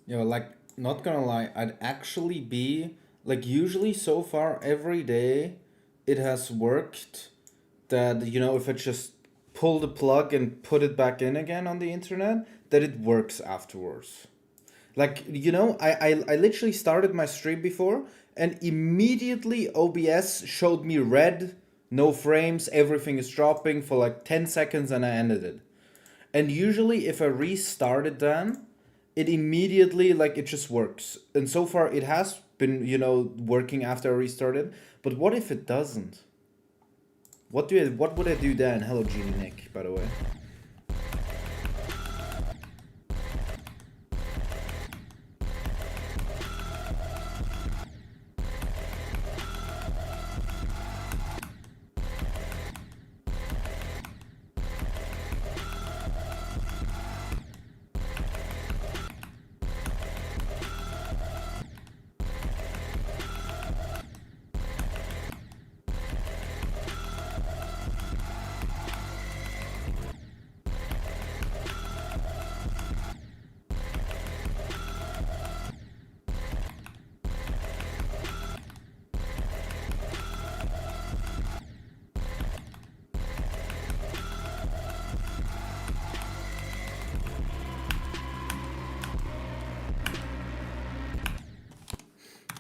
You know, like, not gonna lie, I'd actually be like, usually so far every day it has worked that, if I just pull the plug and put it back in again on the internet, that it works afterwards. Like, I literally started my stream before and immediately OBS showed me red, no frames, everything is dropping for like 10 seconds and I ended it. And usually if I restart it then, it immediately, like, it just works. And so far it has been, working after I restarted. But what if it doesn't? What would I do then? Hello, Genie Nick, by the way.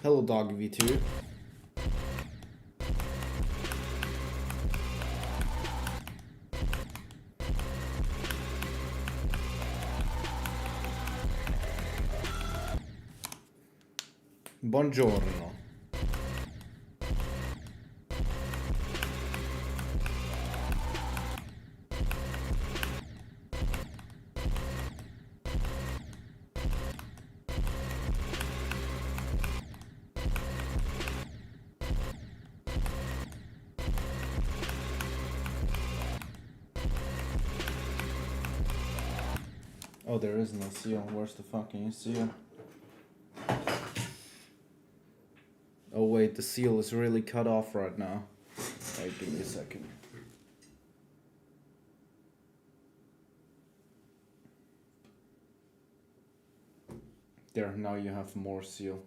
Hello, Dog V2. Buongiorno. Oh, there is no seal. Where's the fucking seal? Oh wait, the seal is really cut off right now. Wait, give me a second. There, now you have more seal.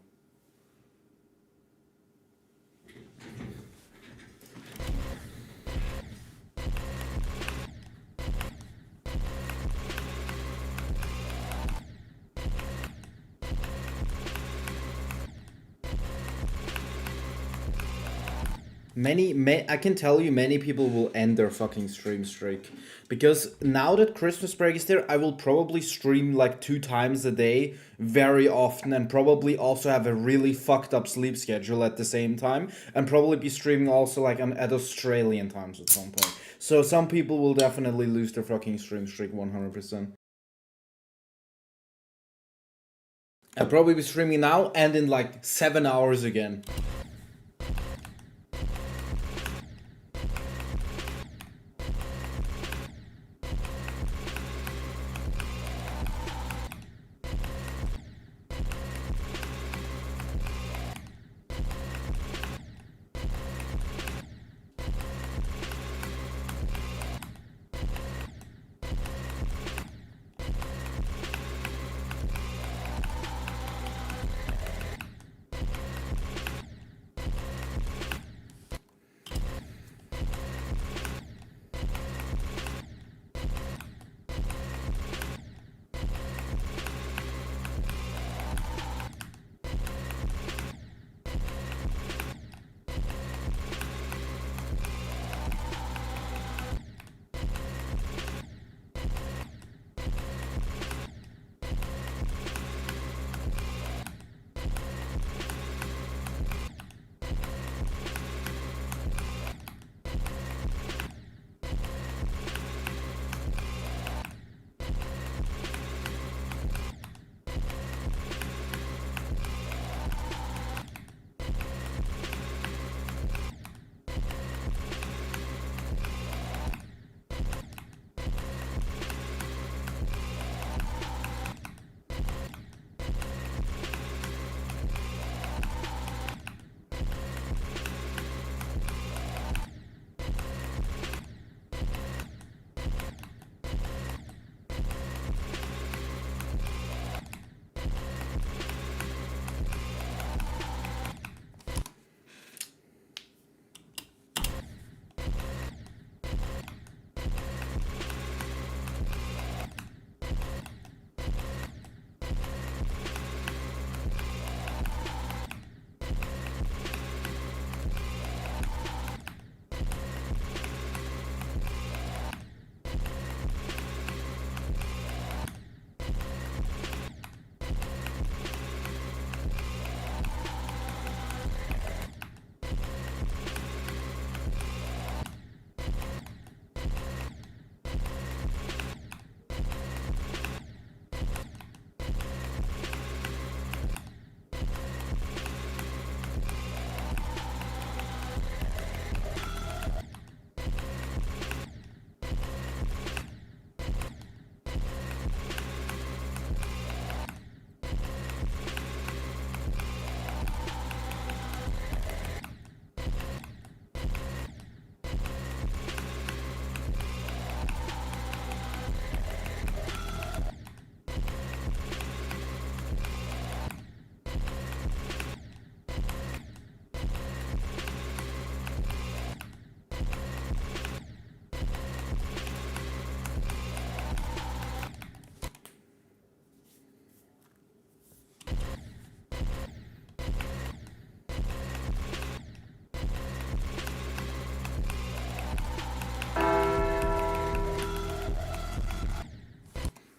I can tell you many people will end their fucking stream streak. Because now that Christmas break is there, I will probably stream like 2 times a day very often and probably also have a really fucked up sleep schedule at the same time. And probably be streaming also like at Australian times at some point. So some people will definitely lose their fucking stream streak 100%. I'll probably be streaming now and in like 7 hours again.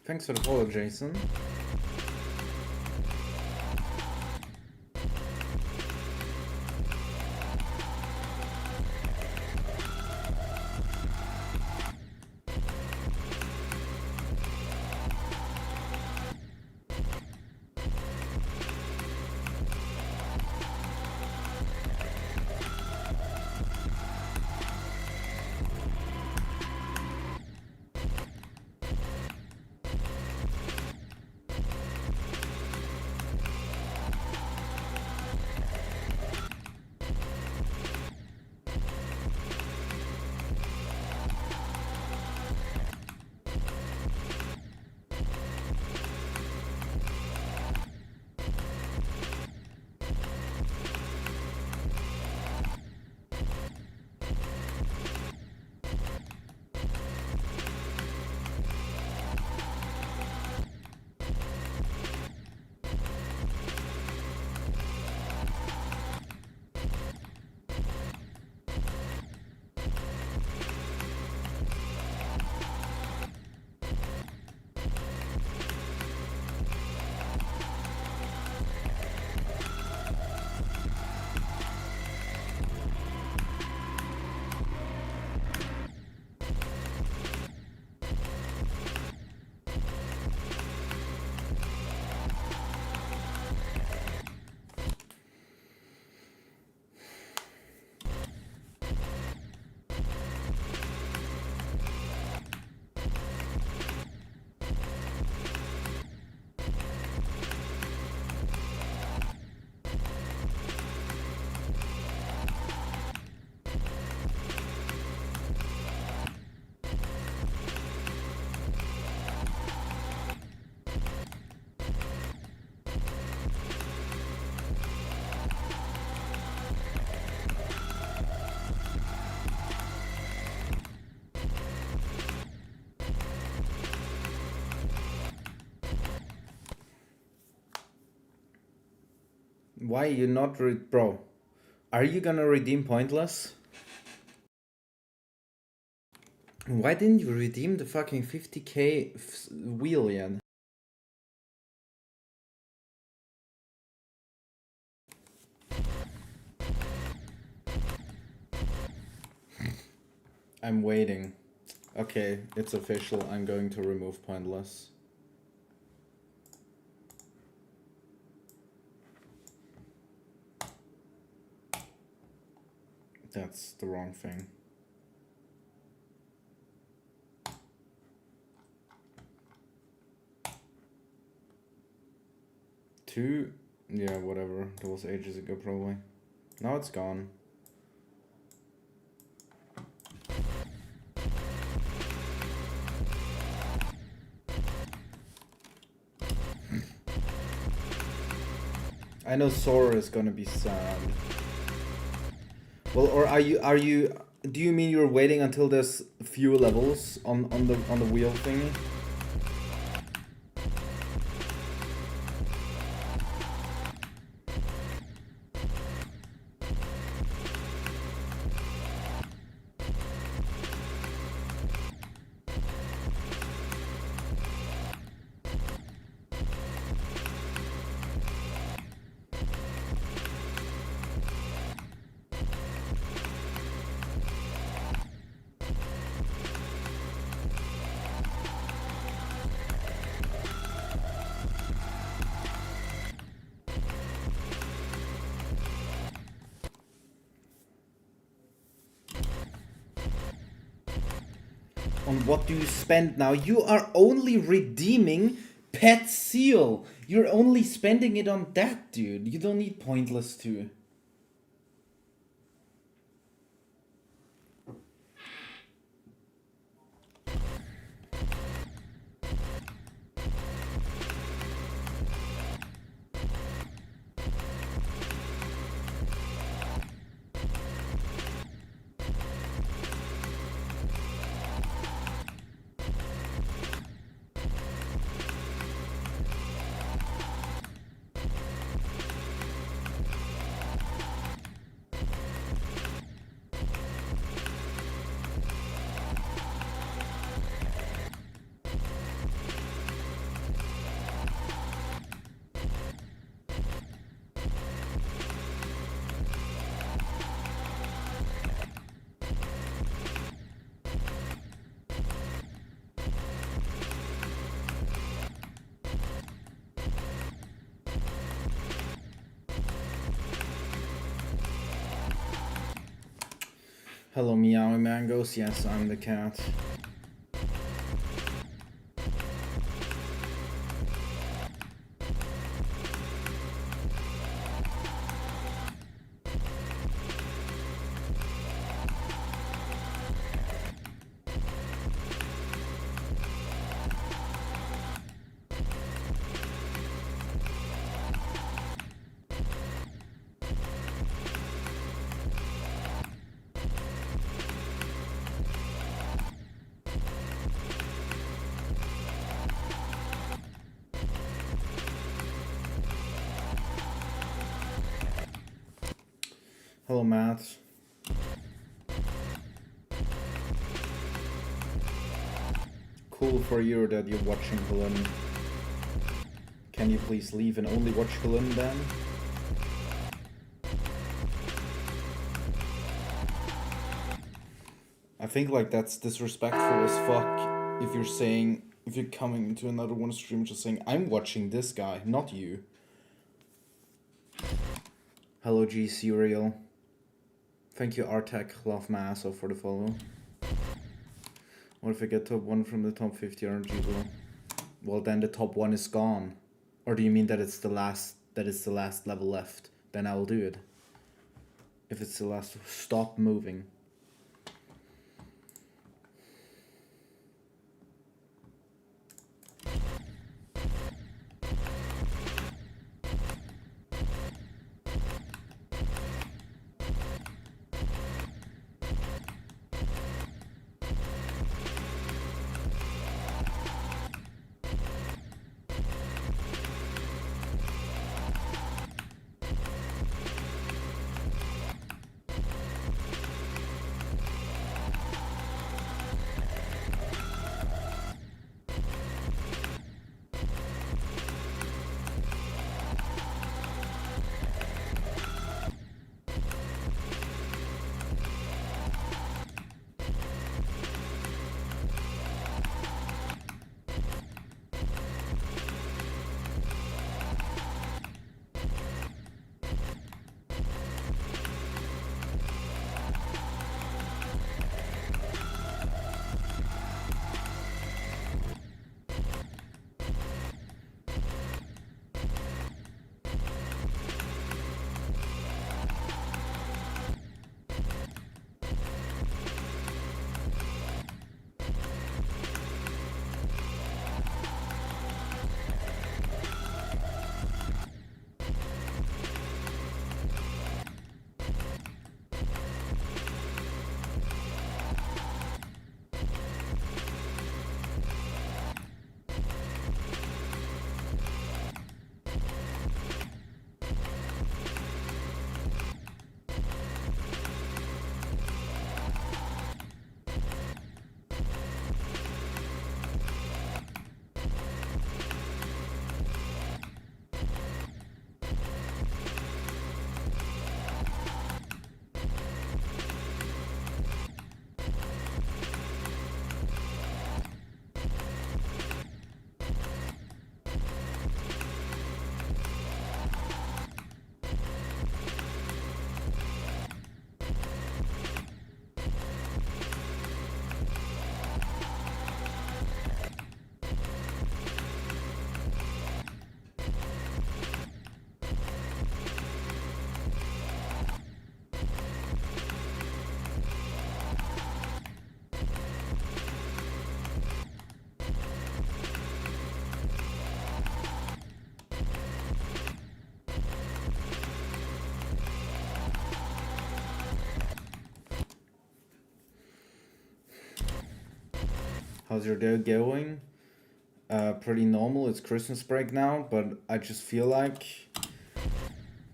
Thanks for the follow, Jason. Why you not bro? Are you gonna redeem Pointless? Why didn't you redeem the fucking 50k wheel yet? I'm waiting. Okay, it's official. I'm going to remove Pointless. That's the wrong thing. Two, yeah, whatever. That was ages ago, probably. Now it's gone. I know Sora is gonna be sad. Well, or are you? Do you mean you're waiting until there's few levels on the wheel thingy? On what do you spend now? You are only redeeming Pet Seal. You're only spending it on that, dude. You don't need Pointless too. Hello, meowy mangoes. Yes, I'm the cat. Hello, Matt. Cool for you that you're watching Helen. Can you please leave and only watch Helen then? I think like that's disrespectful as fuck if you're coming into another one stream just saying, I'm watching this guy, not you. Hello G Serial. Thank you Artec Love My Ass Off for the follow. What if I get top 1 from the top 50 RNG bro? Well then the top 1 is gone. Or do you mean that it's the last level left? Then I will do it. If it's the last, stop moving. How's your day going? Pretty normal. It's Christmas break now, but I just feel like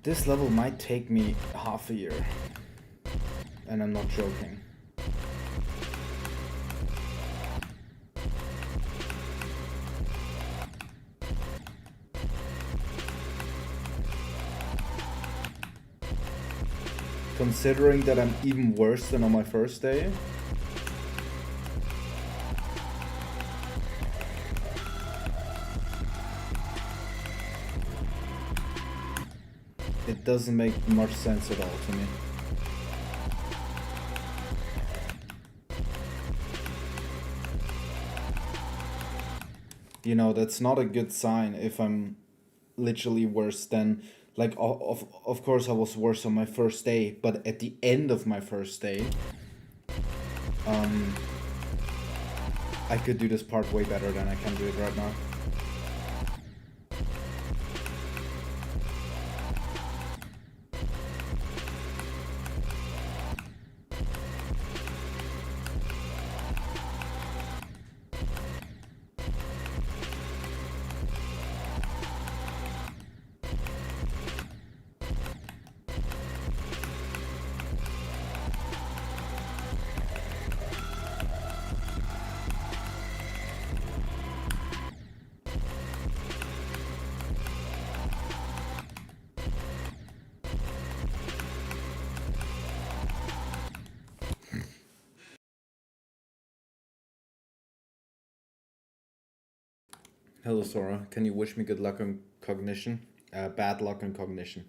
this level might take me half a year. And I'm not joking. Considering that I'm even worse than on my first day. It doesn't make much sense at all to me. You know, that's not a good sign if I'm literally worse than, like, of course I was worse on my first day, but at the end of my first day, I could do this part way better than I can do it right now. Hello, Sora. Can you wish me good luck on cognition? Bad luck on cognition.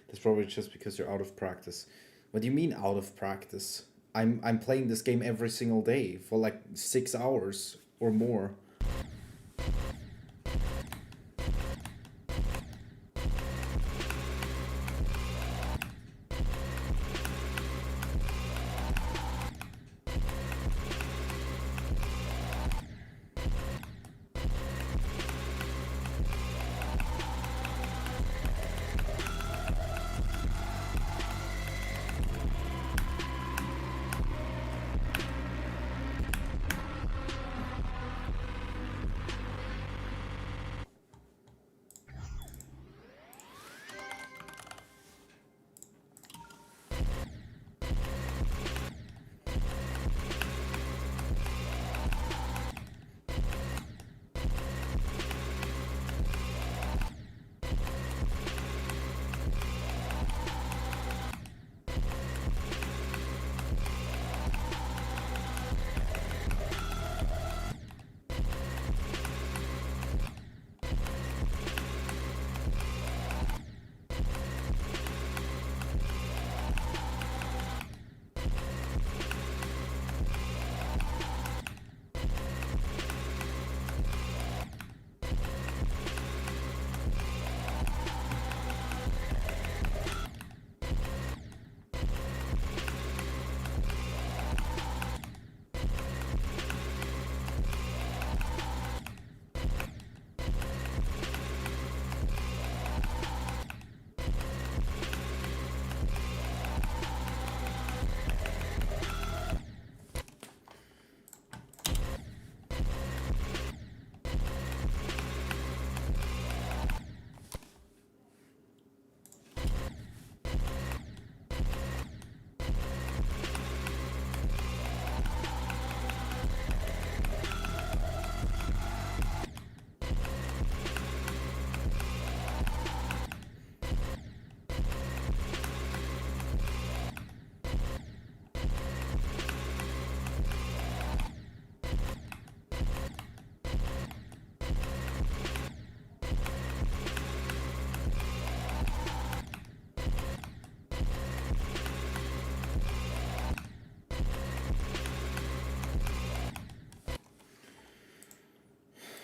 That's probably just because you're out of practice. What do you mean out of practice? I'm playing this game every single day for like 6 hours or more.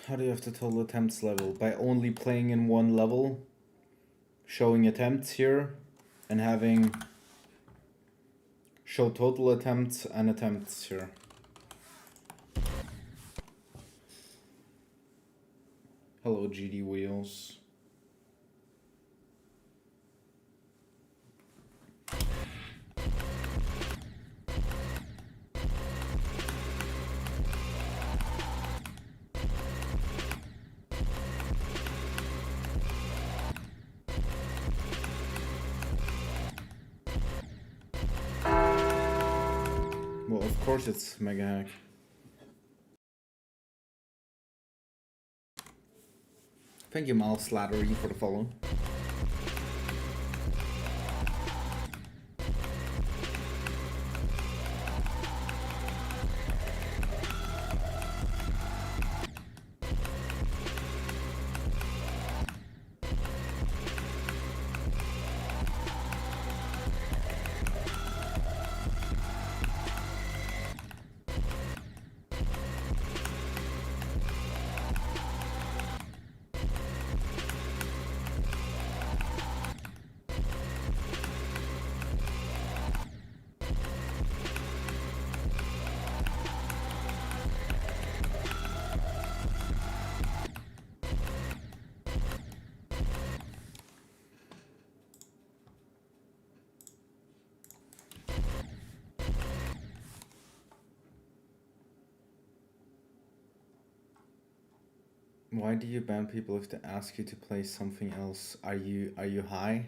How do you have the total attempts level? By only playing in one level, showing attempts here, and having show total attempts and attempts here. Hello, GD Wheels. Well, of course it's Mega Hack. Thank you, Miles Slattery, for the follow. Why do you ban people if they ask you to play something else? Are you high?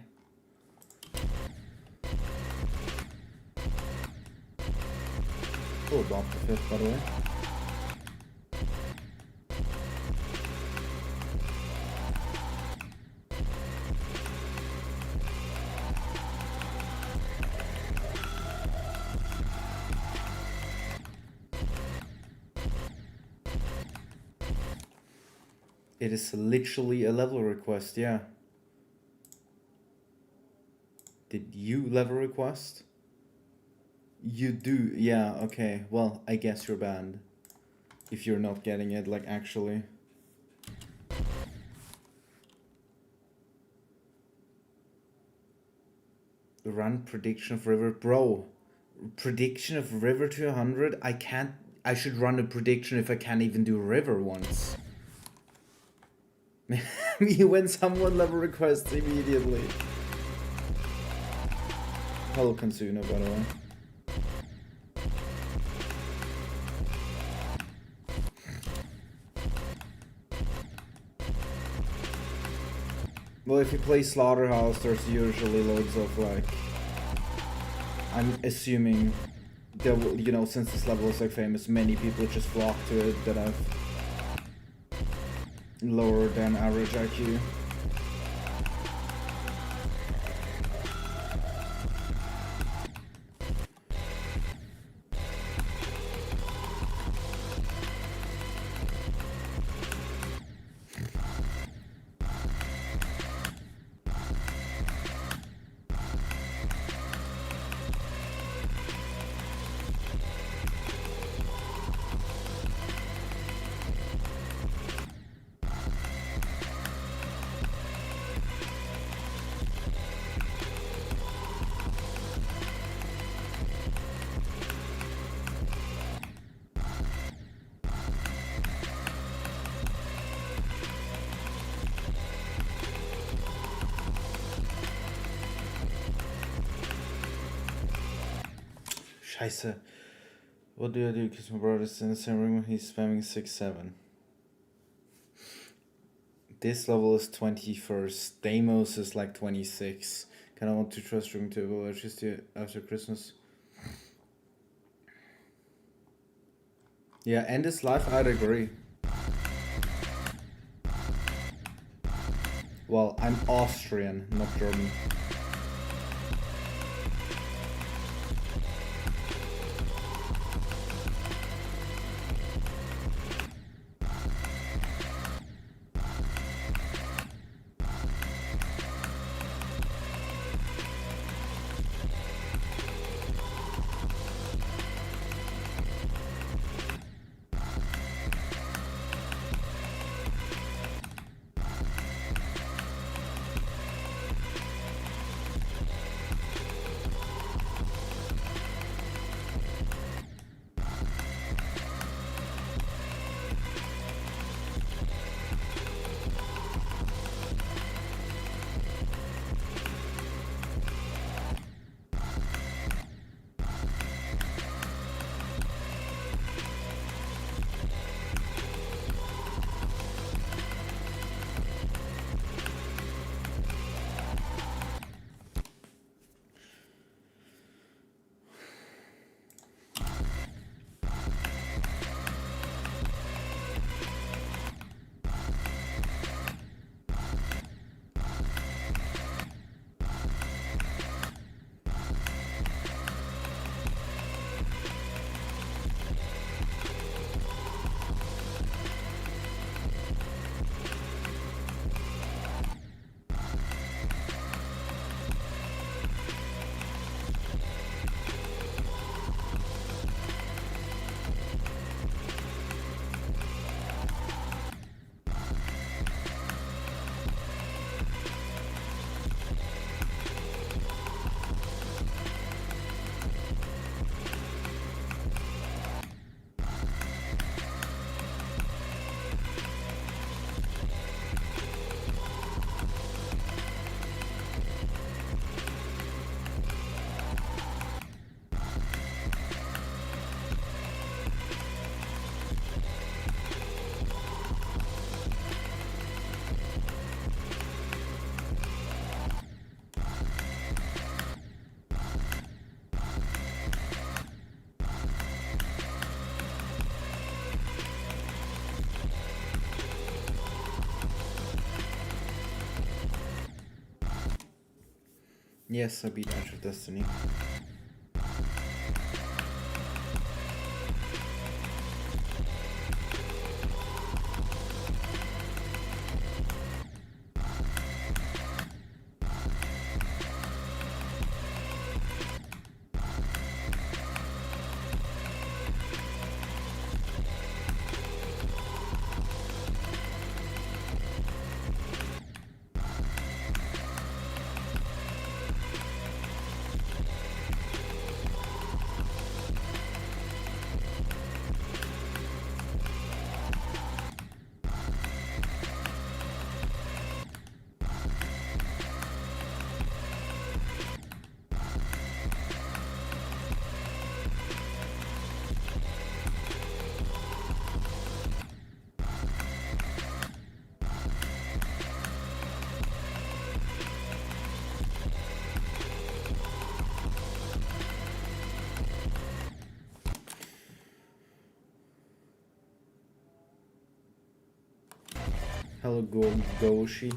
Oh, Bob the Fifth, by the way. It is literally a level request, yeah. Did you level request? You do, yeah, okay. Well, I guess you're banned. If you're not getting it, like, actually. Run prediction of river. Bro, prediction of river to 100? I can't... I should run a prediction if I can't even do river once. When someone level requests immediately. Hello, Consuno, by the way. Well, if you play Slaughterhouse, there's usually loads of, like... I'm assuming there will, you know, since this level is like famous, many people just flock to it that have lower than average IQ. Scheiße. What do I do? Because my brother's in the same room when he's spamming 6-7. This level is 21st. Deimos is like 26. Kinda want to trust room to electricity after Christmas. Yeah, end his life, I'd agree. Well, I'm Austrian, not German. Yes, I beat Edge of Destiny. Hello, Goshi.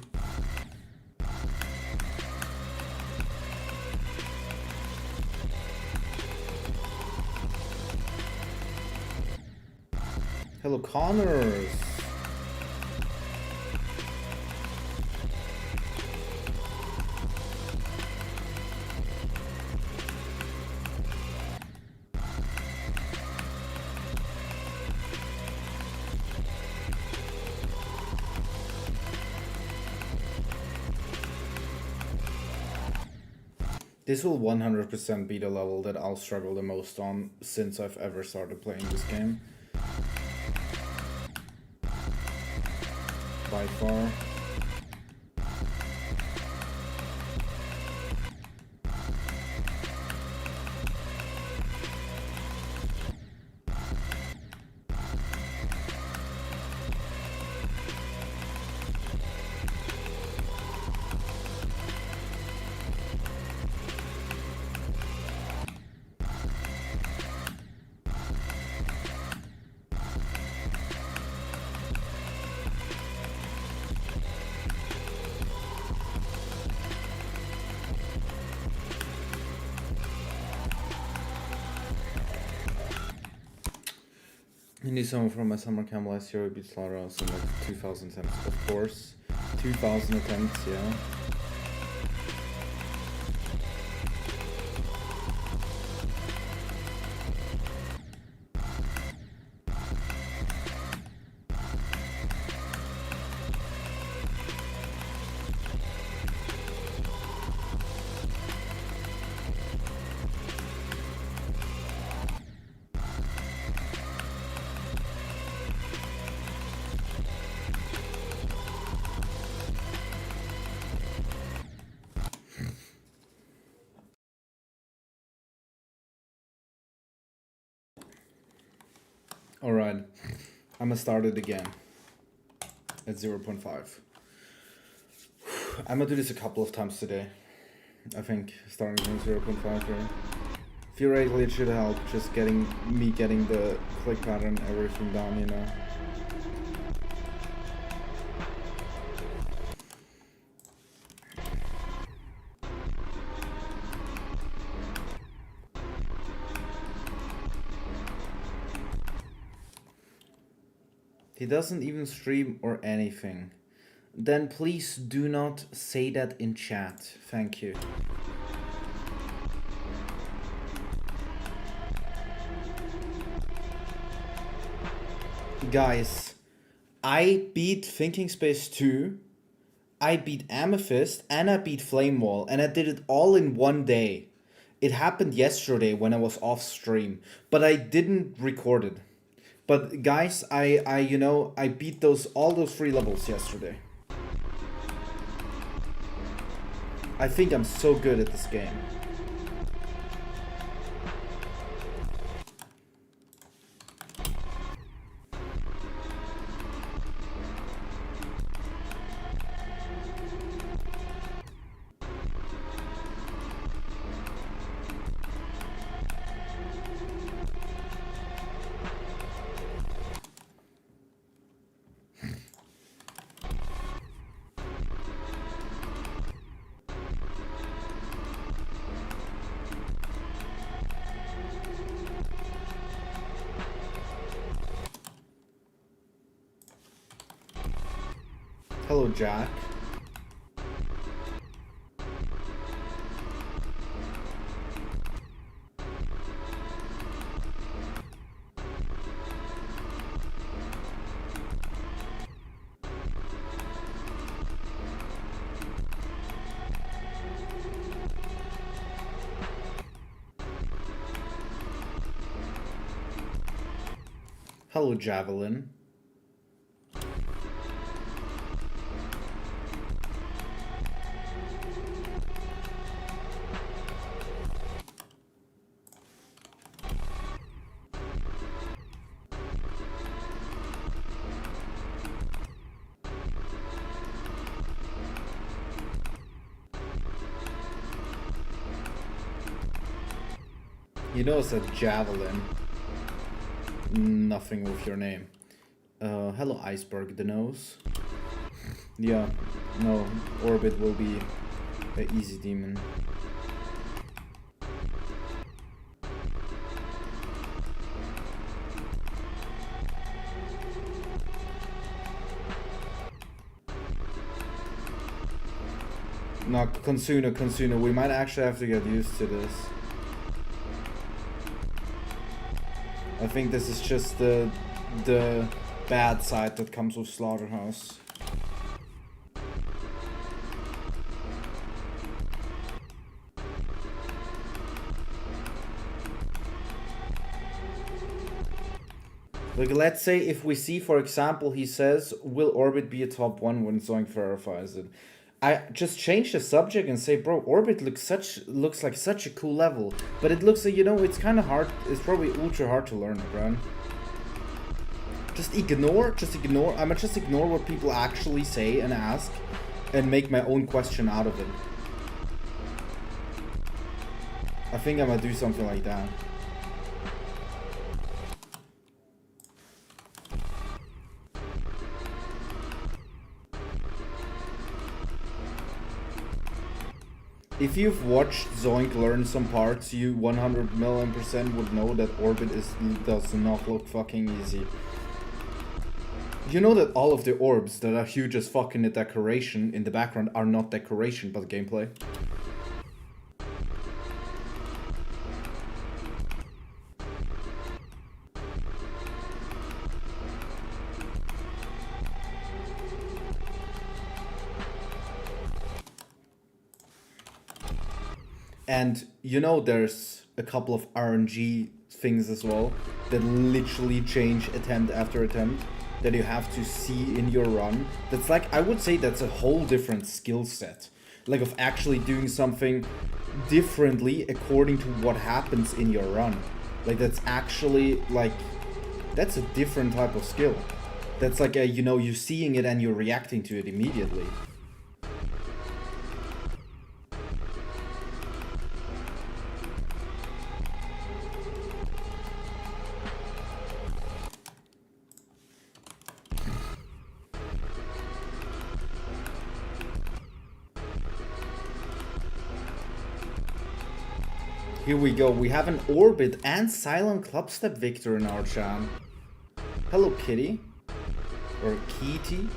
Hello, Connors. This will 100% be the level that I'll struggle the most on since I've ever started playing this game. By far. I need someone from my summer camp last year. We beat Slaughterhouse in like 2,000 attempts, of course. 2,000 attempts, yeah. Alright, I'm gonna start it again at 0.5. I'm gonna do this a couple of times today. I think starting from 0.5 here. Theoretically it should help, just getting the click pattern, everything down, you know. He doesn't even stream or anything. Then please do not say that in chat. Thank you. Guys, I beat Thinking Space 2, I beat Amethyst, and I beat Flame Wall, and I did it all in one day. It happened yesterday when I was off stream, but I didn't record it. But guys, I beat all those 3 levels yesterday. I think I'm so good at this game. Hello, Jack. Hello, Javelin. You know it's a javelin. Nothing with your name. Hello, Iceberg the Nose. Yeah, no, Orbit will be an easy demon. No, Consuna, we might actually have to get used to this. I think this is just the bad side that comes with Slaughterhouse. Like, let's say if we see, for example, he says, will Orbit be a top 1 when Zoink verifies it? I just change the subject and say, bro, Orbit looks like such a cool level. But it looks like, you know, it's kind of hard. It's probably ultra hard to learn, right? Just ignore. I'ma just ignore what people actually say and ask and make my own question out of it. I think I'm gonna do something like that. If you've watched Zoink learn some parts, you 100% would know that Orbit does not look fucking easy. You know that all of the orbs that are huge as fuck in the decoration in the background are not decoration but gameplay? And you know there's a couple of RNG things as well that literally change attempt after attempt that you have to see in your run. That's like, I would say that's a whole different skill set. Like of actually doing something differently according to what happens in your run. Like that's actually like, that's a different type of skill. That's like, you know, you're seeing it and you're reacting to it immediately. Here we go, we have an Orbit and Silent Clubstep Victor in our chat. Hello, Kitty. Or Kitty.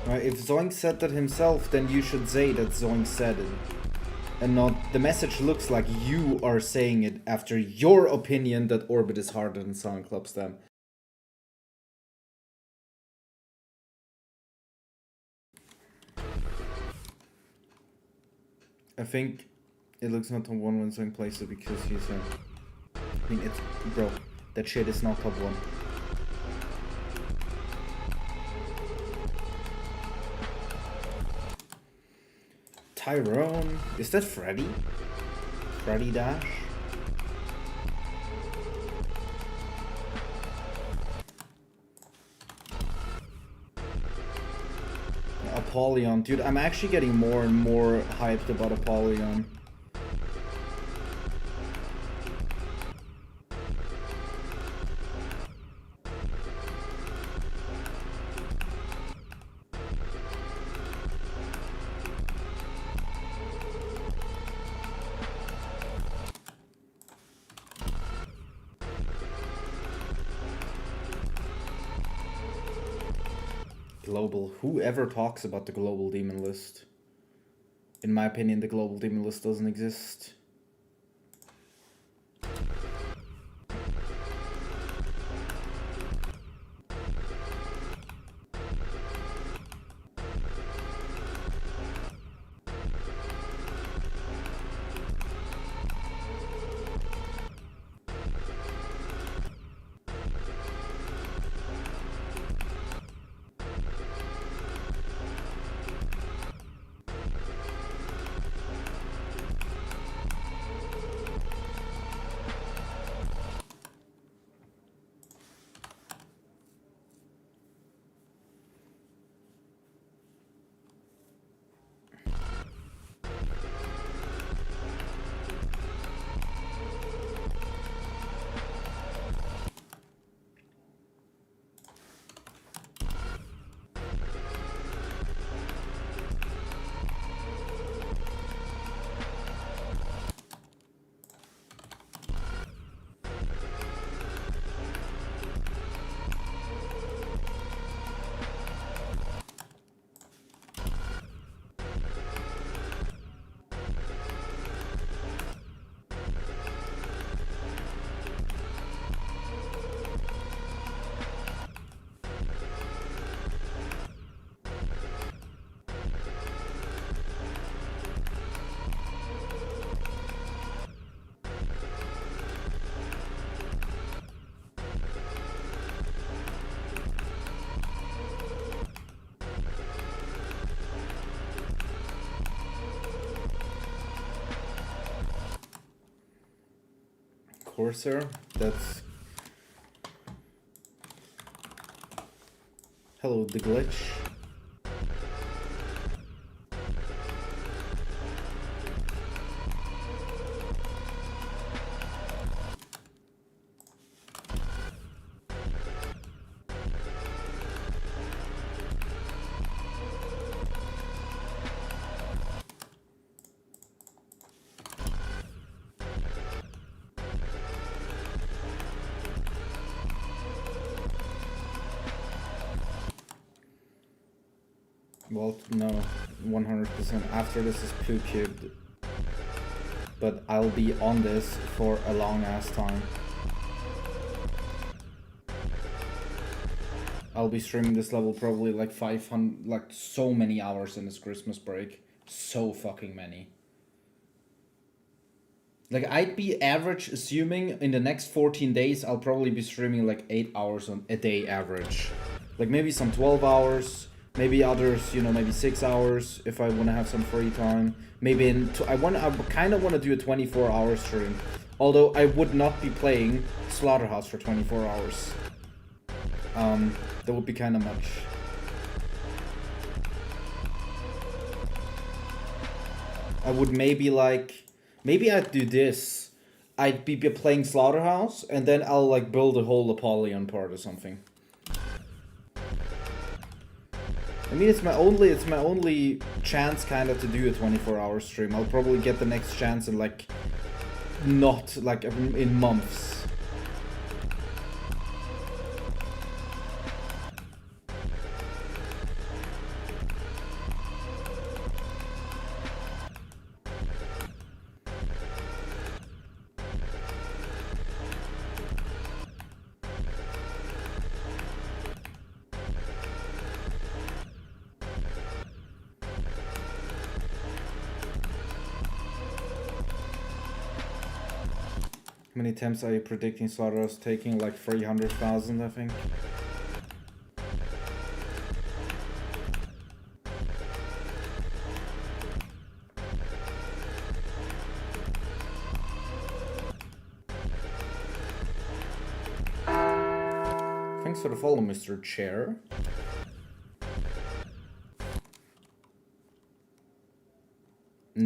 If Zoink said that himself, then you should say that Zoink said it. And not, the message looks like you are saying it after your opinion that Orbit is harder than Silent Clubstep. I think it looks not top 1 when Zoink plays it because he's I mean, it's, bro, that shit is not top 1. Tyrone, is that Freddy? Freddy Dash? Apollyon. Dude, I'm actually getting more and more hyped about Apollyon. Global. Whoever talks about the global demon list? In my opinion, the global demon list doesn't exist. Corsair, that's... Hello, the glitch. Well, no, 100%. After this is poocubed. But I'll be on this for a long ass time. I'll be streaming this level probably like 500, like so many hours in this Christmas break. So fucking many. Like, I'd be average, assuming in the next 14 days, I'll probably be streaming like 8 hours a day average. Like, maybe some 12 hours, maybe others, you know, maybe 6 hours if I want to have some free time. Maybe I kind of want to do a 24-hour stream. Although I would not be playing Slaughterhouse for 24 hours. That would be kind of much. I would maybe I'd do this. I'd be playing Slaughterhouse, and then I'll like build a whole Apollyon part or something. I mean, it's my only chance kind of to do a 24-hour stream. I'll probably get the next chance in like, not like in months. How many attempts are you predicting Slaughterhouse taking? Like 300,000, I think. Thanks for the follow, Mr. Chair.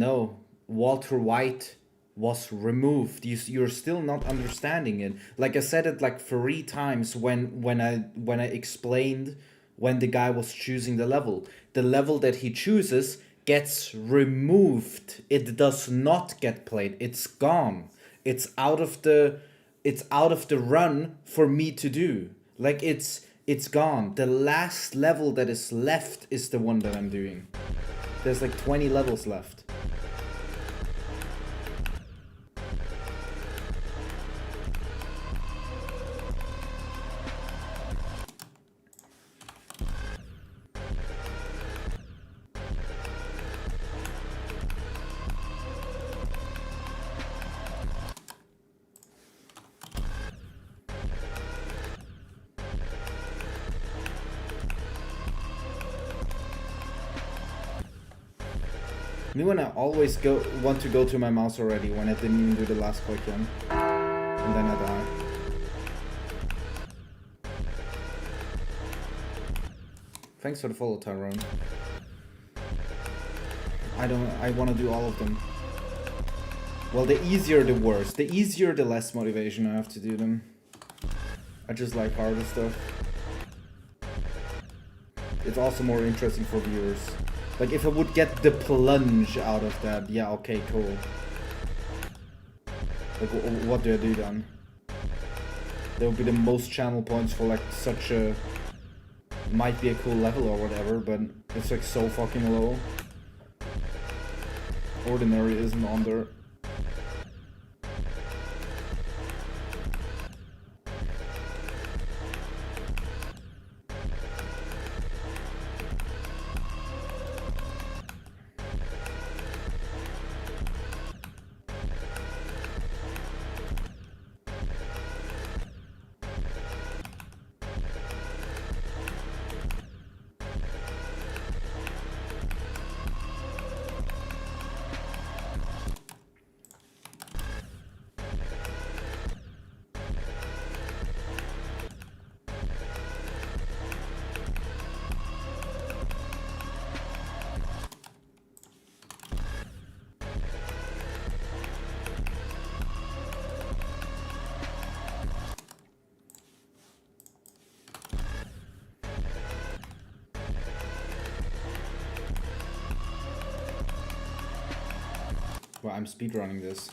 no, Walter White was removed. You're still not understanding it. Like I said it like 3 times when I explained when the guy was choosing the level. The level that he chooses gets removed. It does not get played. It's gone. It's out of the run for me to do. Like it's gone. The last level that is left is the one that I'm doing. There's like 20 levels left. Me when I always want to go to my mouse already when I didn't even do the last quick in. And then I die. Thanks for the follow, Tyrone. I want to do all of them. Well, the easier the worse. The easier the less motivation I have to do them. I just like harder stuff. It's also more interesting for viewers. Like, if I would get the plunge out of that, yeah, okay, cool. Like, what do I do then? That would be the most channel points for, like, such a... Might be a cool level or whatever, but it's, like, so fucking low. Ordinary isn't on there. Well, I'm speedrunning this.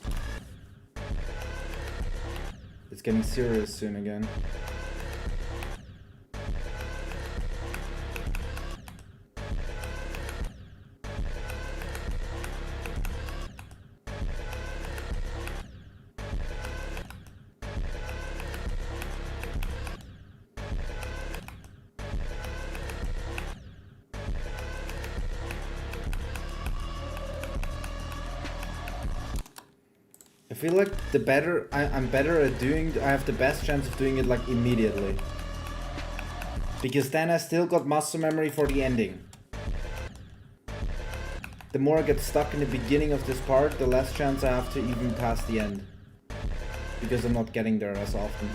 It's getting serious soon again. I feel like the better I'm better at doing, I have the best chance of doing it like immediately. Because then I still got muscle memory for the ending. The more I get stuck in the beginning of this part, the less chance I have to even pass the end. Because I'm not getting there as often.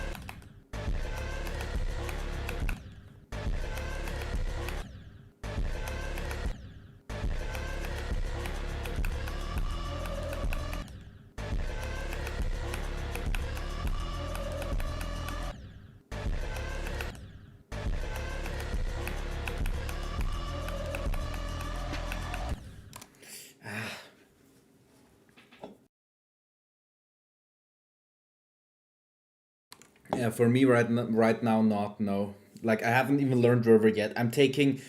Yeah, for me right now, not, no. Like, I haven't even learned River yet. I'm taking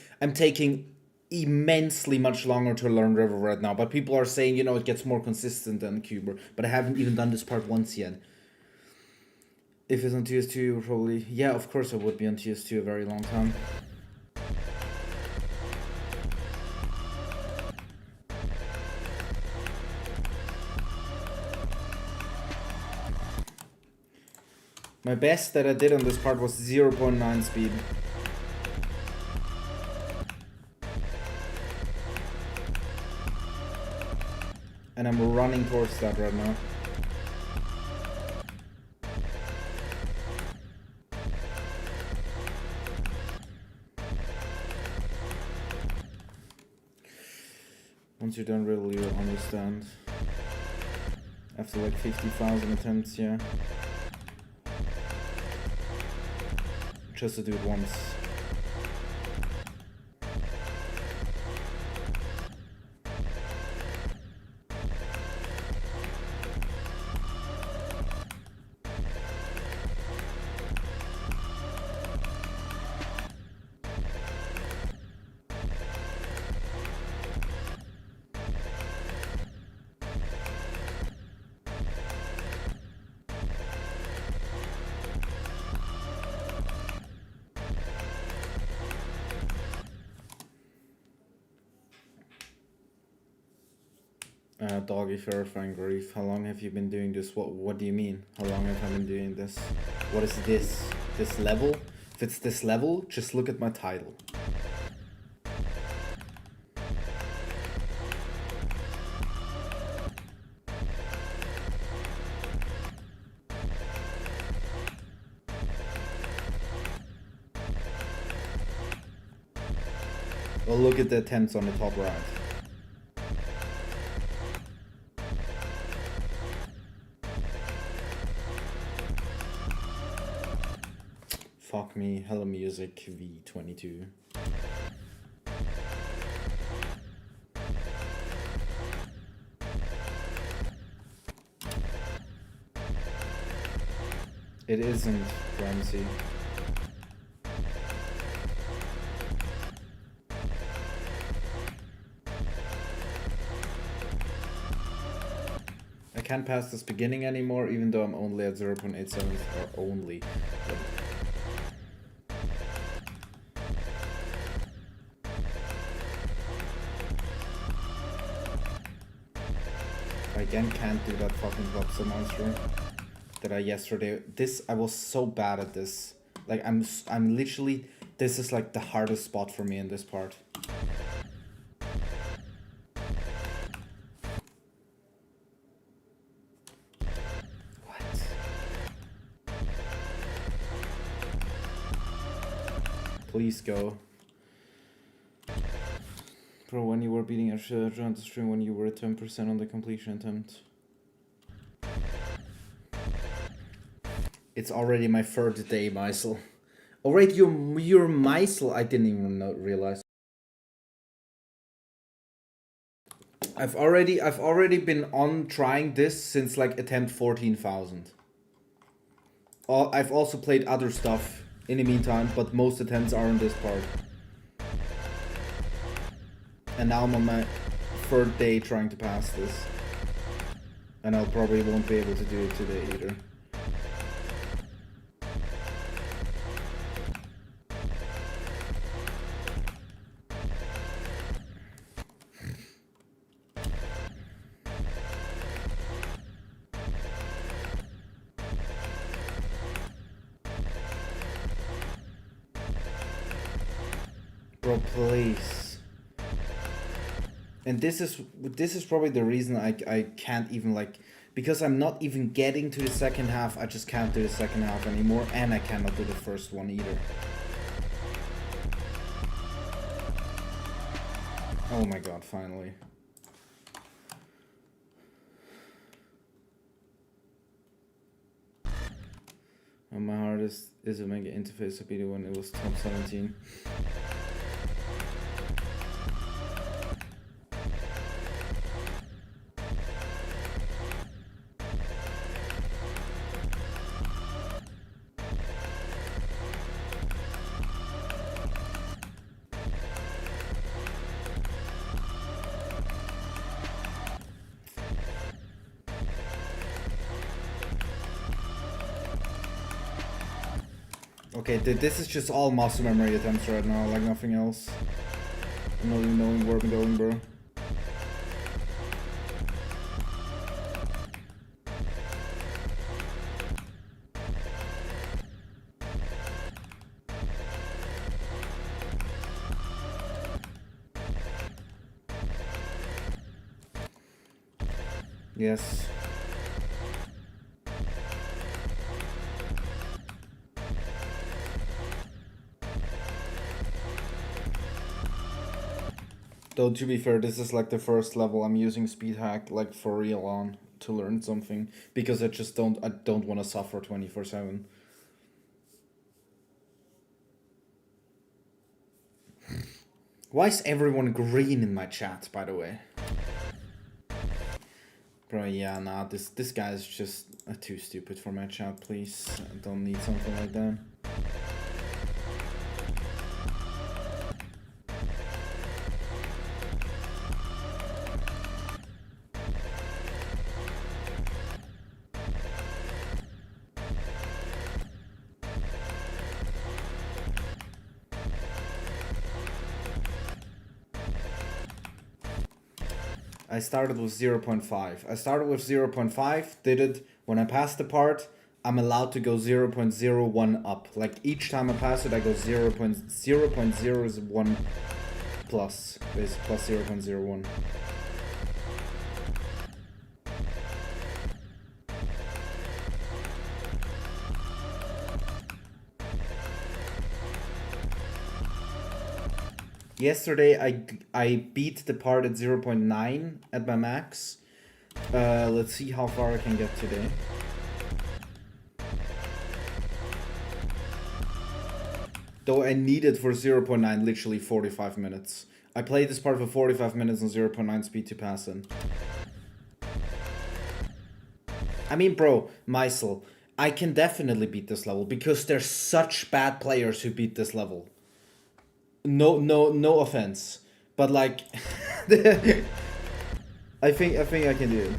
immensely much longer to learn River right now. But people are saying, you know, it gets more consistent than Cuber. But I haven't even done this part once yet. If it's on TS2, probably... Yeah, of course I would be on TS2 a very long time. My best that I did on this part was 0.9 speed. And I'm running towards that right now. Once you're done, really you'll understand. After like 50,000 attempts, yeah. Just to do it once. Doggy Verifying Grief. How long have you been doing this? What do you mean? How long have I been doing this? What is this? This level? If it's this level, just look at my title. Well, look at the attempts on the top right. Fuck me, Hello Music V22. It isn't, Ramsey. I can't pass this beginning anymore, even though I'm only at 0.87 or only. I again can't do that fucking lobster monster that I yesterday. I was so bad at this. Like I'm literally, this is like the hardest spot for me in this part. Please go. Bro, when you were beating a around the string when you were at 10% on the completion attempt. It's already my third day, Meisel. Oh right, you're Meisel. I didn't even realize. I've already been on trying this since like attempt 14,000. I've also played other stuff in the meantime, but most attempts are on this part. And now I'm on my third day trying to pass this. And I'll probably won't be able to do it today either. Bro, please. And this is probably the reason I can't even like, because I'm not even getting to the second half. I just can't do the second half anymore, and I cannot do the first one either. Oh my god, finally. And my hardest is a mega interface to beat it when it was top 17. Okay, this is just all muscle memory attempts right now, like nothing else. I'm not even knowing where I'm going, bro. Yes. Though to be fair, this is like the first level I'm using speed hack like for real on to learn something because I don't want to suffer 24/7. Why is everyone green in my chat, by the way? Bro, yeah, nah, this guy is just too stupid for my chat, please. I don't need something like that. I started with 0.5. I started with 0.5, did it. When I passed the part, I'm allowed to go 0.01 up. Like each time I pass it, I go 0.01 plus. Is plus 0.01. Yesterday, I beat the part at 0.9 at my max. Let's see how far I can get today. Though I needed for 0.9 literally 45 minutes. I played this part for 45 minutes on 0.9 speed to pass in. I mean, bro, Meisel, I can definitely beat this level because there's such bad players who beat this level. No offense, but like, I think I can do it.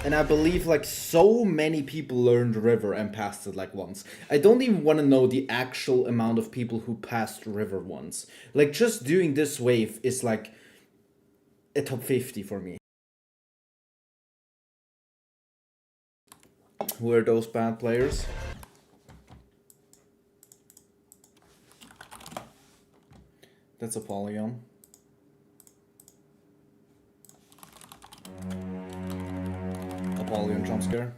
And I believe like so many people learned River and passed it like once. I don't even want to know the actual amount of people who passed River once. Like just doing this wave is like a top 50 for me. Who are those bad players? That's a Polygon. Polygon jump scare.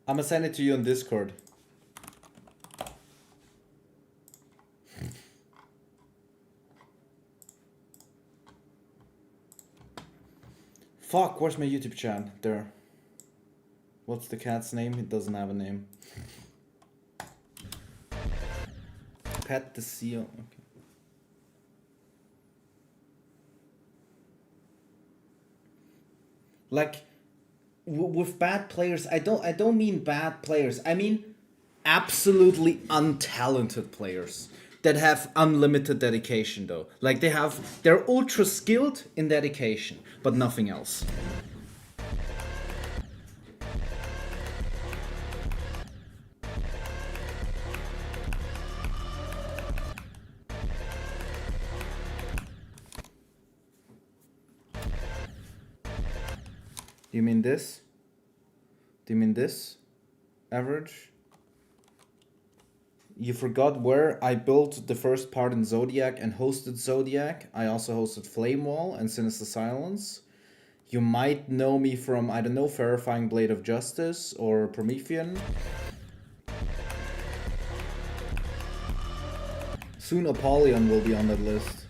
I'm gonna send it to you on Discord. Fuck, where's my YouTube channel? There. What's the cat's name? It doesn't have a name. Pet the seal. Okay. Like with bad players, I don't mean bad players. I mean absolutely untalented players that have unlimited dedication though. Like they're ultra skilled in dedication, but nothing else. Do you mean this? Do you mean this? Average? You forgot where I built the first part in Zodiac and hosted Zodiac. I also hosted Flame Wall and Sinister Silence. You might know me from, I don't know, Verifying Blade of Justice or Promethean. Soon Apollyon will be on that list.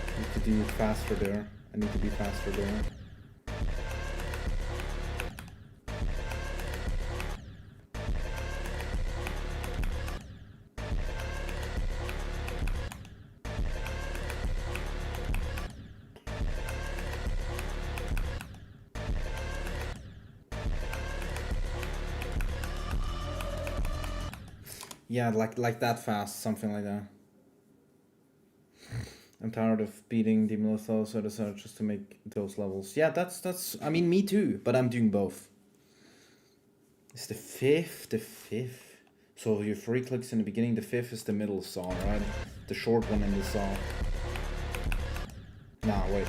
I need to do faster there. I need to be faster there. Yeah, like that fast, something like that. I'm tired of beating Demon Lethal, so I decided just to make those levels. Yeah, that's. I mean, me too, but I'm doing both. It's the fifth. So your 3 clicks in the beginning, the 5th is the middle saw, right? The short one in the saw. Nah, wait.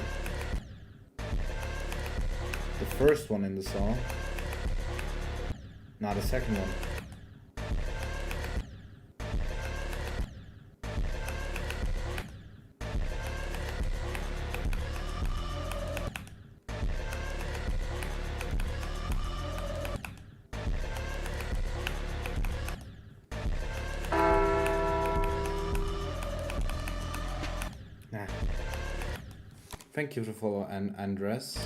The first one in the saw. Nah, the second one. Nah. Thank you for follow, Andres.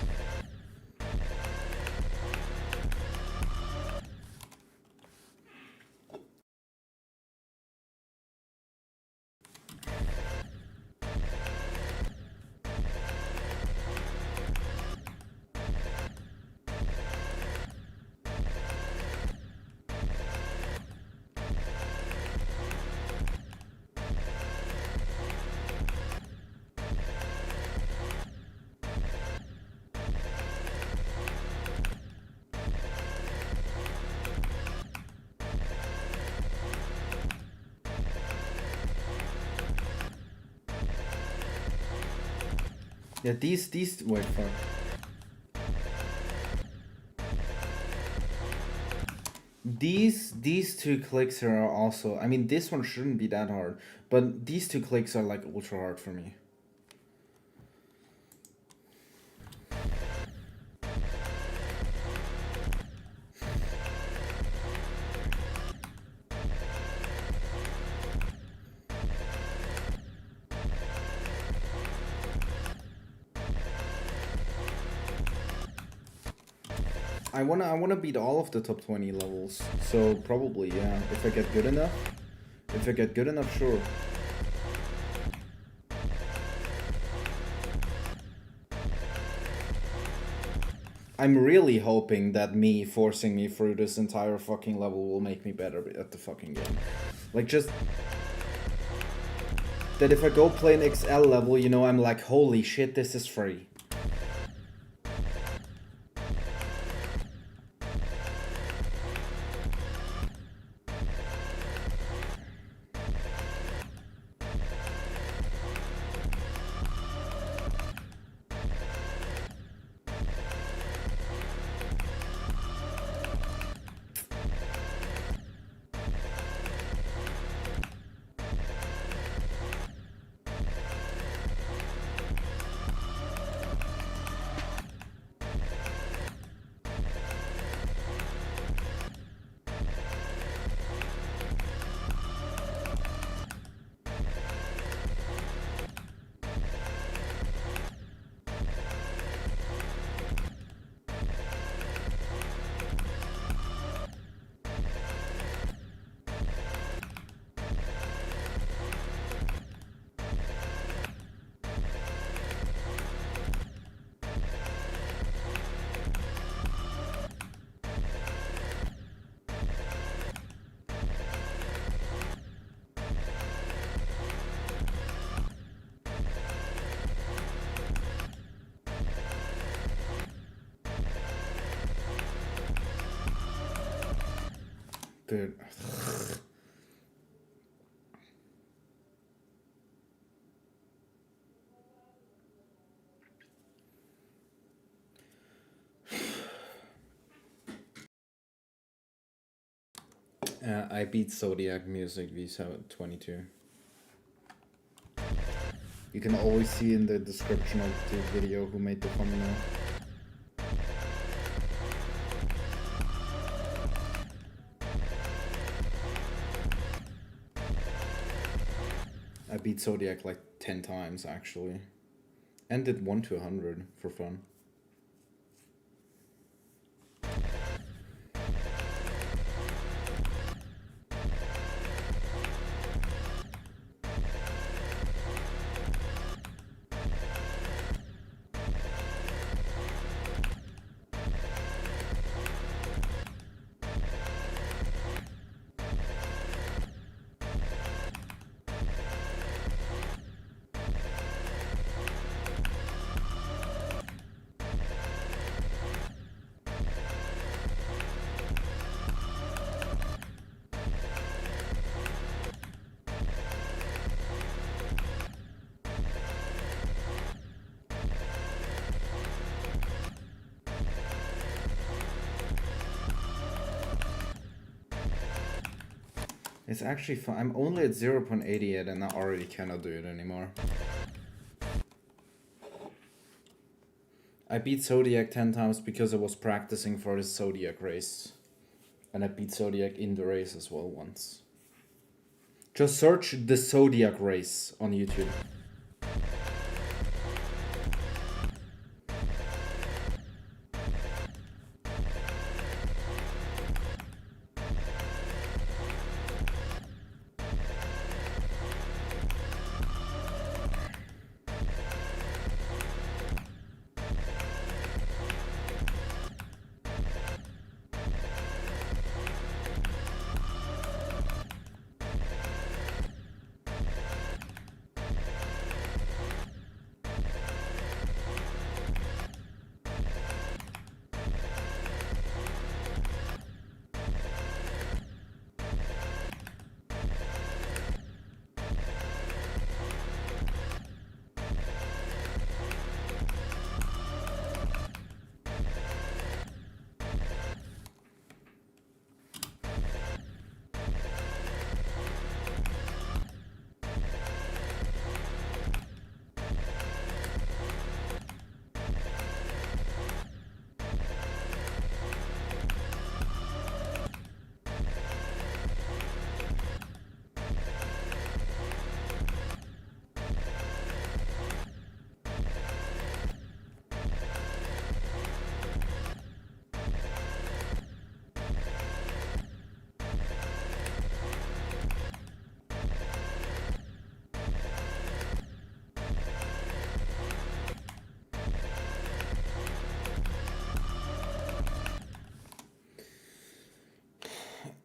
Yeah, these, wait, fuck. These 2 clicks are also, I mean, this one shouldn't be that hard, but these 2 clicks are like ultra hard for me. I wanna beat all of the top 20 levels, so probably, yeah, if I get good enough. If I get good enough, sure. I'm really hoping that me forcing me through this entire fucking level will make me better at the fucking game. Like, just that if I go play an XL level, you know, I'm like, holy shit, this is free. Dude. I beat Zodiac Music V722. You can always see in the description of the video who made the thumbnail. I beat Zodiac like 10 times actually. And did 1 to 100 for fun. It's actually fun. I'm only at 0.88 and I already cannot do it anymore. I beat Zodiac 10 times because I was practicing for the Zodiac race. And I beat Zodiac in the race as well once. Just search the Zodiac race on YouTube.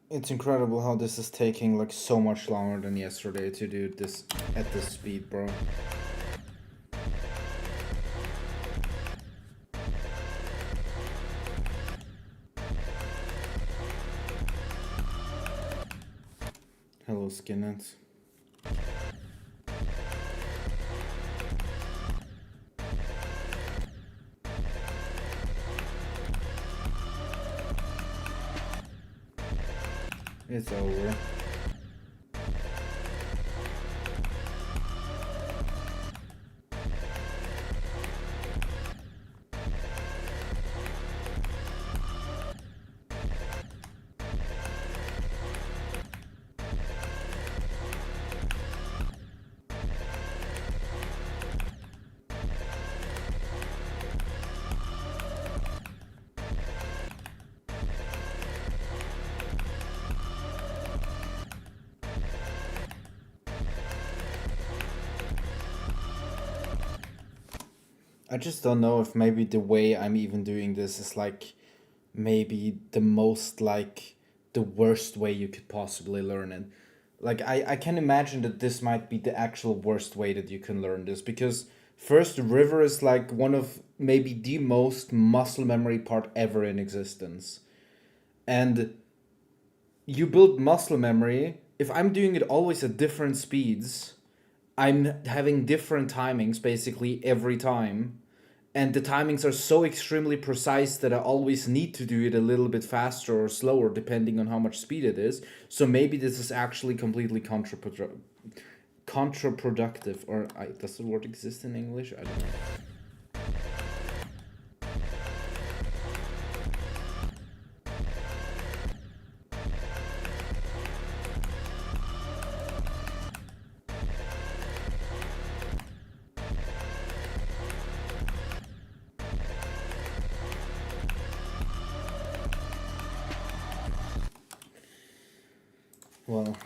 It's incredible how this is taking like so much longer than yesterday to do this at this speed, bro. Hello, skinheads. It's over. I just don't know if maybe the way I'm even doing this is like maybe the most like the worst way you could possibly learn it. Like I can imagine that this might be the actual worst way that you can learn this because first river is like one of maybe the most muscle memory part ever in existence. And you build muscle memory. If I'm doing it always at different speeds, I'm having different timings basically every time. And the timings are so extremely precise that I always need to do it a little bit faster or slower depending on how much speed it is. So maybe this is actually completely counterproductive. Or does the word exist in English? I don't know. Well,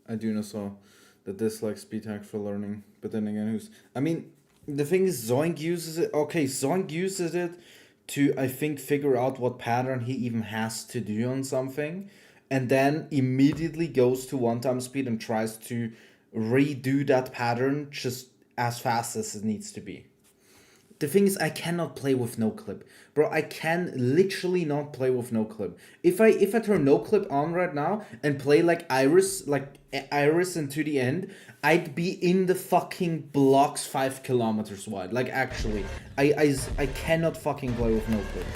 I do know so that this like speed hack for learning, but then again, who's? I mean, the thing is, Zoink uses it. Okay, Zoink uses it to I think figure out what pattern he even has to do on something, and then immediately goes to 1 times speed and tries to redo that pattern just as fast as it needs to be. The thing is, I cannot play with no clip, bro. I can literally not play with no clip. If I turn no clip on right now and play like Iris into the end, I'd be in the fucking blocks 5 kilometers wide. Like actually, I cannot fucking play with no clip.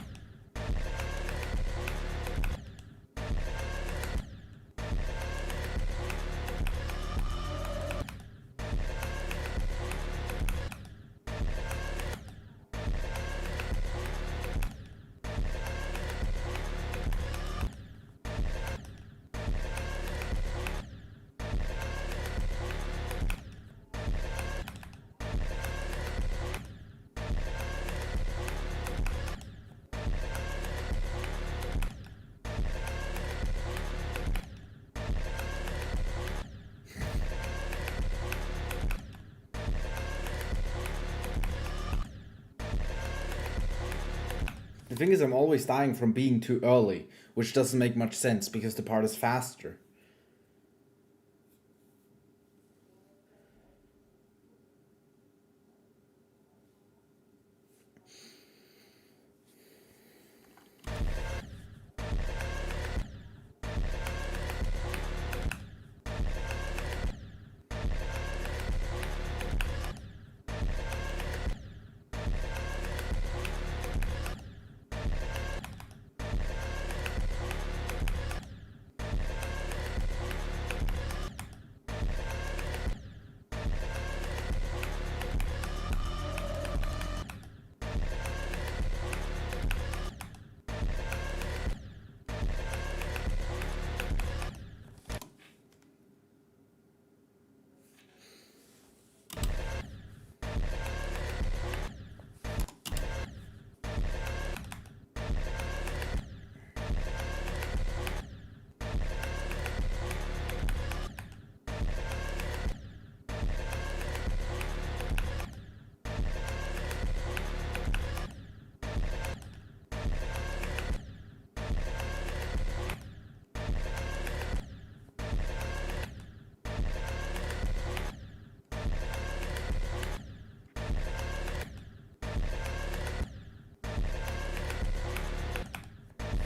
The thing is, I'm always dying from being too early, which doesn't make much sense because the part is faster.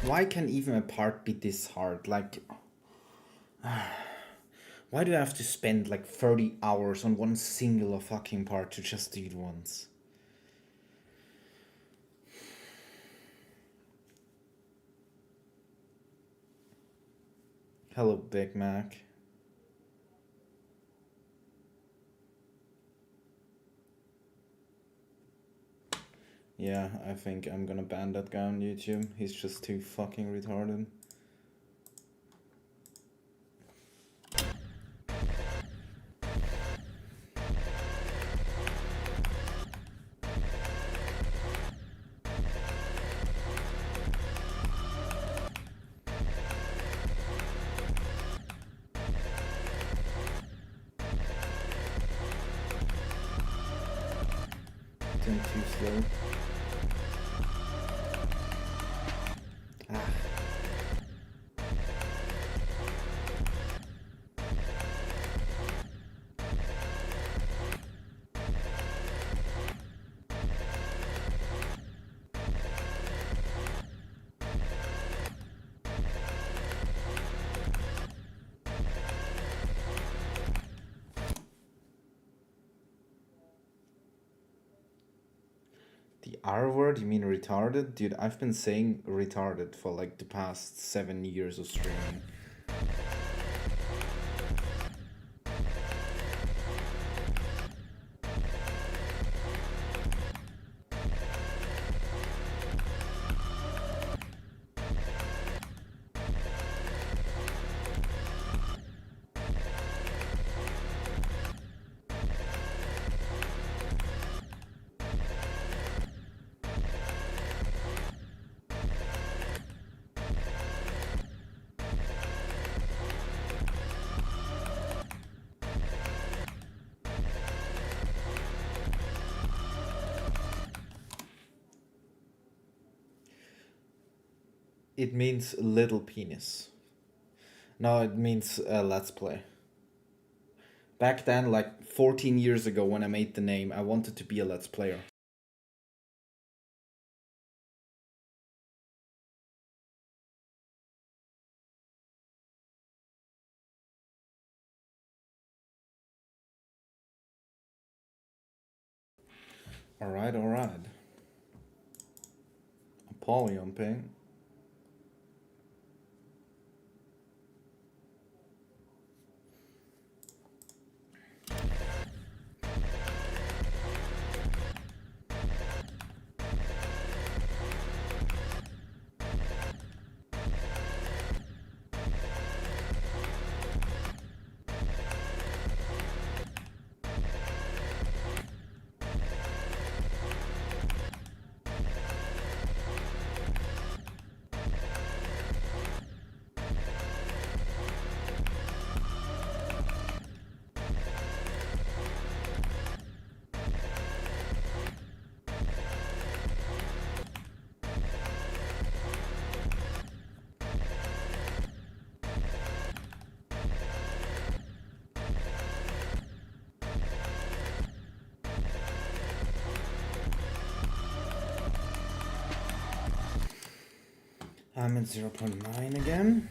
Why can even a part be this hard? Like, why do I have to spend like 30 hours on one singular fucking part to just do it once? Hello, Big Mac. Yeah, I think I'm gonna ban that guy on YouTube. He's just too fucking retarded. Doing too slow. Ah. The R word? You mean retarded? Dude, I've been saying retarded for like the past 7 years of streaming. It means little penis. No, it means let's play. Back then, like 14 years ago when I made the name, I wanted to be a let's player. Alright, alright. Apollyon ping. I'm at 0.9 again.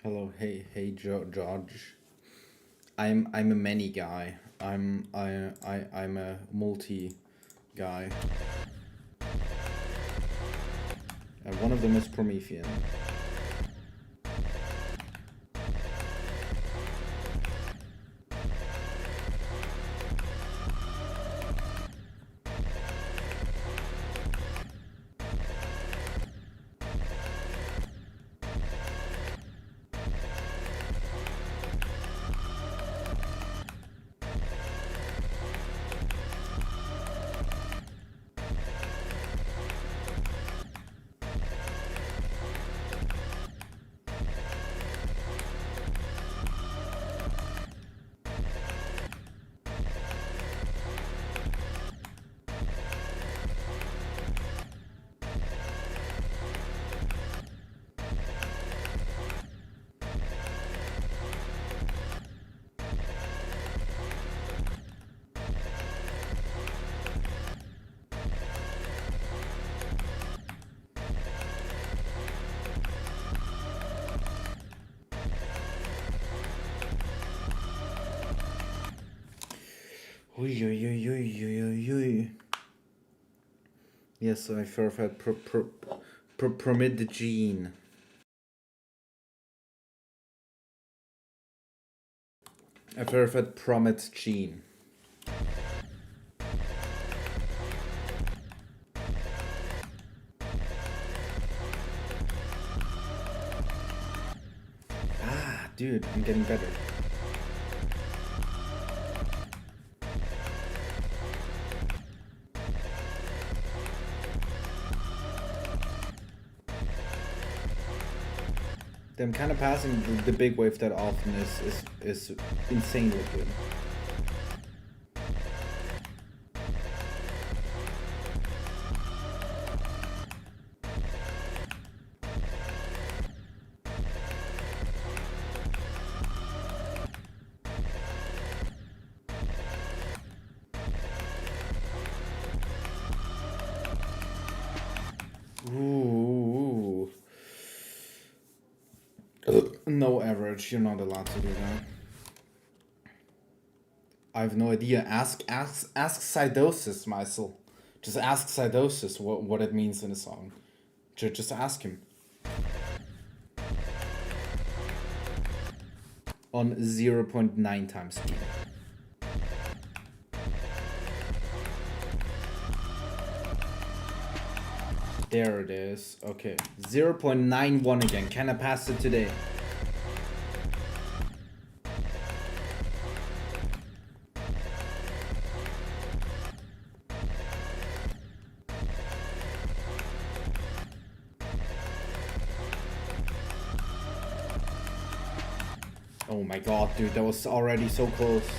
Hello, hey, George. I'm a many guy. I'm a multi guy. And one of them is Promethean. Yes, I verified permit the gene. I verified promit gene. Ah, dude, I'm getting better. I'm kind of passing the big wave that often is insanely good. No average. You're not allowed to do that. I have no idea. Ask Sidosis, Meisel. Just ask Sidosis what it means in a song. Just ask him. On 0.9 times speed. There it is. Okay. 0.91 again. Can I pass it today? Oh my god, dude, that was already so close.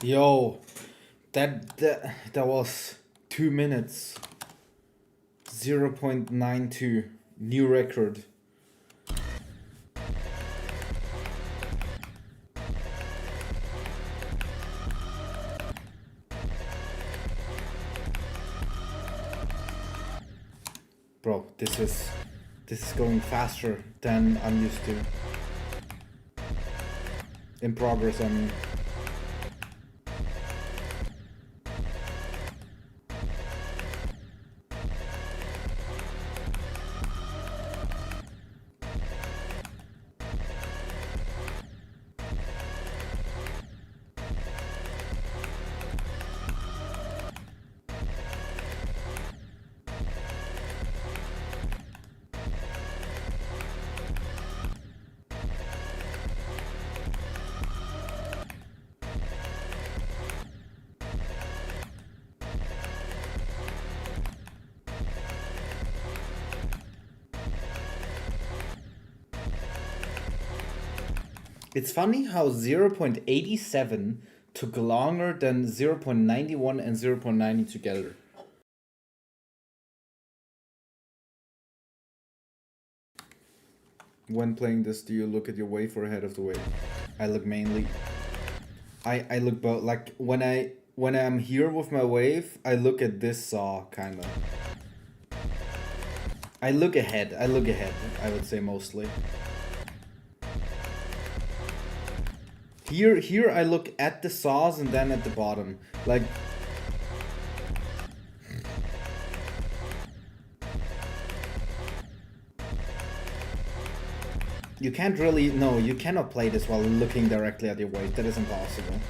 Yo, that was 2 minutes. 0.92 new record. Bro, this is going faster than I'm used to. In progress, I mean. It's funny how 0.87 took longer than 0.91 and 0.90 together. When playing this, do you look at your wave or ahead of the wave? I look mainly... I look both. Like, when I'm here with my wave, I look at this saw, kinda. I look ahead, I would say mostly. Here I look at the saws and then at the bottom. Like... You can't really... No, you cannot play this while looking directly at your wave. That is impossible.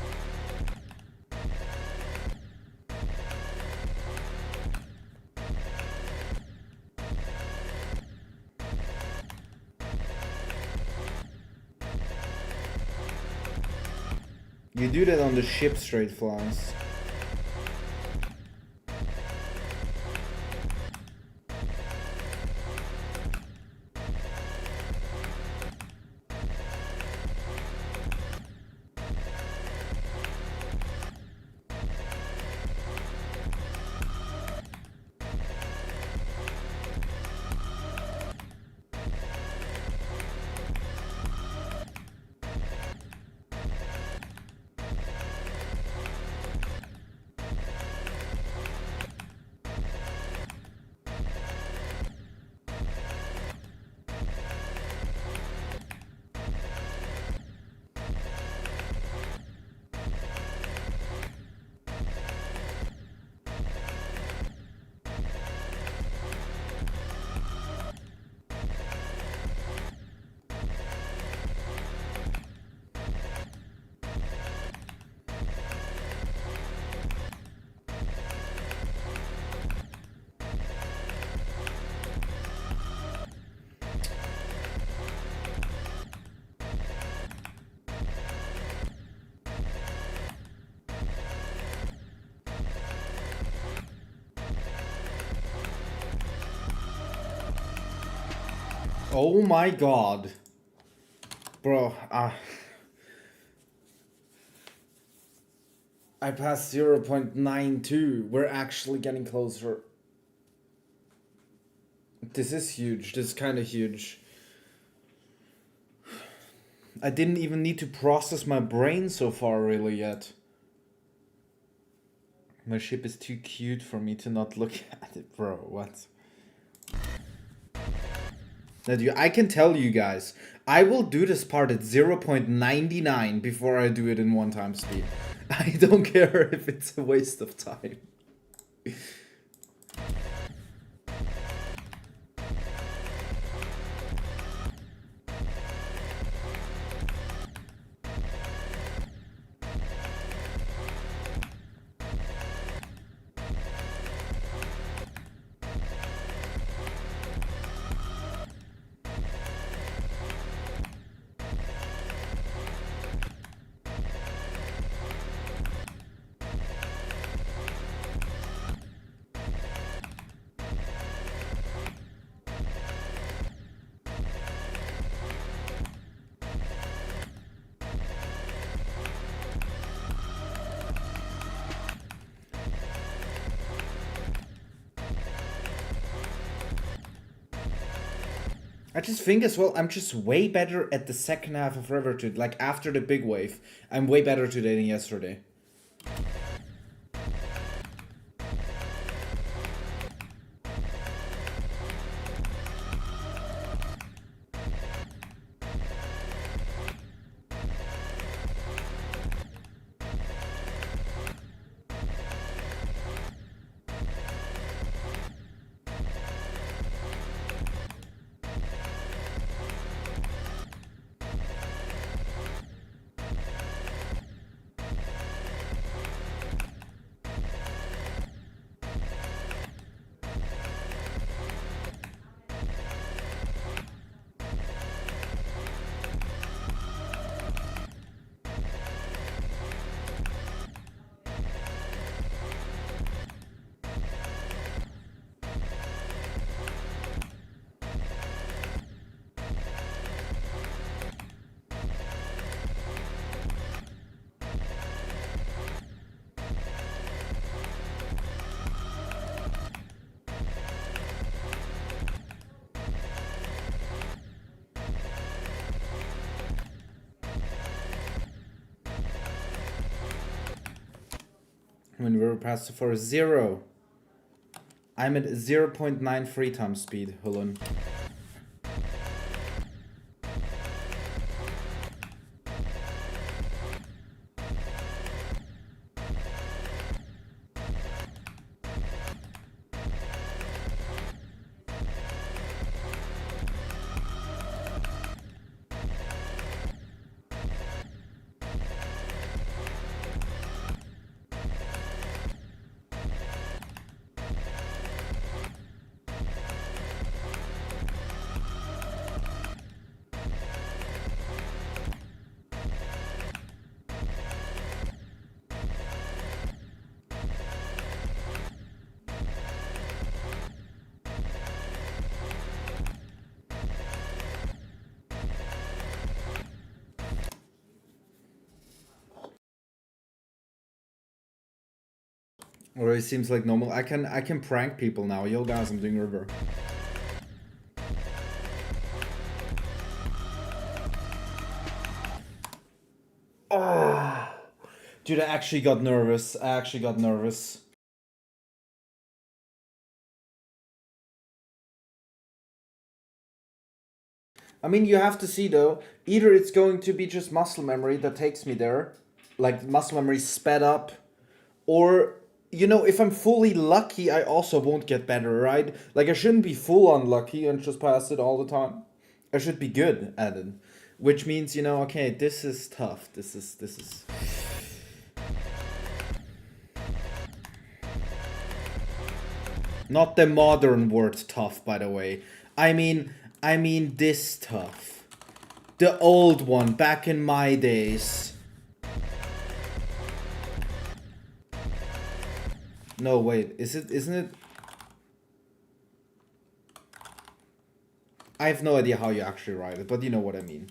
You do that on the ship straight flies. Oh my god. Bro, I passed 0.92. We're actually getting closer. This is huge. This is kind of huge. I didn't even need to process my brain so far really yet. My ship is too cute for me to not look at it, bro. What? I can tell you guys, I will do this part at 0.99 before I do it in 1 time speed. I don't care if it's a waste of time. I just think as well, I'm just way better at the second half of River Tooth. Like after the big wave, I'm way better today than yesterday. When we were past for 0. I'm at 0.93 times speed, hold on. Or it seems like normal. I can prank people now. Yo guys, I'm doing river. Oh, dude, I actually got nervous. I mean, you have to see though, either it's going to be just muscle memory that takes me there, like muscle memory sped up, or, you know, if I'm fully lucky, I also won't get better, right? Like, I shouldn't be full unlucky and just pass it all the time. I should be good at it. Which means, you know, okay, this is tough. This is... Not the modern word tough, by the way. I mean this tough. The old one, back in my days. No, wait, isn't it? I have no idea how you actually write it, but you know what I mean.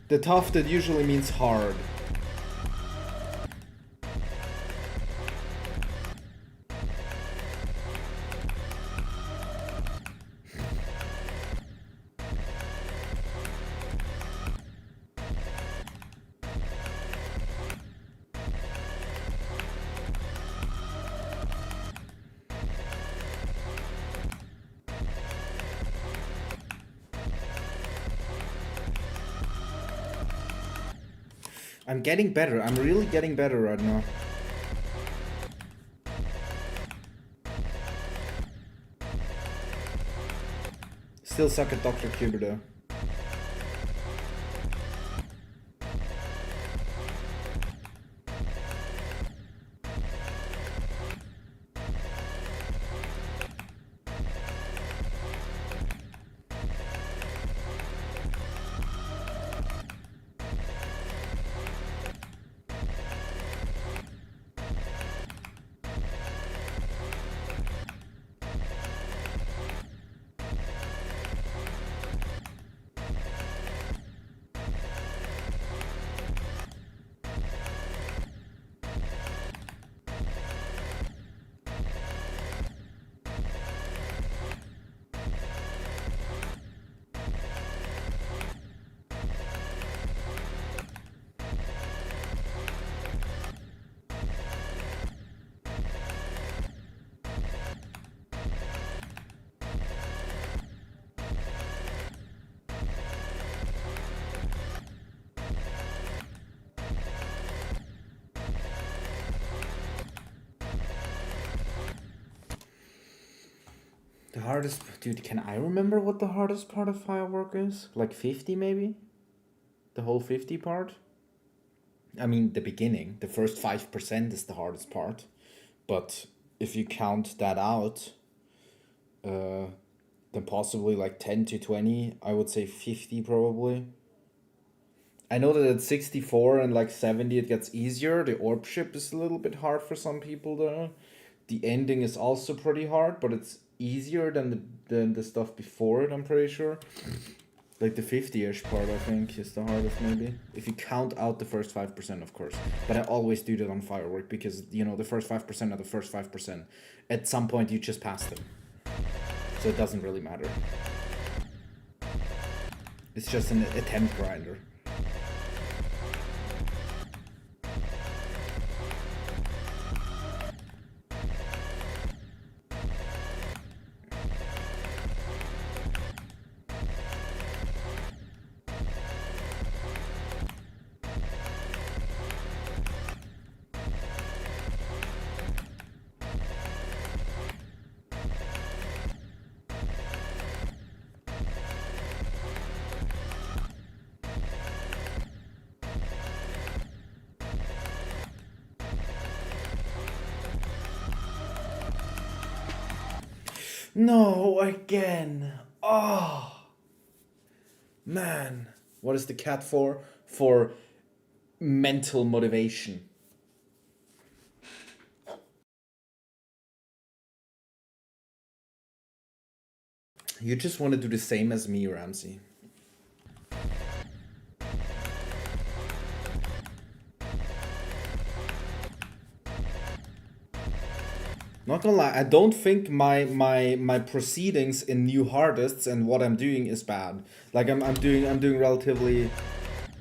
The tufted usually means hard. I'm getting better. I'm really getting better right now. Still suck at Dr. Cuber though. The hardest... Dude, can I remember what the hardest part of firework is? Like 50 maybe? The whole 50 part? I mean, the beginning. The first 5% is the hardest part. But if you count that out, then possibly like 10 to 20. I would say 50 probably. I know that at 64 and like 70 it gets easier. The orb ship is a little bit hard for some people though. The ending is also pretty hard, but it's easier than the stuff before it, I'm pretty sure. Like the 50-ish part, I think, is the hardest maybe. If you count out the first 5%, of course. But I always do that on firework because, you know, the first 5% are the first 5%. At some point, you just pass them. So it doesn't really matter. It's just an attempt grinder. No, again. Oh, man. What is the cat for? For mental motivation. You just want to do the same as me, Ramsey. Not gonna lie, I don't think my proceedings in new harvests and what I'm doing is bad. Like I'm doing relatively,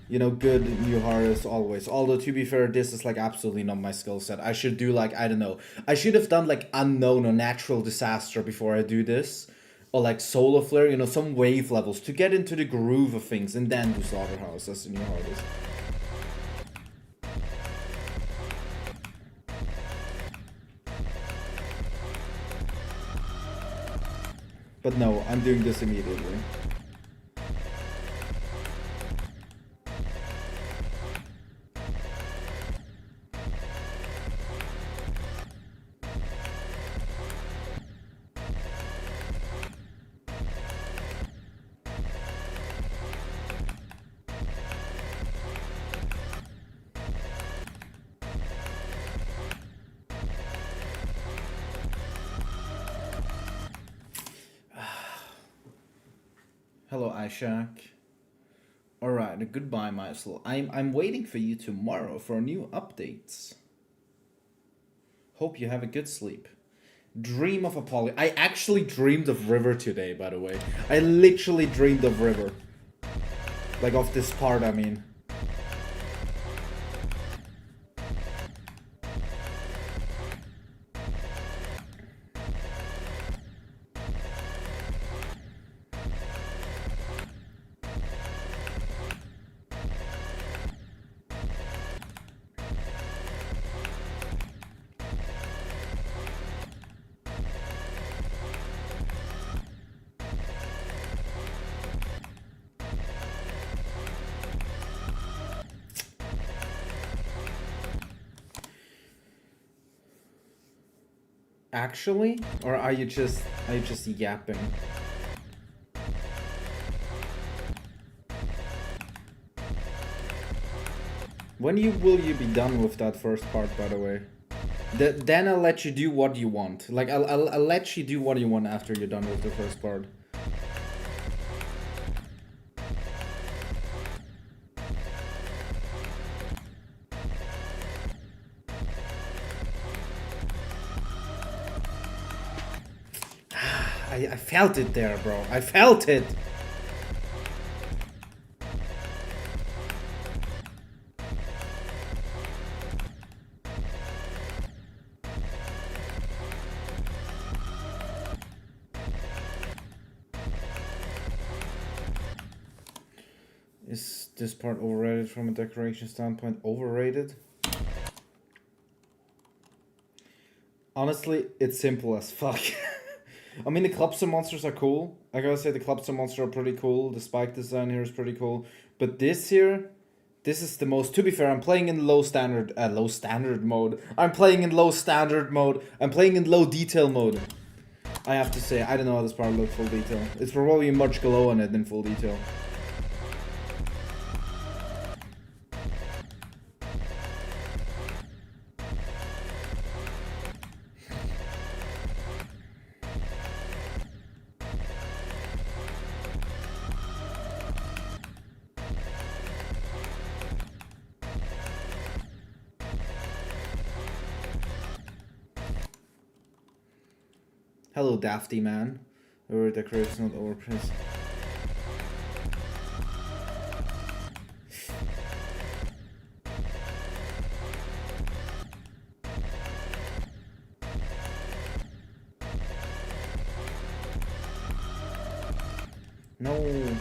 you know, good new harvests always. Although to be fair, this is like absolutely not my skill set. I should do like, I don't know. I should have done like unknown or natural disaster before I do this. Or like solar flare, you know, some wave levels to get into the groove of things and then do Slaughterhouse as the new harvest. But no, I'm doing this immediately. Hello, Ishak. Alright, goodbye, Maisel. I'm waiting for you tomorrow for new updates. Hope you have a good sleep. Dream of a poly. I actually dreamed of River today, by the way. I literally dreamed of River. Like, of this part, I mean. Actually? Or are you just yapping? When will you be done with that first part, by the way? Then I'll let you do what you want. Like, I'll let you do what you want after you're done with the first part. I felt it there, bro. I felt it! Is this part overrated from a decoration standpoint? Overrated? Honestly, it's simple as fuck. I mean, the Clubster monsters are cool. I gotta say, the Clubster monsters are pretty cool. The spike design here is pretty cool. But this here, this is the most... To be fair, I'm playing in low standard mode. I'm playing in low standard mode. I'm playing in low detail mode. I have to say, I don't know how this part looks full detail. It's probably much glow on it than full detail. Hello, Dafty man. Over decoration, not overpriced. No.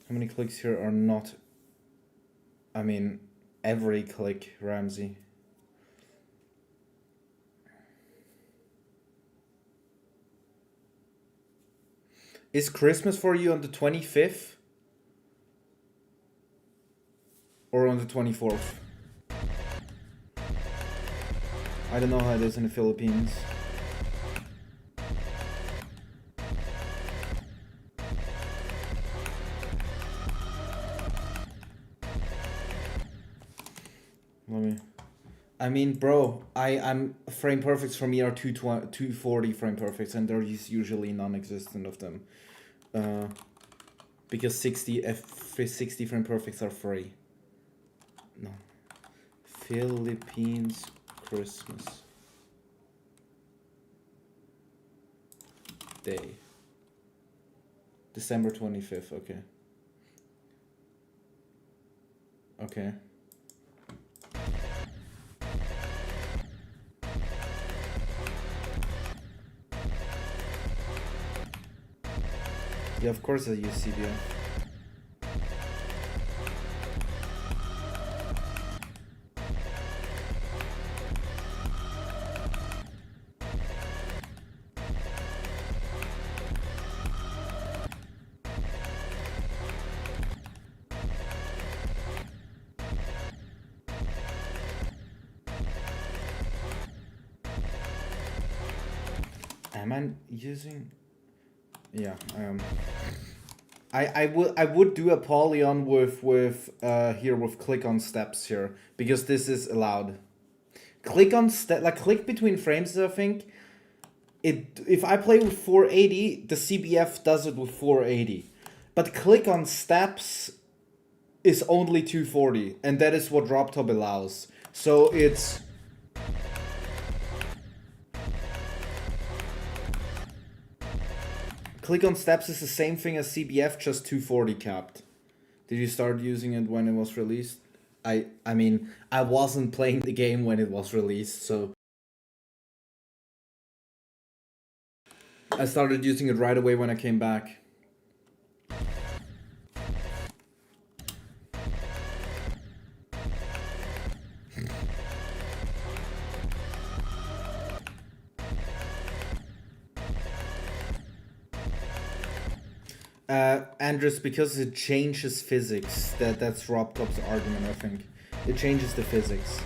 How many clicks here are not... I mean, every click, Ramsey. Is Christmas for you on the 25th? Or on the 24th? I don't know how it is in the Philippines. Let me... I mean, bro, I'm frame perfects for me are 240 frame perfects, and there's usually non-existent of them. Because 60 frame perfects are free. No. Philippines Christmas Day. December 25th, okay. Okay. Yeah, of course I use CBI. Am I using... Yeah, I am. I would do a polyon with here with click on steps here, because this is allowed. click between frames, I think. If I play with 480, the CBF does it with 480. But click on steps is only 240, and that is what RobTop allows. So it's... Click on steps is the same thing as CBF, just 240 capped. Did you start using it when it was released? I mean, I wasn't playing the game when it was released, so... I started using it right away when I came back. Andres, because it changes physics. That's RobTop's argument, I think. It changes the physics.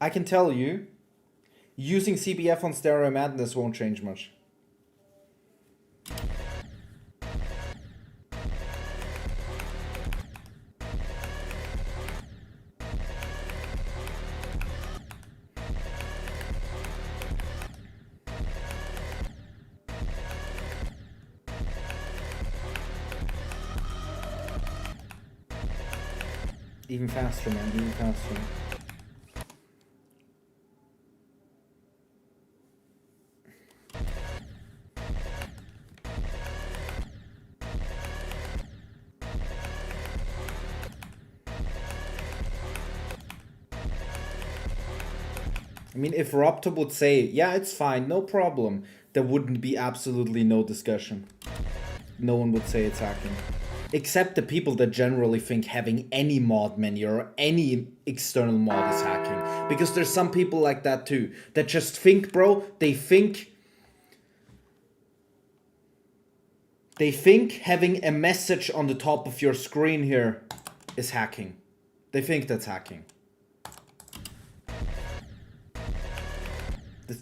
I can tell you, using CBF on Stereo Madness won't change much. Even faster, man, even faster. I mean, if RobTop would say, yeah, it's fine, no problem, there wouldn't be absolutely no discussion. No one would say it's hacking. Except the people that generally think having any mod menu or any external mod is hacking. Because there's some people like that too. That just think, bro, they think having a message on the top of your screen here is hacking. They think that's hacking.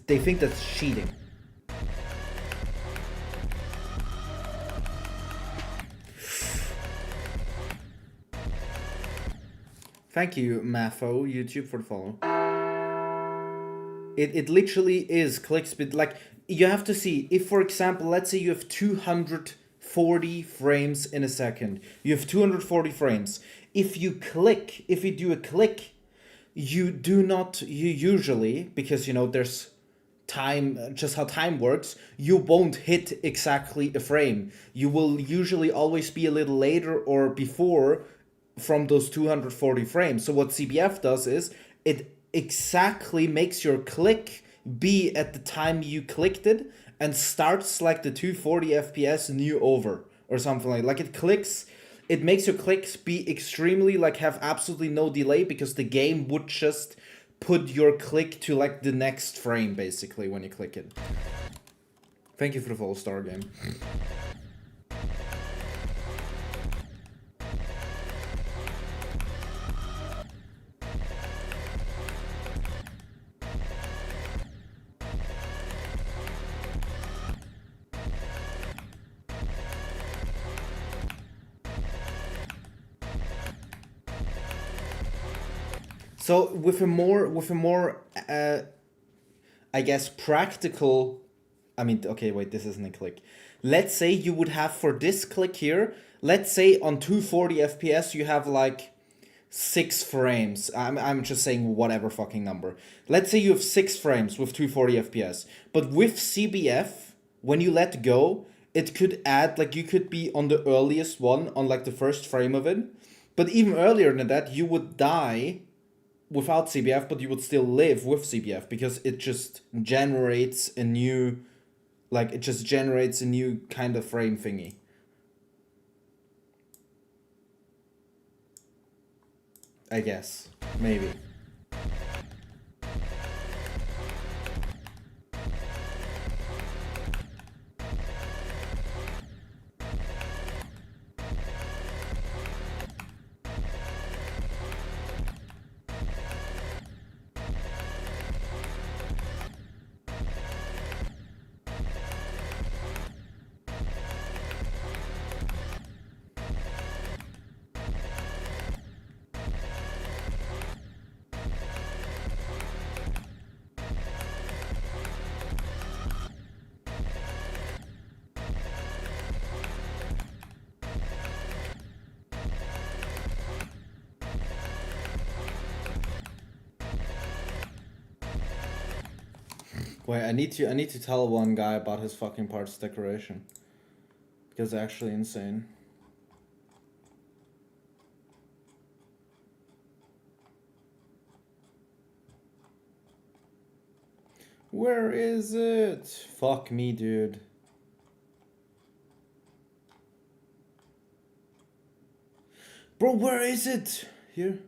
They think that's cheating. Thank you, Mafo, YouTube, for the follow. It literally is click speed. Like, you have to see, if for example, let's say you have 240 frames in a second. You have 240 frames. If you do a click, you usually, because you know there's time, just how time works, you won't hit exactly a frame. You will usually always be a little later or before from those 240 frames. So what CBF does is it exactly makes your click be at the time you clicked it and starts like the 240 FPS new over or something like it makes your clicks be extremely like have absolutely no delay, because the game would just put your click to like the next frame basically when you click it. Thank you for the follow, Star Game. So with a more I guess practical, I mean, okay, wait, this isn't a click. Let's say you would have for this click here, let's say on 240 FPS you have like 6 frames. I'm just saying whatever fucking number. Let's say you have 6 frames with 240 FPS. But with CBF, when you let go, it could add, like you could be on the earliest one, on like the first frame of it. But even earlier than that, you would die without CBF, but you would still live with CBF, because it just generates a new, like, it just generates a new kind of frame thingy. I guess. Maybe. Wait, I need to tell one guy about his fucking parts decoration. Because it's actually insane. Where is it? Fuck me, dude. Bro, where is it? Here.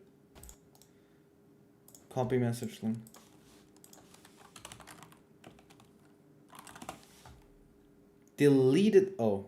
Copy message link. Deleted. Oh.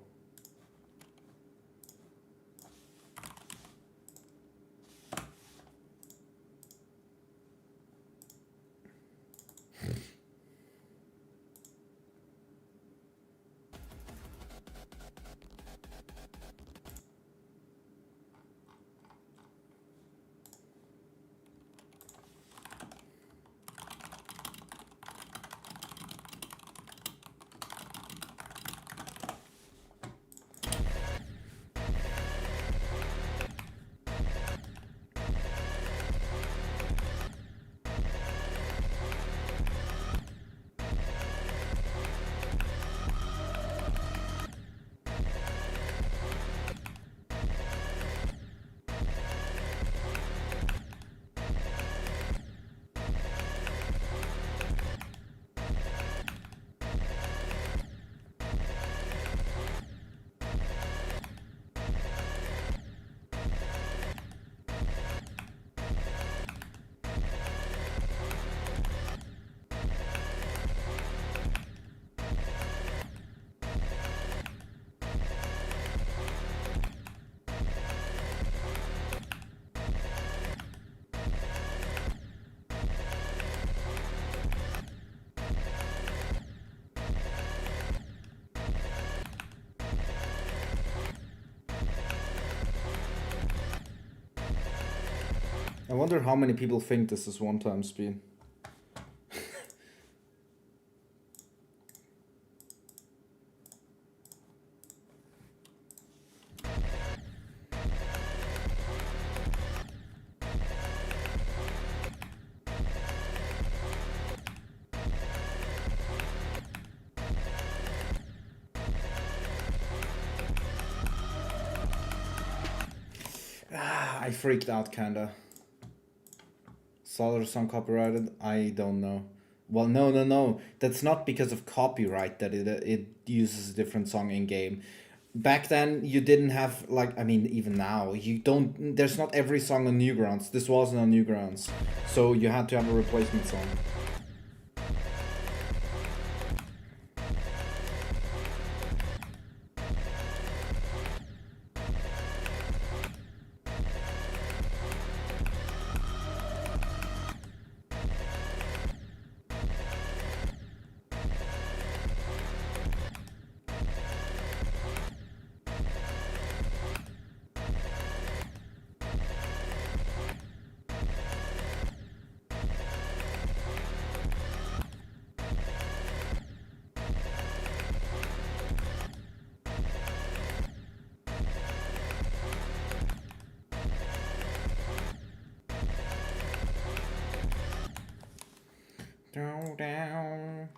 I wonder how many people think this is one-time speed. I freaked out kinda. Slaughterhouse song copyrighted? I don't know. Well, no. That's not because of copyright that it uses a different song in game. Back then, you didn't have, like, I mean, even now, you don't, there's not every song on Newgrounds. This wasn't on Newgrounds. So you had to have a replacement song. Down.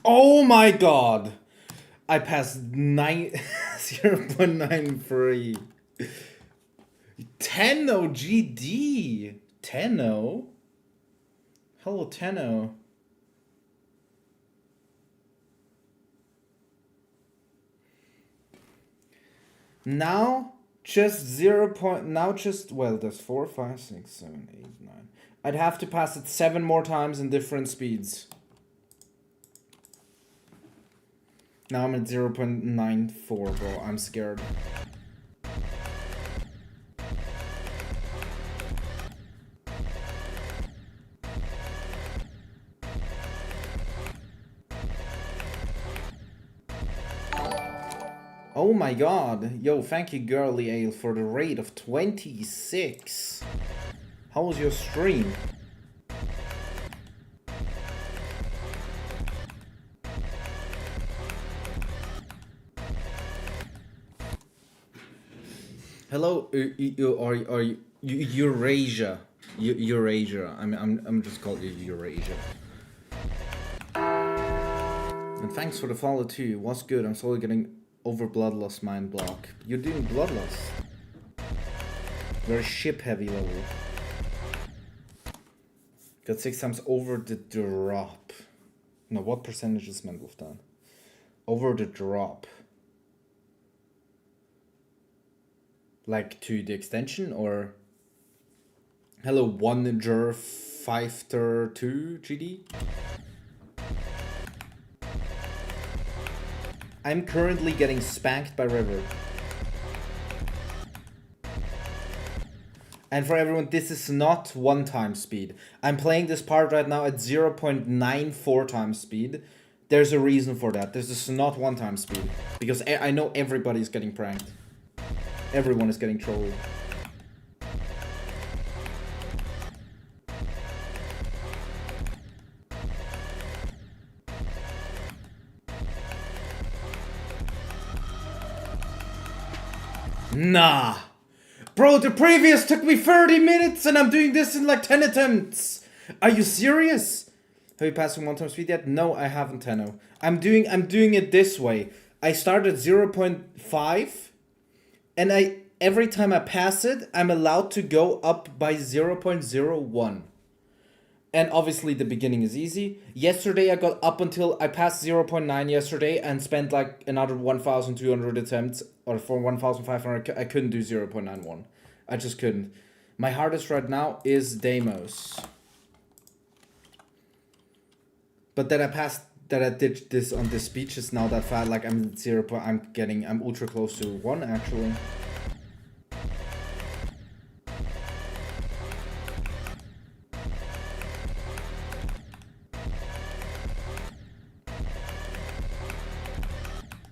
Oh my god! I passed 0.93. Tenno GD. Tenno? Hello, Tenno. Now, just 0. Now just, well, there's 4, 5, 6, 7, 8, 9. I'd have to pass it 7 more times in different speeds. Now I'm at 0.94, bro. I'm scared. Oh my god. Yo, thank you, Girly Ale, for the rate of 26. How was your stream? Hello, are you Eurasia? Eurasia. I'm just calling you Eurasia. And thanks for the follow too. What's good? I'm slowly getting over Bloodlust mind block. You're doing Bloodlust. Very ship heavy level. Got 6 times over the drop. No, what percentage is meant with that? Over the drop. Like to the extension or? Hello, 1jer 532 GD. I'm currently getting spanked by River. And for everyone, this is not 1 time speed. I'm playing this part right now at 0.94 times speed. There's a reason for that. This is not 1 time speed. Because I know everybody's getting pranked. Everyone is getting trolled. Nah. Bro, the previous took me 30 minutes and I'm doing this in like 10 attempts. Are you serious? Have you passed from 1 time speed yet? No, I haven't, Tenno. I'm doing it this way. I start at 0.5 and every time I pass it, I'm allowed to go up by 0.01. And obviously the beginning is easy. Yesterday I got up until I passed 0.9 yesterday and spent like another 1,200 attempts, or for 1,500 I couldn't do 0.91. I just couldn't. My hardest right now is Deimos. But that I did this on the speeches now that far, like I'm I'm ultra close to 1 actually.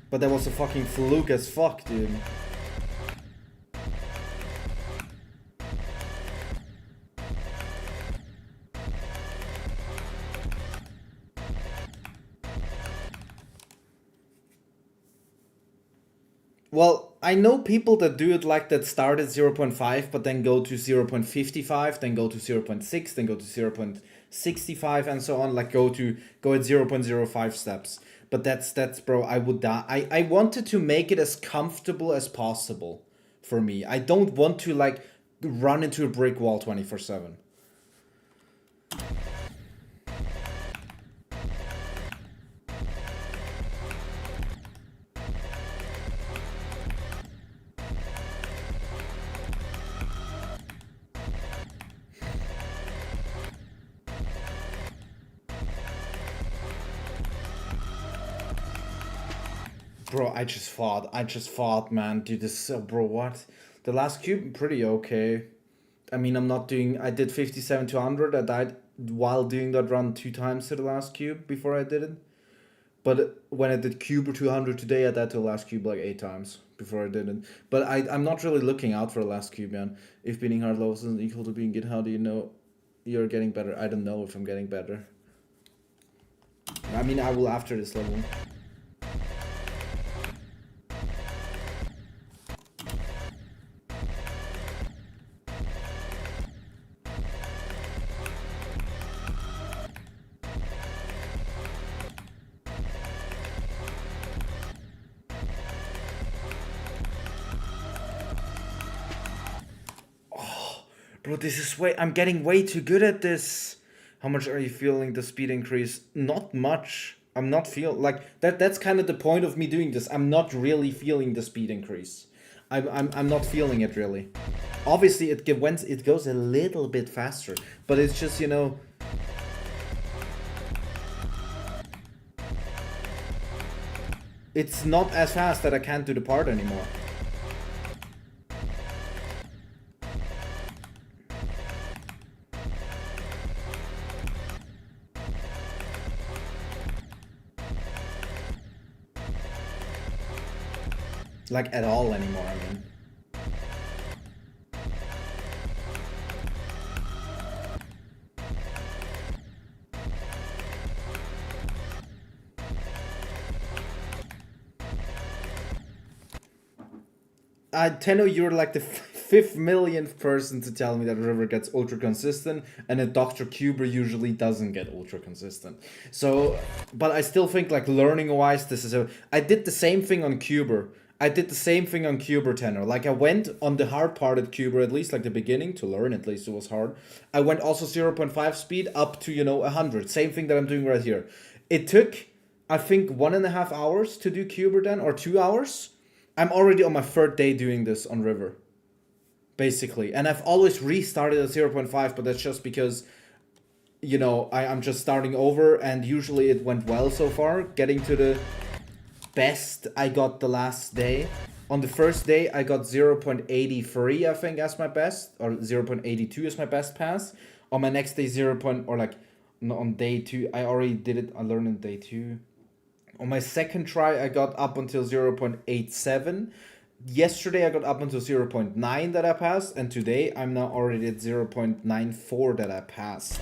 But that was a fucking fluke as fuck, dude. Well, I know people that do it like that, start at 0.5, but then go to 0.55, then go to 0.6, then go to 0.65, and so on. Like go at 0.05 steps. But that's bro, I would die. I wanted to make it as comfortable as possible for me. I don't want to like run into a brick wall 24/7. Bro, I just fought, man. Dude, this is so, bro, what? The last cube, pretty okay. I mean, I did 57 to 100. I died while doing that run 2 times to the last cube before I did it. But when I did cube 200 today, I died to the last cube like 8 times before I did it. But I'm not really looking out for the last cube, man. If beating hard levels isn't equal to being good, how do you know you're getting better? I don't know if I'm getting better. I mean, I will after this level. Bro, this is I'm getting way too good at this. How much are you feeling the speed increase? Not much. I'm not like that's kind of the point of me doing this. I'm not really feeling the speed increase. I'm not feeling it really. Obviously it goes a little bit faster, but it's just, you know, it's not as fast that I can't do the part anymore. Like, at all anymore, I mean. Tenno, you're like the fifth millionth person to tell me that River gets ultra consistent, and a Dr. Cuber usually doesn't get ultra consistent. So, but I still think, like, learning wise, this is a. I did the same thing on Cuber. I did the same thing on Cuber, Tenor. Like, I went on the hard part at Cuber, at least, like the beginning, to learn, at least it was hard. I went also 0.5 speed up to, 100. Same thing that I'm doing right here. It took, I think, 1.5 hours to do Cuber then, or 2 hours. I'm already on my third day doing this on River, basically. And I've always restarted at 0.5, but that's just because, I'm just starting over, and usually it went well so far. Getting to the best I got the last day. On the first day, I got 0.83, I think, as my best, or 0.82 as my best pass. On my next day, no, on day 2, I already did it, I learned on day 2. On my second try, I got up until 0.87. Yesterday, I got up until 0.9 that I passed, and today, I'm now already at 0.94 that I passed.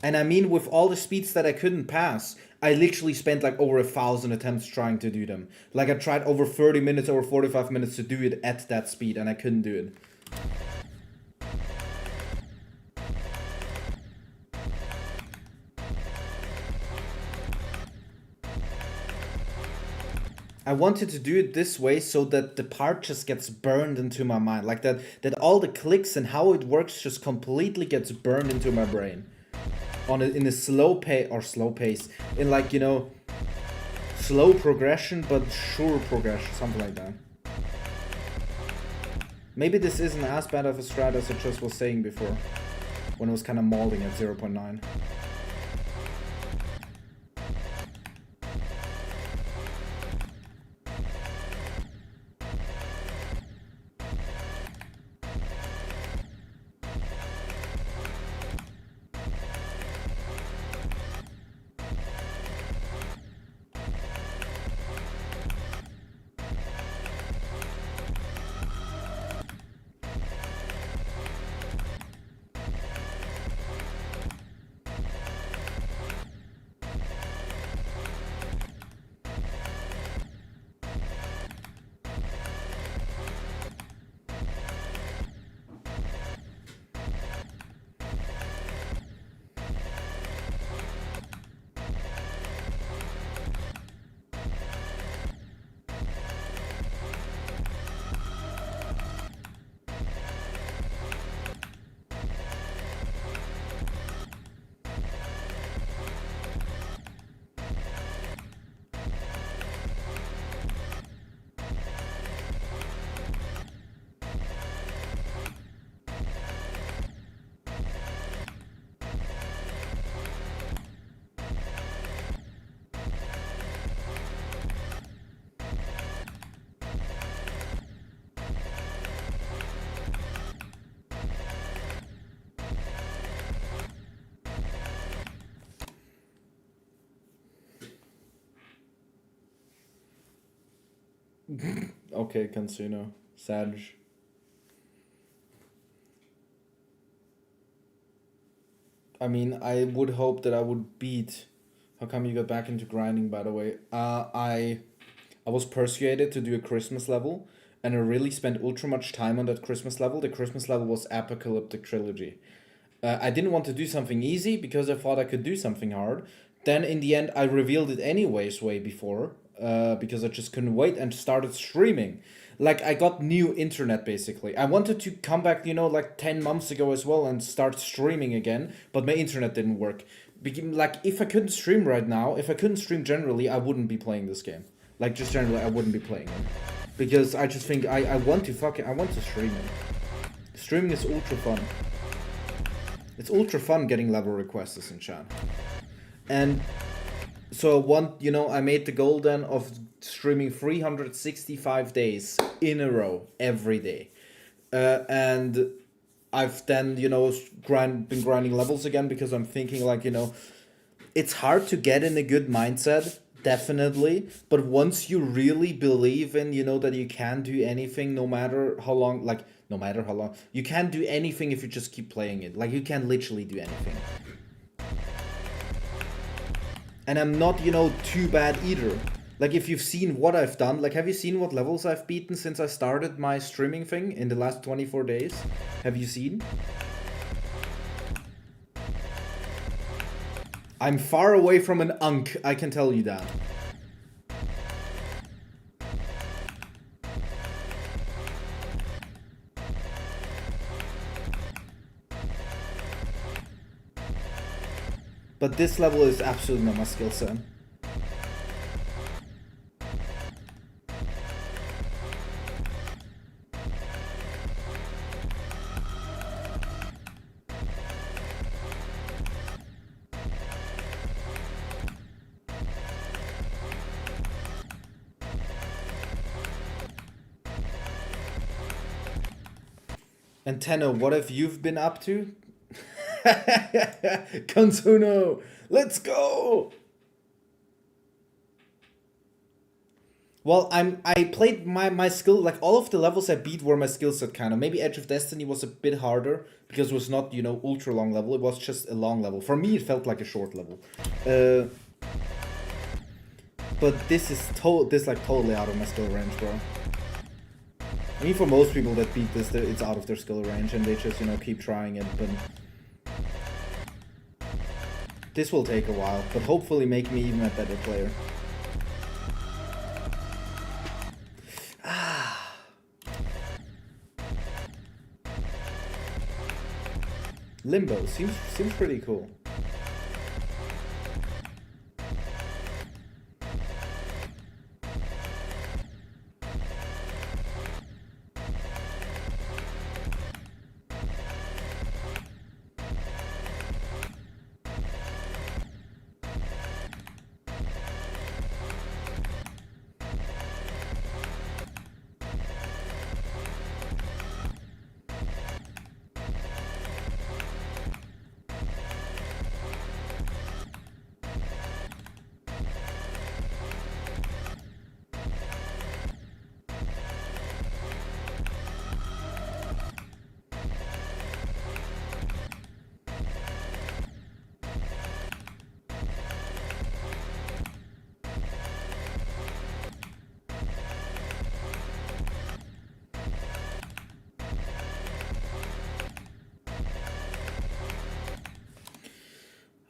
And I mean, with all the speeds that I couldn't pass, I literally spent like over 1,000 attempts trying to do them. Like, I tried over 30 minutes, over 45 minutes to do it at that speed, and I couldn't do it. I wanted to do it this way so that the part just gets burned into my mind. Like that all the clicks and how it works just completely gets burned into my brain. In a slow pace. In, like, slow progression but sure progression, something like that. Maybe this isn't as bad of a strat as I just was saying before, when it was kind of mauling at 0.9. Okay, Cancino. Sag. I mean, I would hope that I would beat. How come you got back into grinding, by the way? I was persuaded to do a Christmas level, and I really spent ultra much time on that Christmas level. The Christmas level was Apocalyptic Trilogy. I didn't want to do something easy because I thought I could do something hard. Then in the end, I revealed it anyways way before, because I just couldn't wait and started streaming. Like, I got new internet basically. I wanted to come back, like 10 months ago as well and start streaming again, but my internet didn't work. Like, if I couldn't stream right now, if I couldn't stream generally, I wouldn't be playing this game. Like, just generally, I wouldn't be playing it. Because I just think I want to I want to stream it. Streaming is ultra fun. It's ultra fun getting level requests in chat. And so I made the goal then of streaming 365 days in a row every day. And I've then, been grinding levels again because I'm thinking, like, it's hard to get in a good mindset, definitely. But once you really believe in, that you can do anything, no matter how long, like, no matter how long, you can do anything if you just keep playing it. Like, you can literally do anything. And I'm not, too bad either. Like, if you've seen what I've done, like, have you seen what levels I've beaten since I started my streaming thing in the last 24 days? Have you seen? I'm far away from an unk, I can tell you that. But this level is absolutely not my skill set. And Tenno, what have you been up to? Kansuno, let's go! Well, I played my skill, like all of the levels I beat were my skill set kind of. Maybe Edge of Destiny was a bit harder because it was not, ultra long level. It was just a long level. For me, it felt like a short level. But this is totally out of my skill range, bro. I mean, for most people that beat this, it's out of their skill range and they just, keep trying it, but... This will take a while, but hopefully make me even a better player. Limbo seems pretty cool.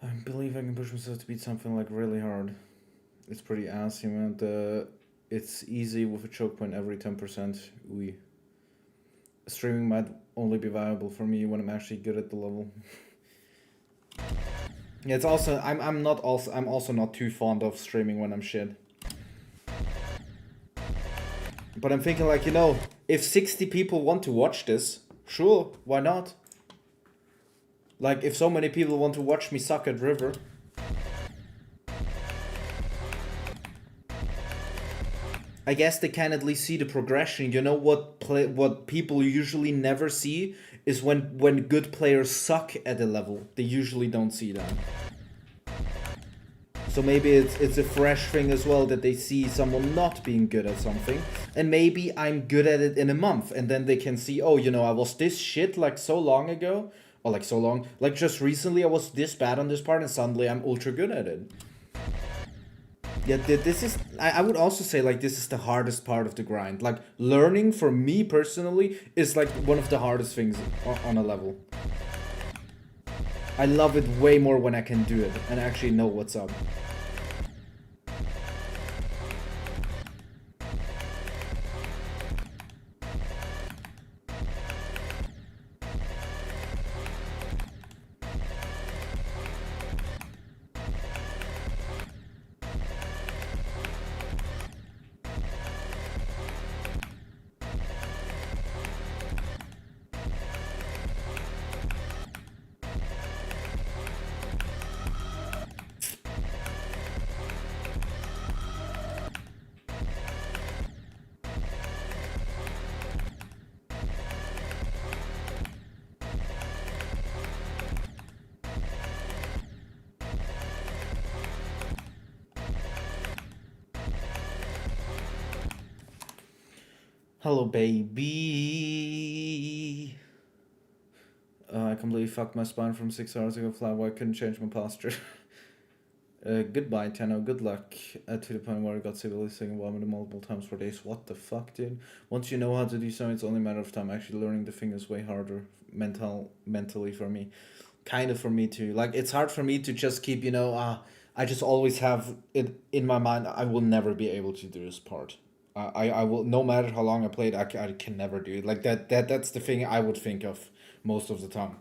I believe I can push myself to beat something like really hard. It's pretty ass, man. It's easy with a choke point every 10%. Ooh. Streaming might only be viable for me when I'm actually good at the level. Yeah, it's also I'm also not too fond of streaming when I'm shit. But I'm thinking like, if 60 people want to watch this, sure, why not? Like, if so many people want to watch me suck at River. I guess they can at least see the progression. What people usually never see is when good players suck at a level. They usually don't see that. So maybe it's a fresh thing as well that they see someone not being good at something. And maybe I'm good at it in a month. And then they can see, oh, I was this shit like so long ago. Or like so long. Like just recently I was this bad on this part and suddenly I'm ultra good at it. Yeah, this is... I would also say like this is the hardest part of the grind. Like learning for me personally is like one of the hardest things on a level. I love it way more when I can do it and actually know what's up. Hello, baby. I completely fucked my spine from 6 hours ago. Flat. Why I couldn't change my posture. Goodbye, Tenno. Good luck. To the point where I got severely sick and vomited multiple times for days. What the fuck, dude? Once you know how to do something, it's only a matter of time. Actually, learning the thing is way harder mentally for me. Kind of for me too. Like, it's hard for me to just keep, I just always have it in my mind. I will never be able to do this part. I will, no matter how long I played, I can never do it. Like, that's the thing I would think of most of the time.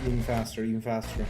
Even faster, even faster.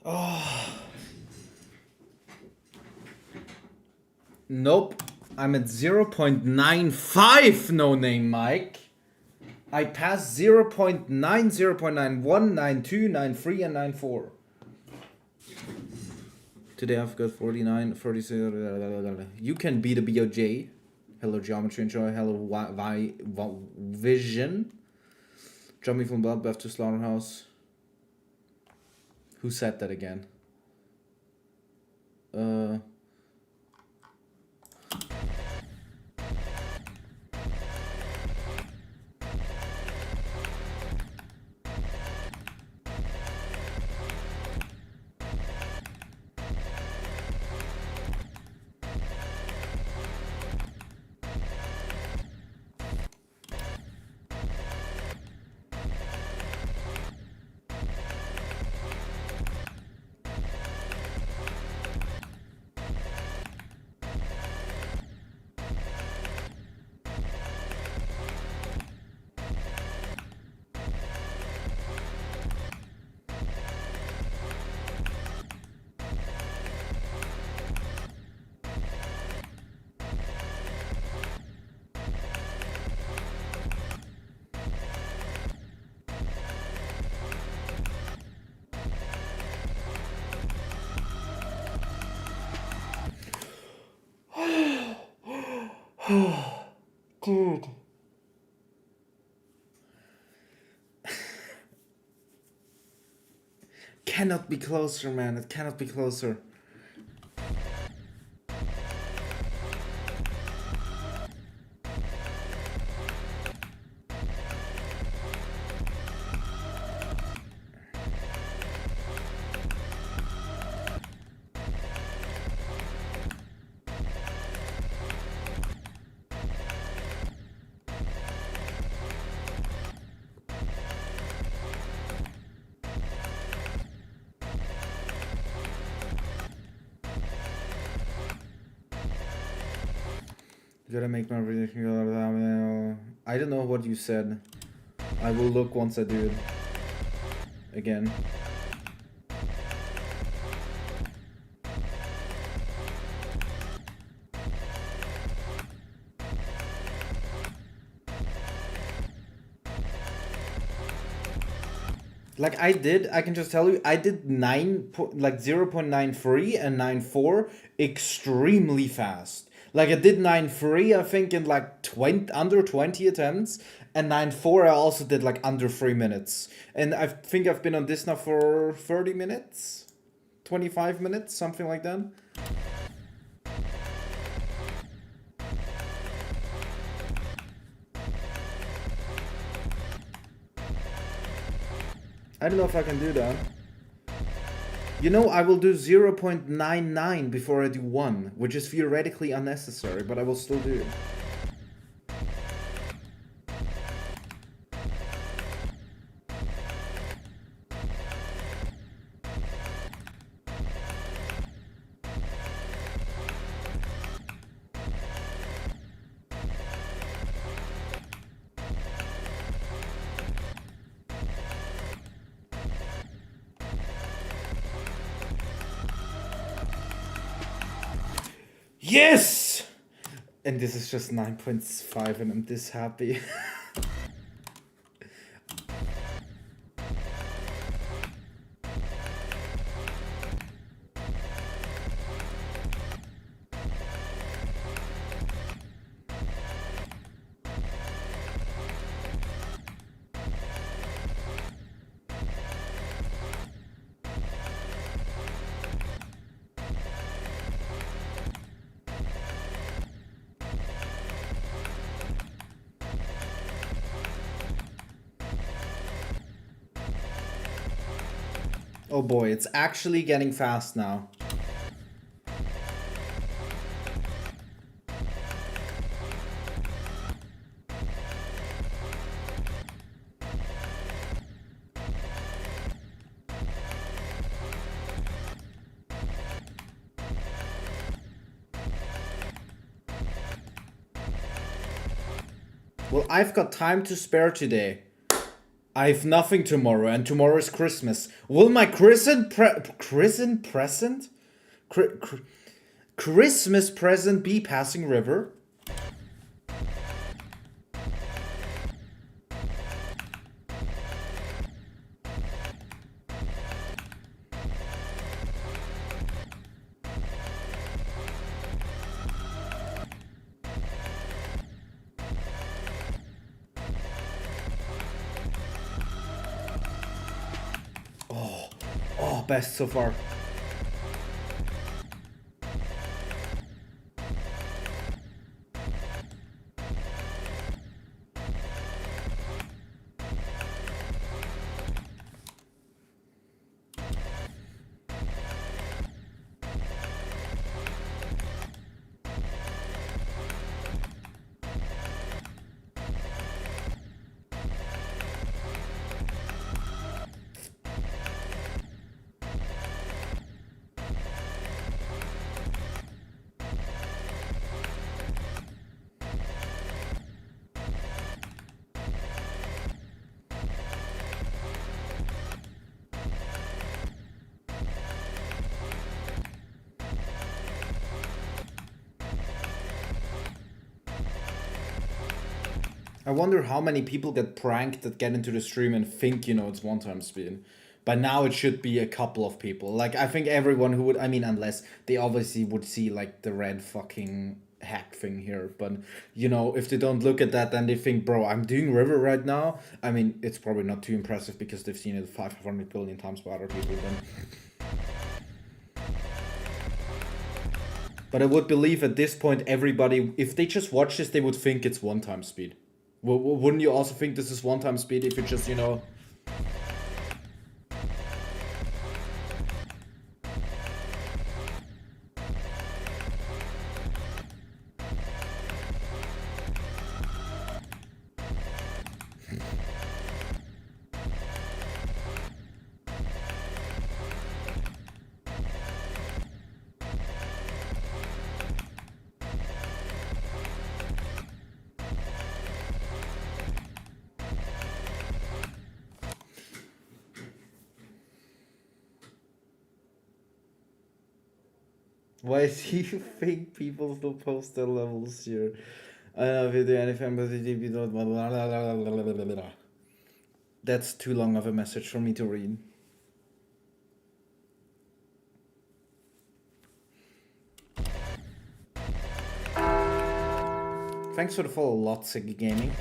Oh. Nope. I'm at 0.95, no name Mike. I passed 0.9, 0.91, 92, 93, and 94. Today I've got 49, 36. You can be the BOJ. Hello, Geometry Enjoy. Hello, Vision. Jumping from Bloodbath to Slaughterhouse. Who said that again? Dude. Cannot be closer, man. It cannot be closer. Gotta make my everything. I don't know what you said. I will look once I do it. Again. Like I can just tell you, I did 0.93 and 9.4 extremely fast. Like I did 9.3, I think, in like 20, under 20 attempts, and 9.4 I also did like under 3 minutes. And I think I've been on this now for 30 minutes, 25 minutes, something like that. I don't know if I can do that. You know, I will do 0.99 before I do 1, which is theoretically unnecessary, but I will still do it. Yes! And this is just 9.5 and I'm this happy. Oh boy, it's actually getting fast now. Well, I've got time to spare today. I've nothing tomorrow, and tomorrow is Christmas. Will my Christmas present be passing river? Best so far. I wonder how many people get pranked that get into the stream and think, you know, it's one-time speed. By now it should be a couple of people. Like, I think everyone who would, I mean, unless they obviously would see, like, the red fucking hack thing here. But, you know, if they don't look at that, then they think, bro, I'm doing River right now. I mean, it's probably not too impressive because they've seen it 500 billion times by other people. But I would believe at this point, everybody, if they just watch this, they would think it's one-time speed. Wouldn't you also think this is one-time speed if you just, you know... Why do you think people still post their levels here? I don't know if you do anything, but that's too long of a message for me to read. Thanks for the follow, Lotzig Gaming.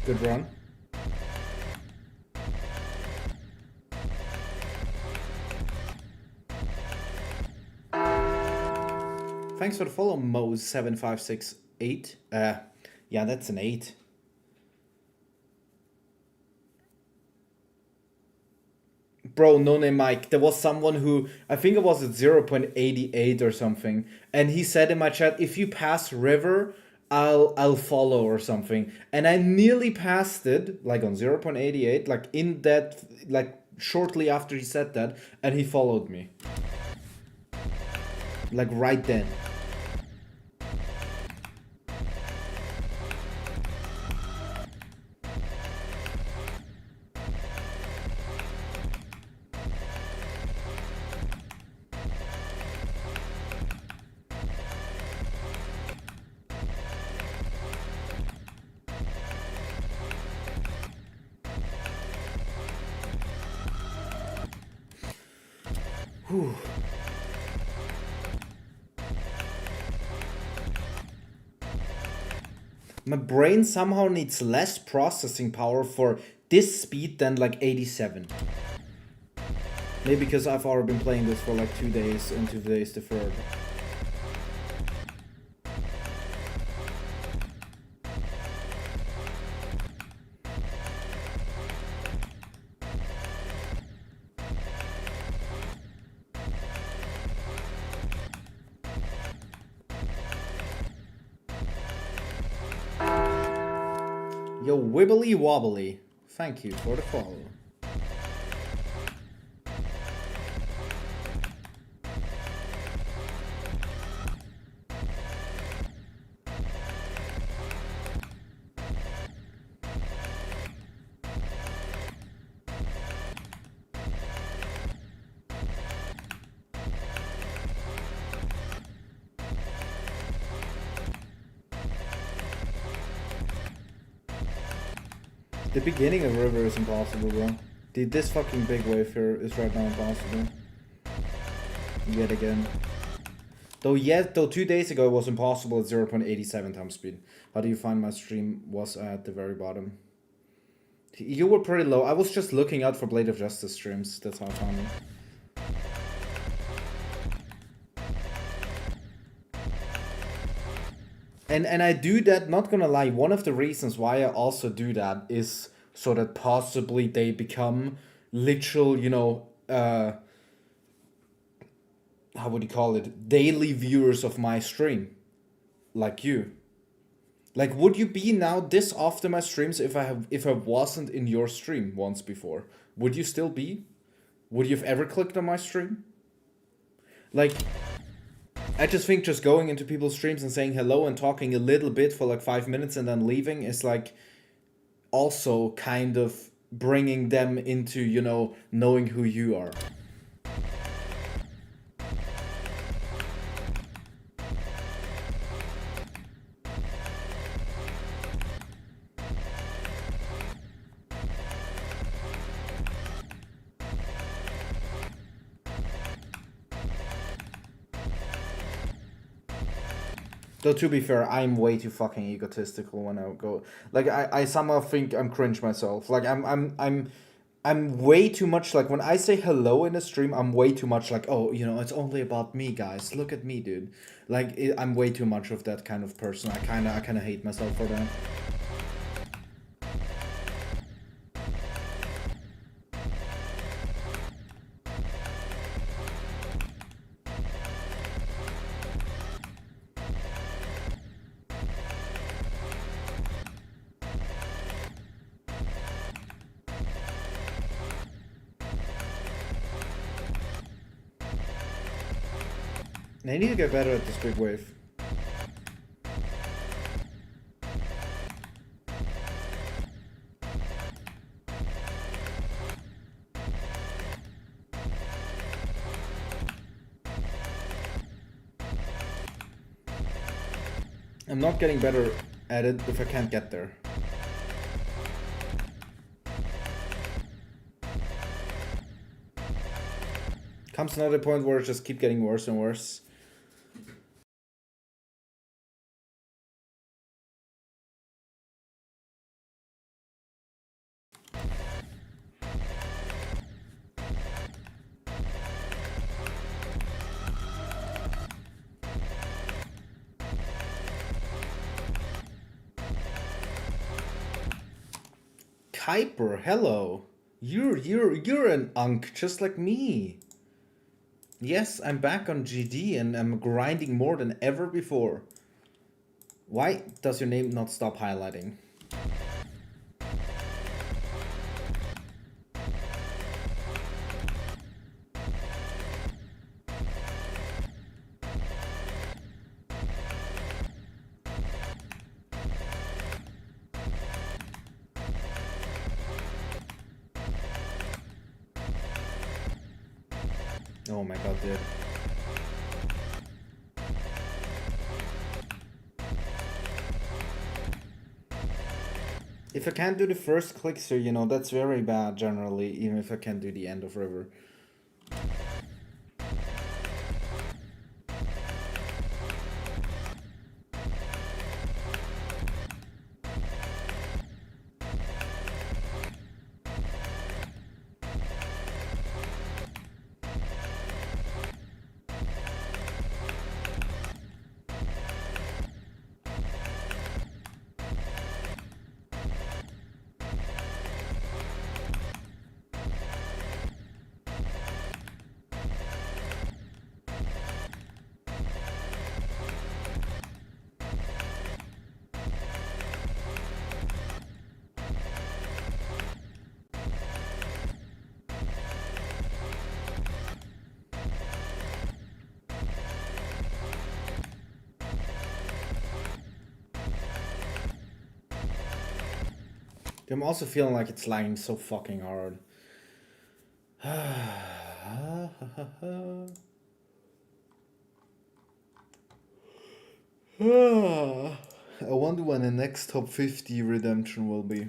Good run. Thanks for the follow, Mose7568. Yeah, that's an 8. Bro, no name Mike. There was someone who, I think it was at 0.88 or something, and he said in my chat, if you pass river, I'll follow or something. And I nearly passed it, like on 0.88, like in that, like shortly after he said that, and he followed me. Like right then. Whew. My brain somehow needs less processing power for this speed than like 87. Maybe because I've already been playing this for like 2 days and 2 days deferred. Yo, Wibbly Wobbly, thank you for the follow. The beginning of river is impossible, bro. This fucking big wave here is right now impossible. Yet again. Though 2 days ago it was impossible at 0.87 times speed. How do you find my stream was at the very bottom? You were pretty low. I was just looking out for Blade of Justice streams. That's how I found it. And I do that, not gonna lie, one of the reasons why I also do that is so that possibly they become literal, you know, how would you call it? Daily viewers of my stream. Like you. Like, would you be now this often my streams if I wasn't in your stream once before? Would you still be? Would you have ever clicked on my stream? Like, I just think just going into people's streams and saying hello and talking a little bit for like 5 minutes and then leaving is like also kind of bringing them into, you know, knowing who you are. Though to be fair, I'm way too fucking egotistical when I go. Like I somehow think I'm cringe myself. Like I'm way too much like when I say hello in a stream, I'm way too much like, oh, you know, it's only about me, guys. Look at me, dude. Like I'm way too much of that kind of person. I kind of hate myself for that. I need to get better at this big wave. I'm not getting better at it if I can't get there. Comes another point where it just keep getting worse and worse. Kuiper, hello. You're an unk just like me. Yes, I'm back on GD and I'm grinding more than ever before. Why does your name not stop highlighting? Oh my god, dude. If I can't do the first clicks here, you know, that's very bad generally, even if I can't do the end of river. I'm also feeling like it's lagging so fucking hard. I wonder when the next top 50 redemption will be.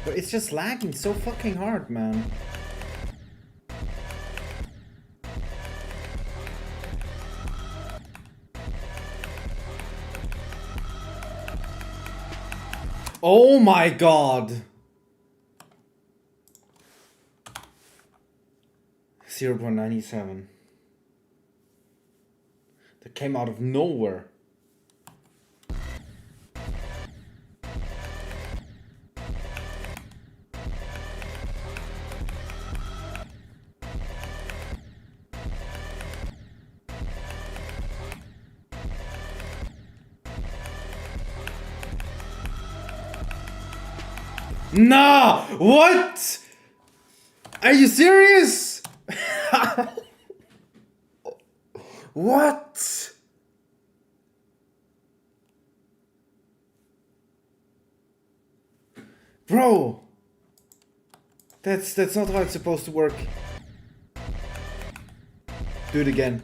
But it's just lagging so fucking hard, man. Oh my god! 0.97. That came out of nowhere. Nah! What? Are you serious? What? Bro! That's not how it's supposed to work. Do it again.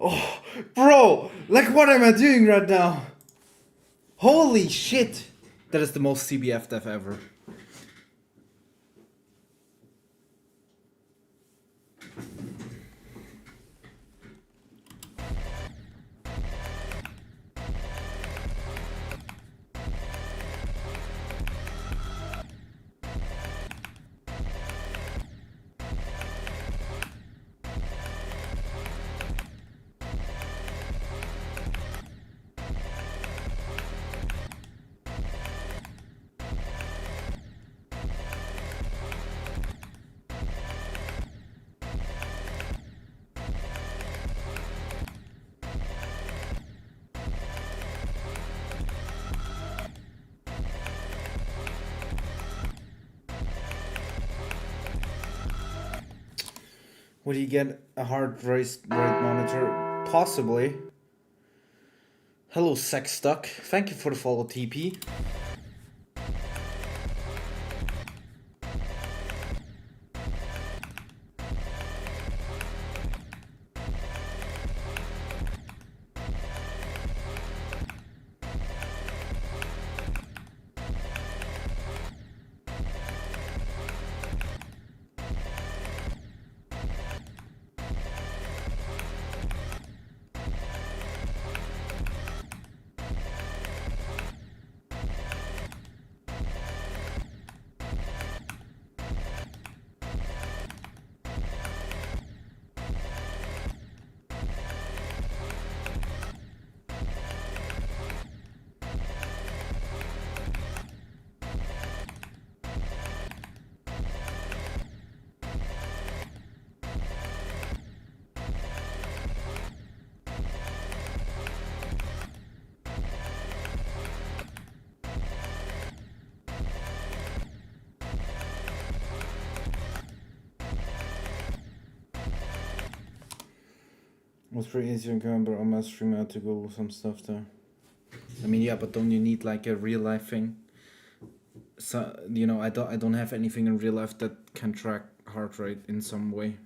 Oh, bro, like what am I doing right now? Holy shit! That is the most CBF death ever. Would you get a heart rate monitor? Possibly. Hello, Sextuck. Thank you for the follow, TP. It was pretty easy to remember on my stream. I had to go some stuff there. I mean, yeah, but don't you need like a real life thing? So you know, I don't have anything in real life that can track heart rate in some way.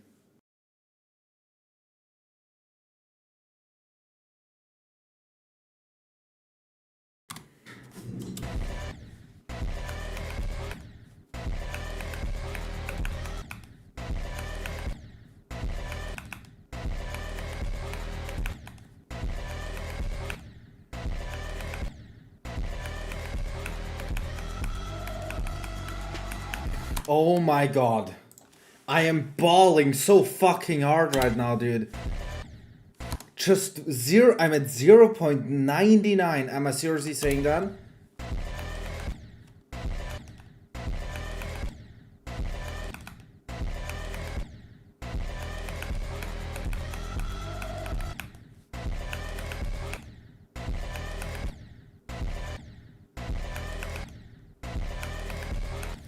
Oh my god. I am bawling so fucking hard right now, dude. Just zero. I'm at 0.99. Am I seriously saying that?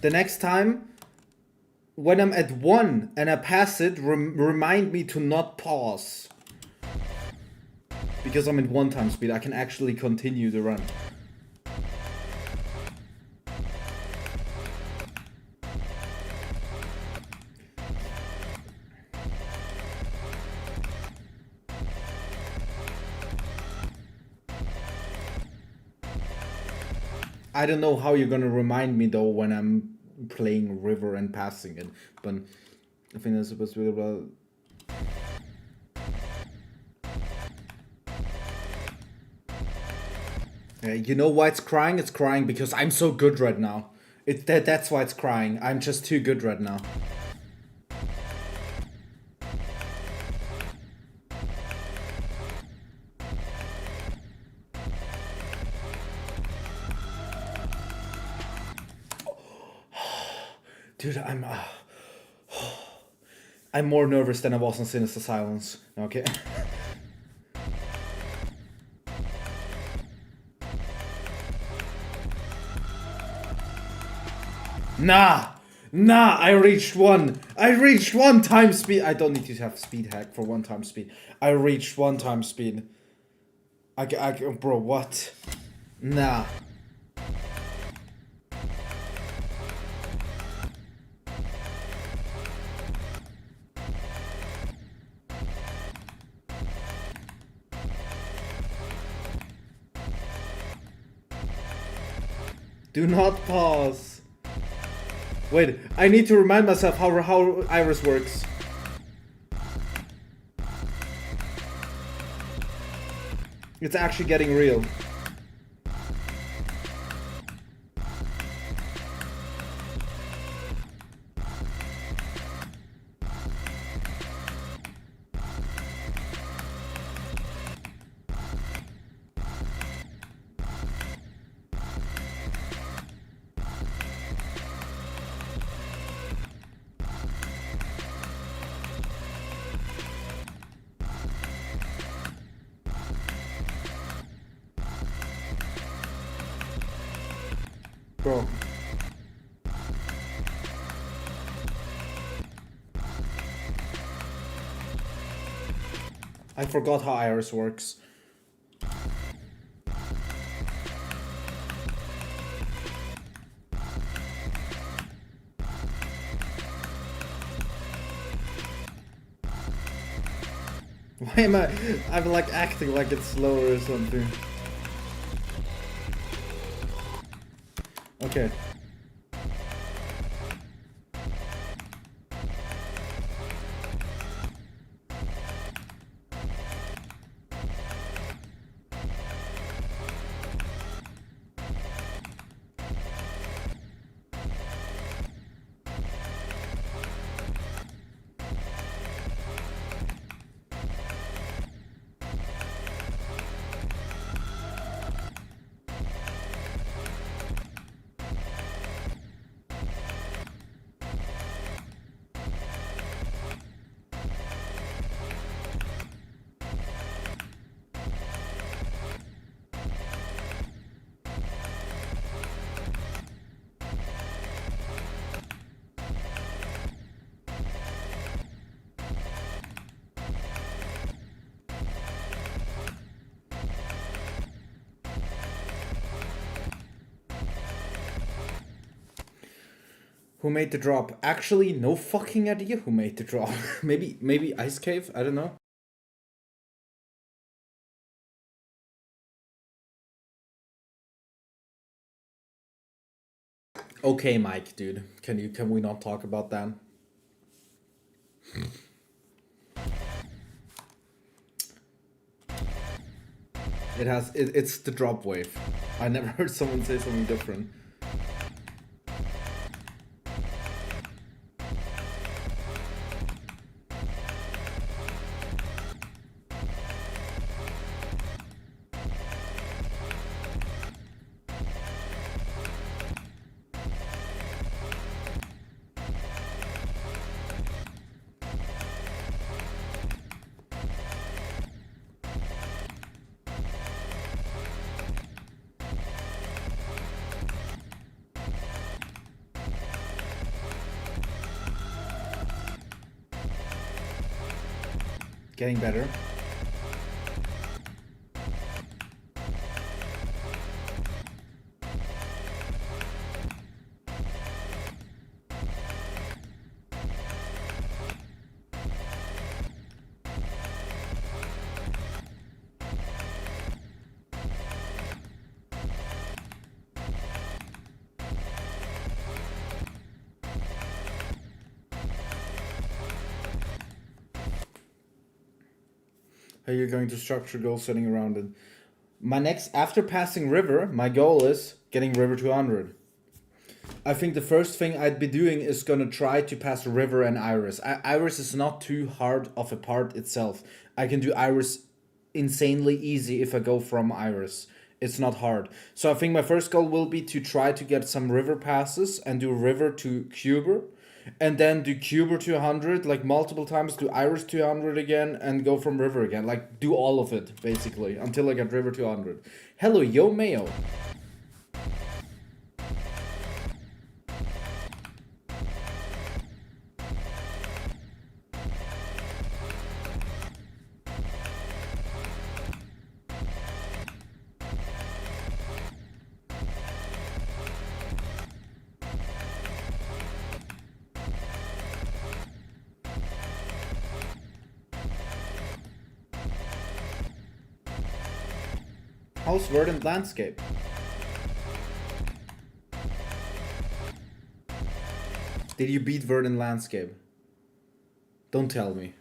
The next time, when I'm at 1 and I pass it, remind me to not pause. Because I'm at 1 time speed, I can actually continue the run. I don't know how you're gonna remind me though when I'm playing River and passing it, but I think that's supposed to be about. You know why it's crying? It's crying because I'm so good right now. That's why it's crying. I'm just too good right now. Dude, I'm more nervous than I was in Sinister Silence. Okay. Nah, I reached 1. I reached 1 time speed. I don't need to have speed hack for 1 time speed. I reached 1 time speed. Bro, what? Nah. Do not pause. Wait, I need to remind myself how Iris works. It's actually getting real. Bro. I forgot how Iris works. Why am I'm like acting like it's slower or something. Okay. Who made the drop? Actually, no fucking idea who made the drop. maybe Ice Cave? I don't know. Okay, Mike, dude. Can we not talk about that? It's the drop wave. I never heard someone say something different. Getting better. How you're going to structure goal setting around it. My next, after passing river, my goal is getting river 200. I think the first thing I'd be doing is gonna try to pass river and iris. Iris is not too hard of a part itself. I can do iris insanely easy if I go from iris. It's not hard. So I think my first goal will be to try to get some river passes and do river to cuber. And then do cuber 200 like multiple times, do iris 200 again, and go from river again. Like do all of it basically until I get river 200. Hello, yo Mayo. How's verdant landscape? Did you beat Verdant Landscape? Don't tell me.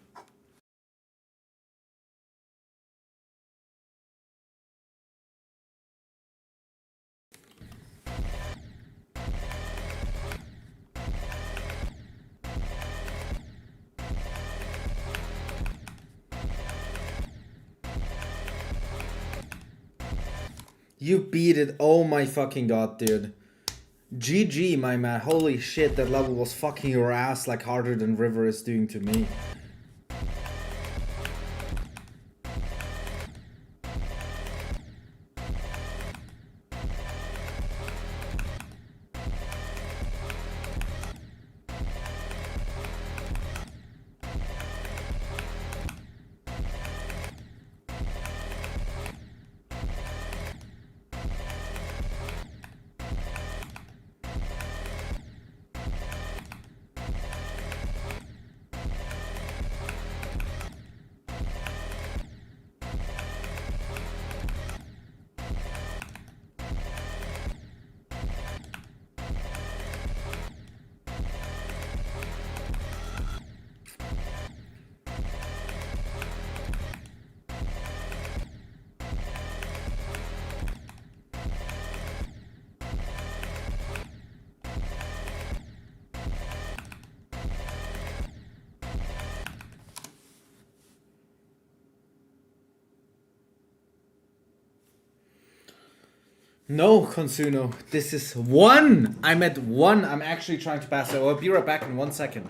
You beat it. Oh my fucking god, dude. GG, my man. Holy shit, that level was fucking your ass like harder than River is doing to me. No, Konsuno. This is 1! I'm at 1. I'm actually trying to pass it. I'll be right back in 1 second.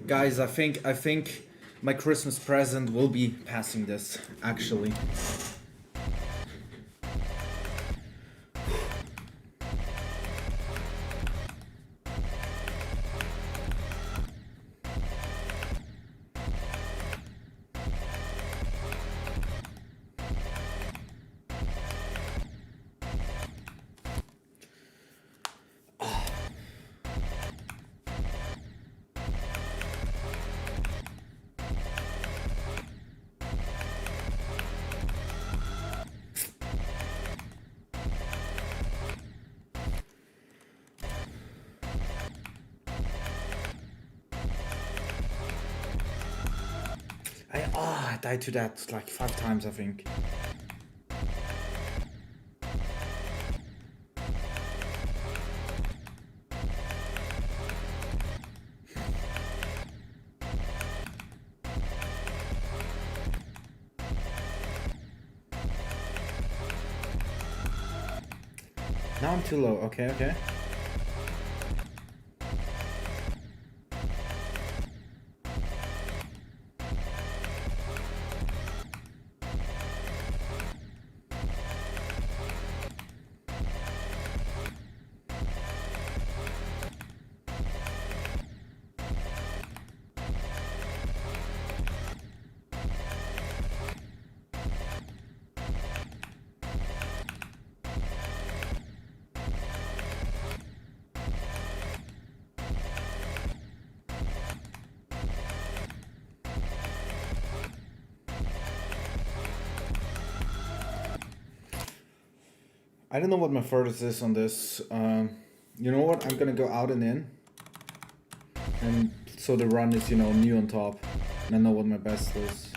Guys, I think my Christmas present will be passing this, actually. I died to that like 5 times, I think. Now I'm too low. Okay, okay. I don't know what my furthest is on this. You know what? I'm gonna go out and in. And so the run is, you know, new on top. And I know what my best is.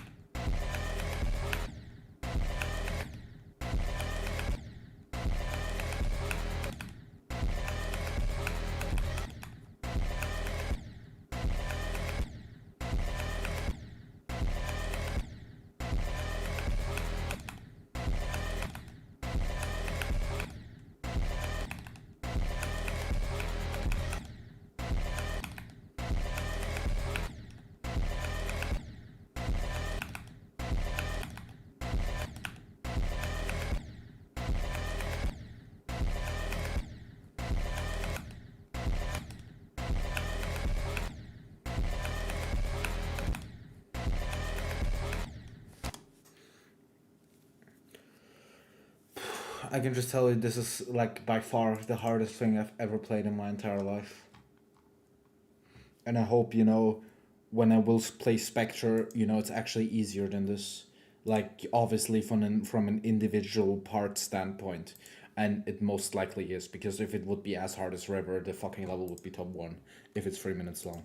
I can just tell you this is like by far the hardest thing I've ever played in my entire life. And I hope, you know, when I will play Spectre, you know, it's actually easier than this. Like, obviously from an individual part standpoint. And it most likely is, because if it would be as hard as River, the fucking level would be top 1 if it's 3 minutes long.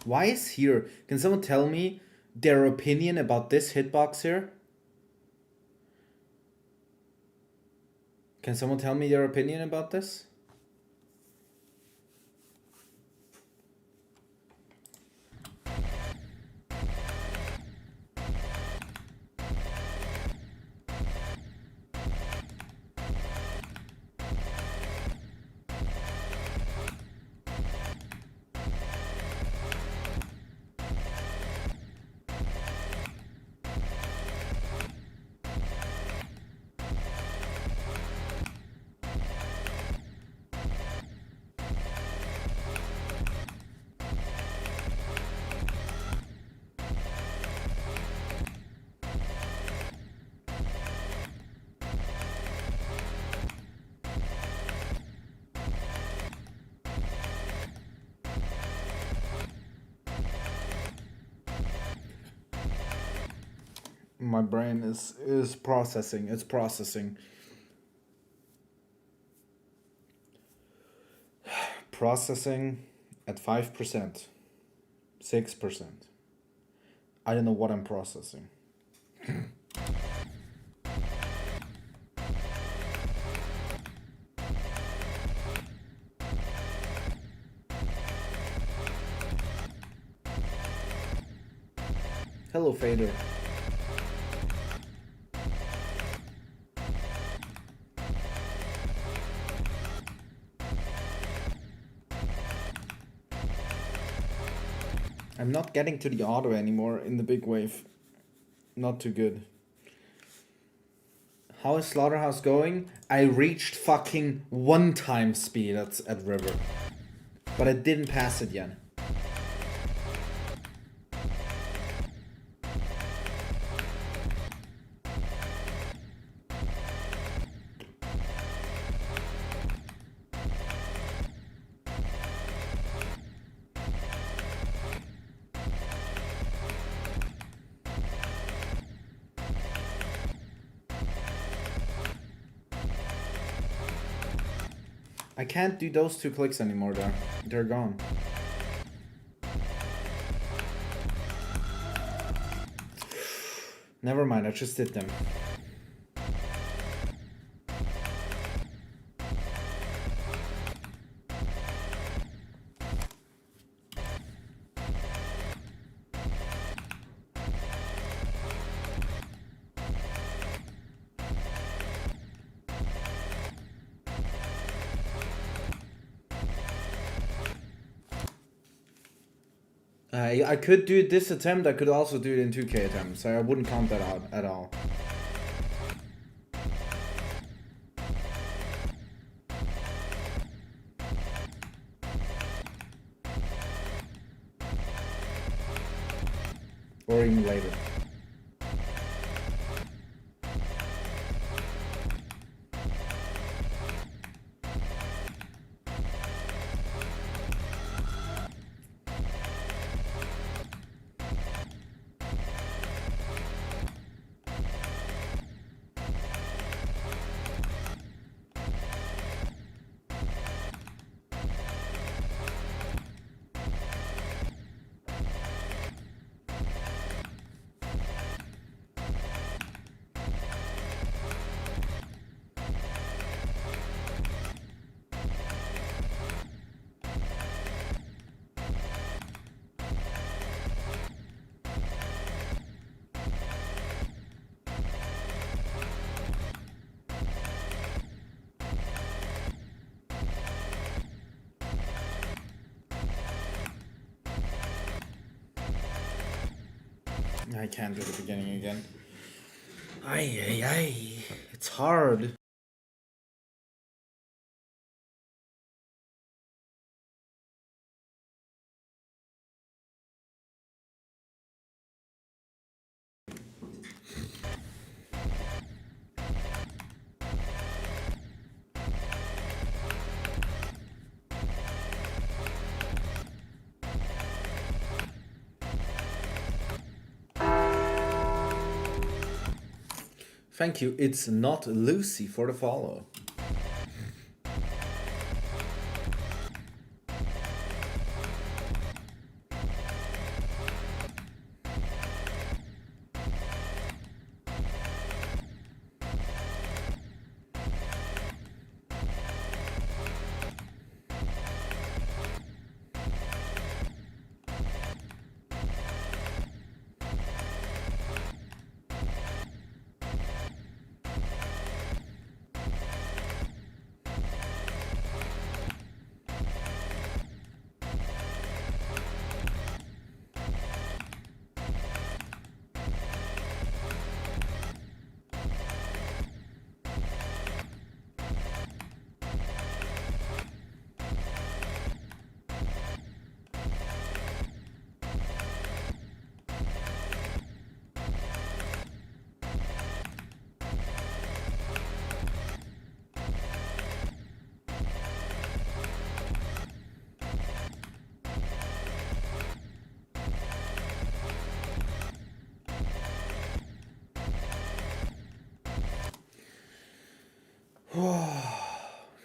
Why is here? Can someone tell me their opinion about this hitbox here? Can someone tell me their opinion about this? My brain is processing. It's processing. Processing at 5%. 6%. I don't know what I'm processing. Hello, Fader. I'm not getting to the auto anymore in the big wave. Not too good. How is Slaughterhouse going? I reached fucking 1 time speed at River. But I didn't pass it yet. I can't do those 2 clicks anymore though. They're gone. Never mind, I just did them. I could do this attempt, I could also do it in 2k attempts, so I wouldn't count that out at all. Or even later. I can't do the beginning again. Ay, ay, ay. It's hard. Thank you. It's not Lucy for the follow.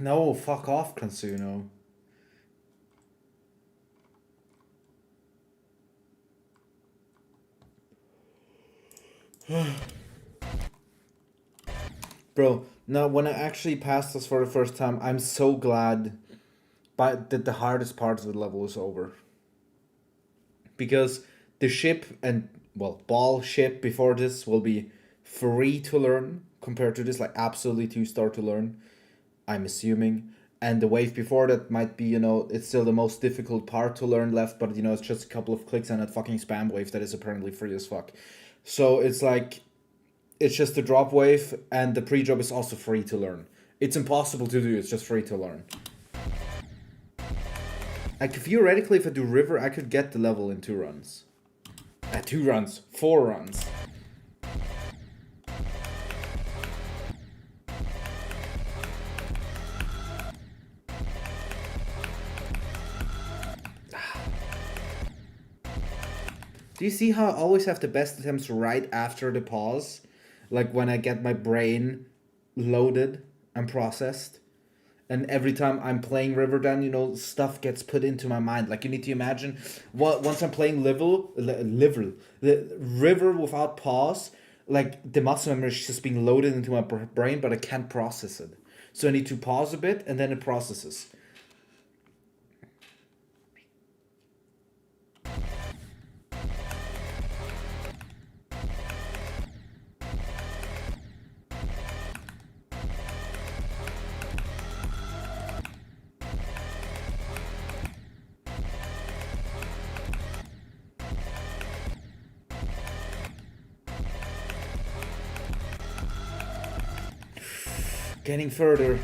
No, fuck off, Consuno. Bro, now when I actually passed this for the first time, I'm so glad that the hardest part of the level is over. Because the ship and, well, ball ship before this will be free to learn compared to this, like absolutely 2-star to learn, I'm assuming. And the wave before that might be, it's still the most difficult part to learn left, but, it's just a couple of clicks and that fucking spam wave that is apparently free as fuck. So it's like, it's just the drop wave, and the pre-drop is also free to learn. It's impossible to do, it's just free to learn. Like, theoretically, if I do river, I could get the level in 2 runs. 2 runs. 4 runs. Do you see how I always have the best attempts right after the pause? Like when I get my brain loaded and processed. And every time I'm playing Riverdale, stuff gets put into my mind. Like, you need to imagine, once I'm playing the River without pause, like, the muscle memory is just being loaded into my brain, but I can't process it. So I need to pause a bit, and then it processes. Getting further.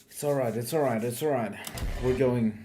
It's alright, it's alright, it's alright. We're going.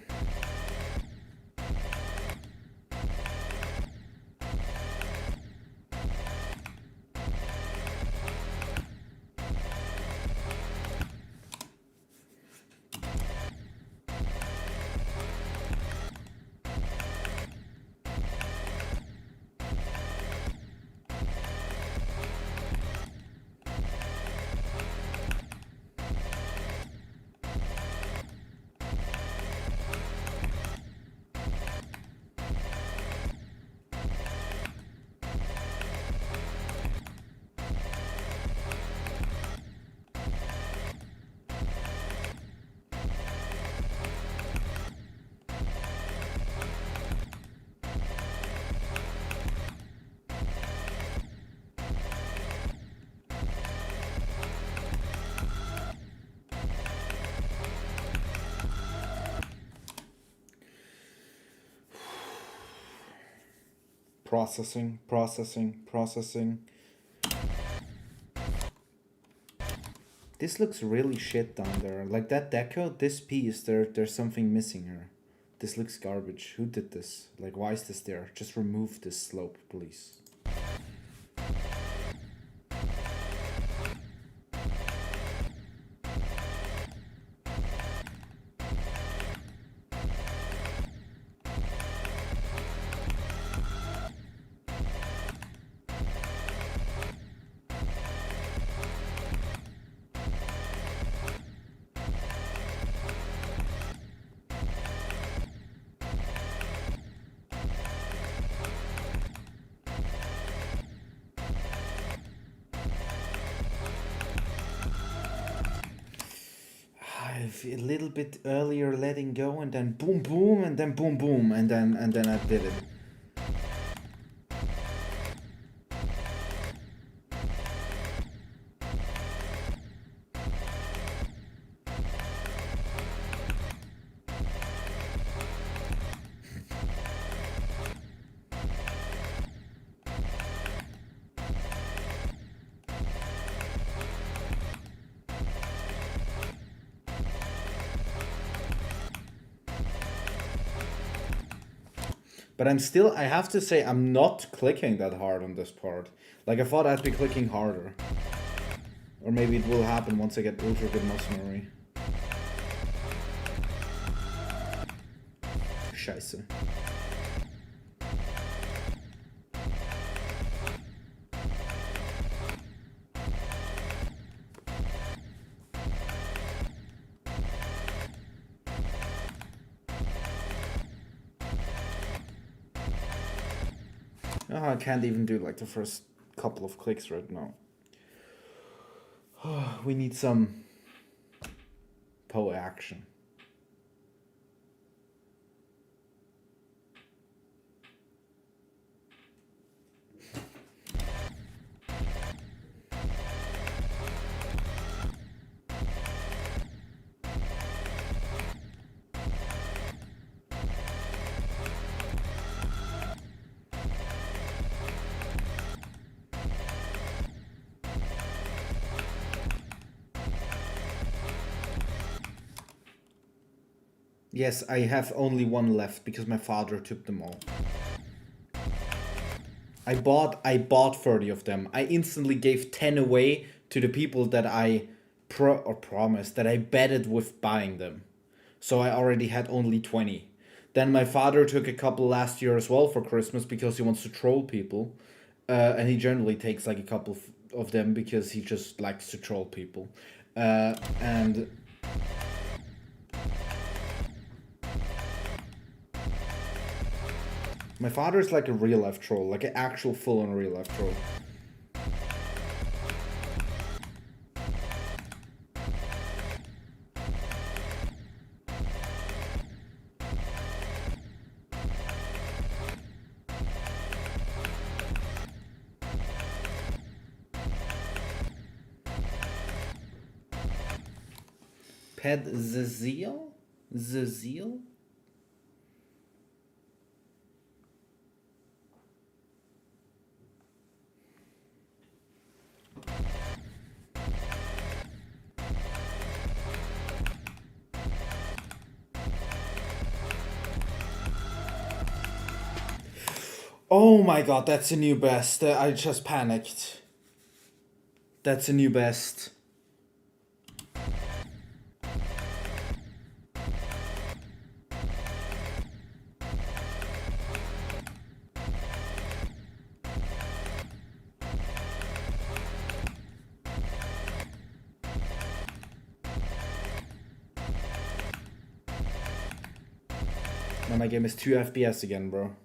Processing, processing, processing. This looks really shit down there. Like that deco, this piece, there's something missing here. This looks garbage. Who did this? Like, why is this there? Just remove this slope, please. A little bit earlier letting go, and then boom boom, and then boom boom, and then I did it. But I have to say, I'm not clicking that hard on this part. Like, I thought I'd be clicking harder. Or maybe it will happen once I get ultra good muscle memory. Scheiße. Oh, I can't even do like the first couple of clicks right now. We need some Poe action. Yes, I have only one left because my father took them all. I bought 30 of them. I instantly gave 10 away to the people that I promised, that I betted with buying them. So I already had only 20. Then my father took a couple last year as well for Christmas because he wants to troll people. And he takes like a couple of them because he just likes to troll people. And my father is like a real life troll, like an actual full on real life troll. Ped Zaziel? Zaziel? Oh my god, that's a new best. I just panicked. That's a new best. Now my game is 2 FPS again, bro.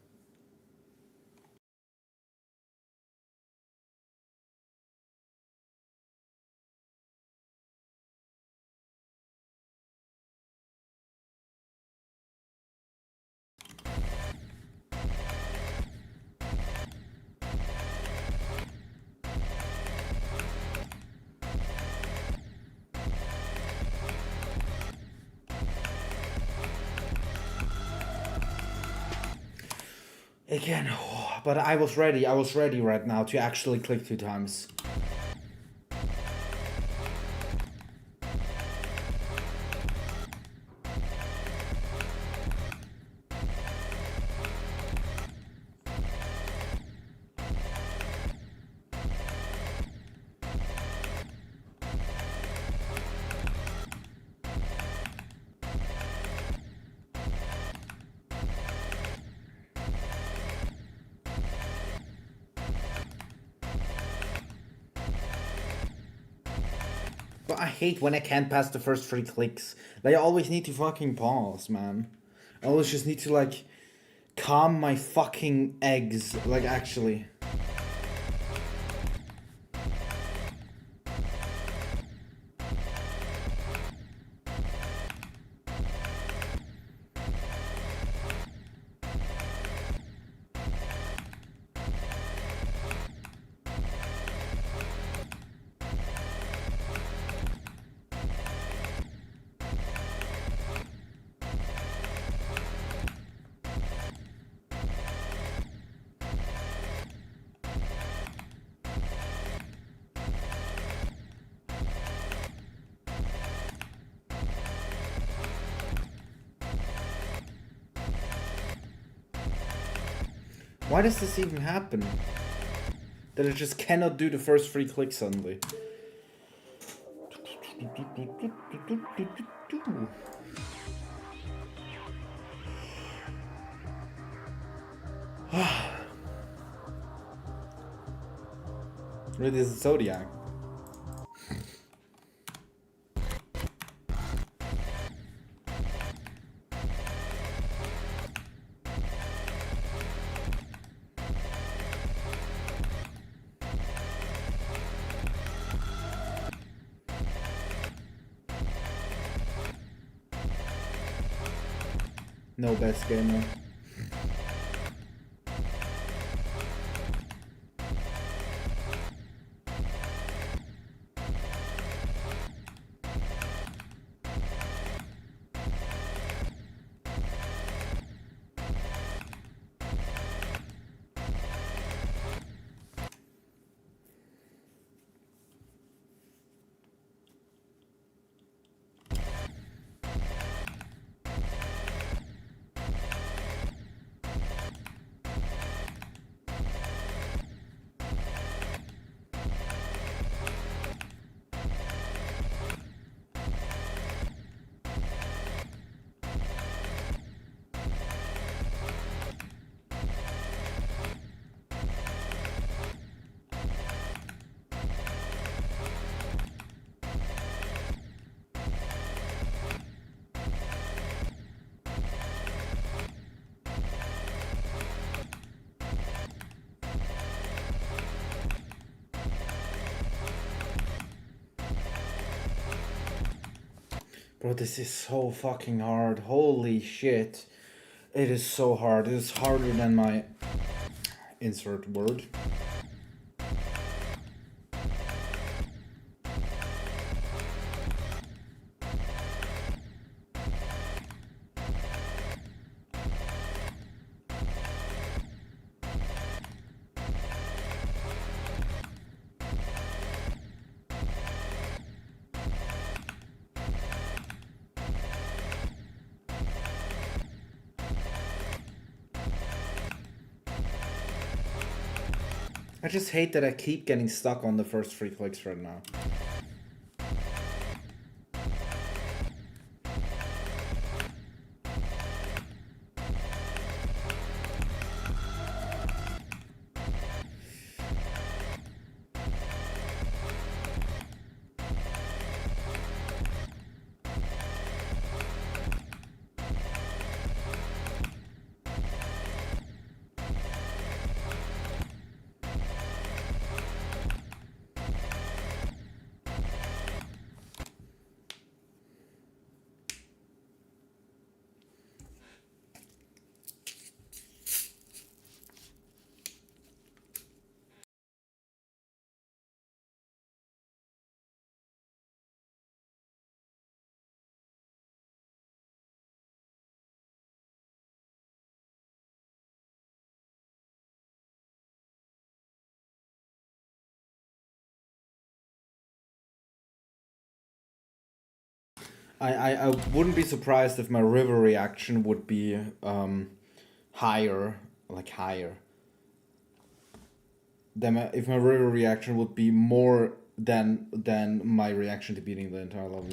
Again, But I was ready right now to actually click 2 times. But I hate when I can't pass the first 3 clicks. Like, I always need to fucking pause, man. I always just need to, like, calm my fucking eggs. Like, actually. Why does this even happen? That I just cannot do the first 3 clicks suddenly. It is Zodiac. No best gamer. Bro, this is so fucking hard. Holy shit. It is so hard. It is harder than my insert word. I just hate that I keep getting stuck on the first 3 clicks right now. I wouldn't be surprised if my river reaction would be higher, like higher. If my river reaction would be more than my reaction to beating the entire level.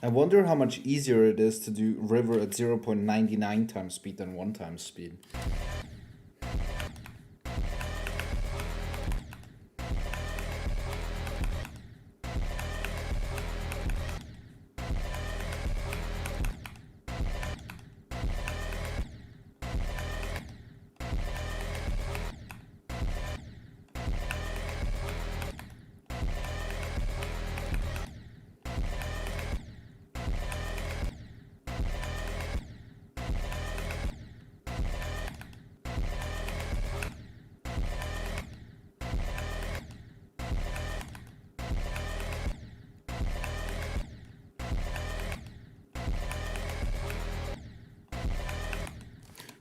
I wonder how much easier it is to do river at 0.99 times speed than 1 times speed.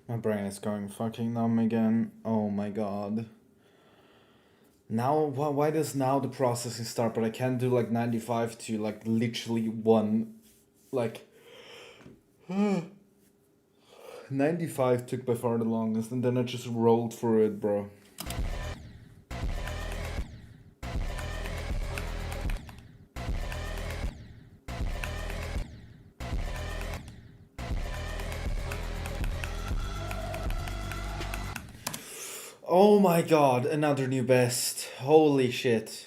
My brain is going fucking numb again. Oh my god. Now, why does now the processing start, but I can't do like 95 to like literally 1, like 95 took by far the longest, and then I just rolled through it, bro. Oh my god, another new best. Holy shit.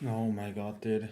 Oh my god, dude.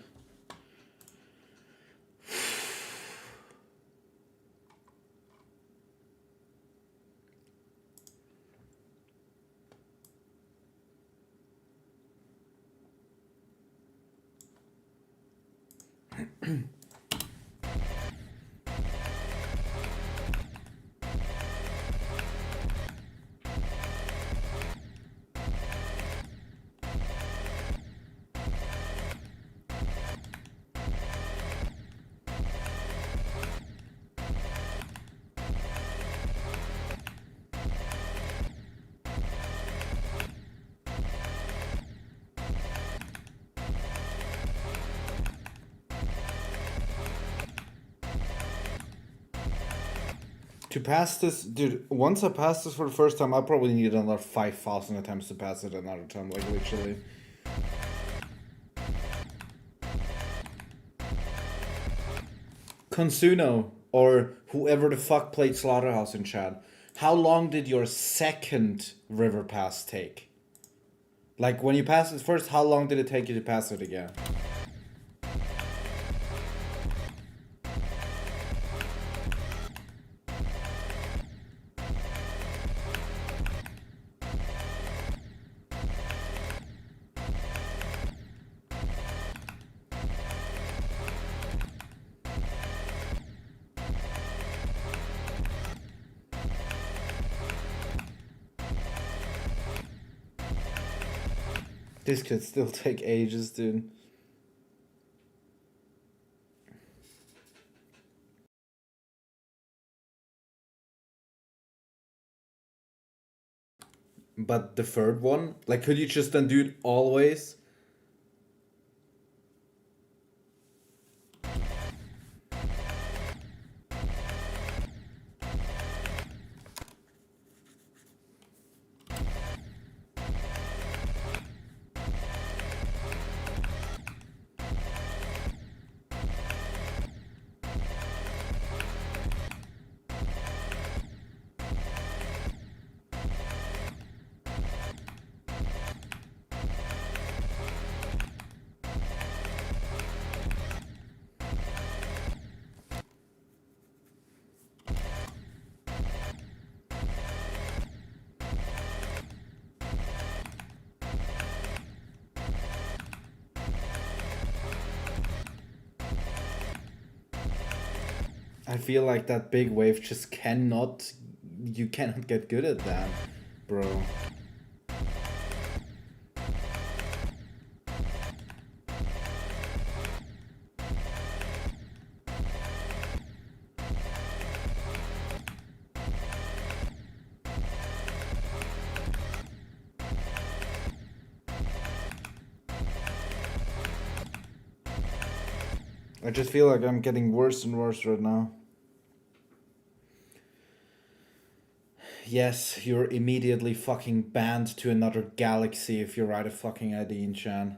To pass this, dude, once I pass this for the first time, I'll probably need another 5,000 attempts to pass it another time, like literally. Consuno, or whoever the fuck played Slaughterhouse in chat, how long did your second river pass take? Like, when you passed it first, how long did it take you to pass it again? This could still take ages, dude. But the third one? Like, could you just then do it always? I feel like that big wave just cannot... You cannot get good at that, bro. I just feel like I'm getting worse and worse right now. Yes, you're immediately fucking banned to another galaxy if you write a fucking ID in Chan.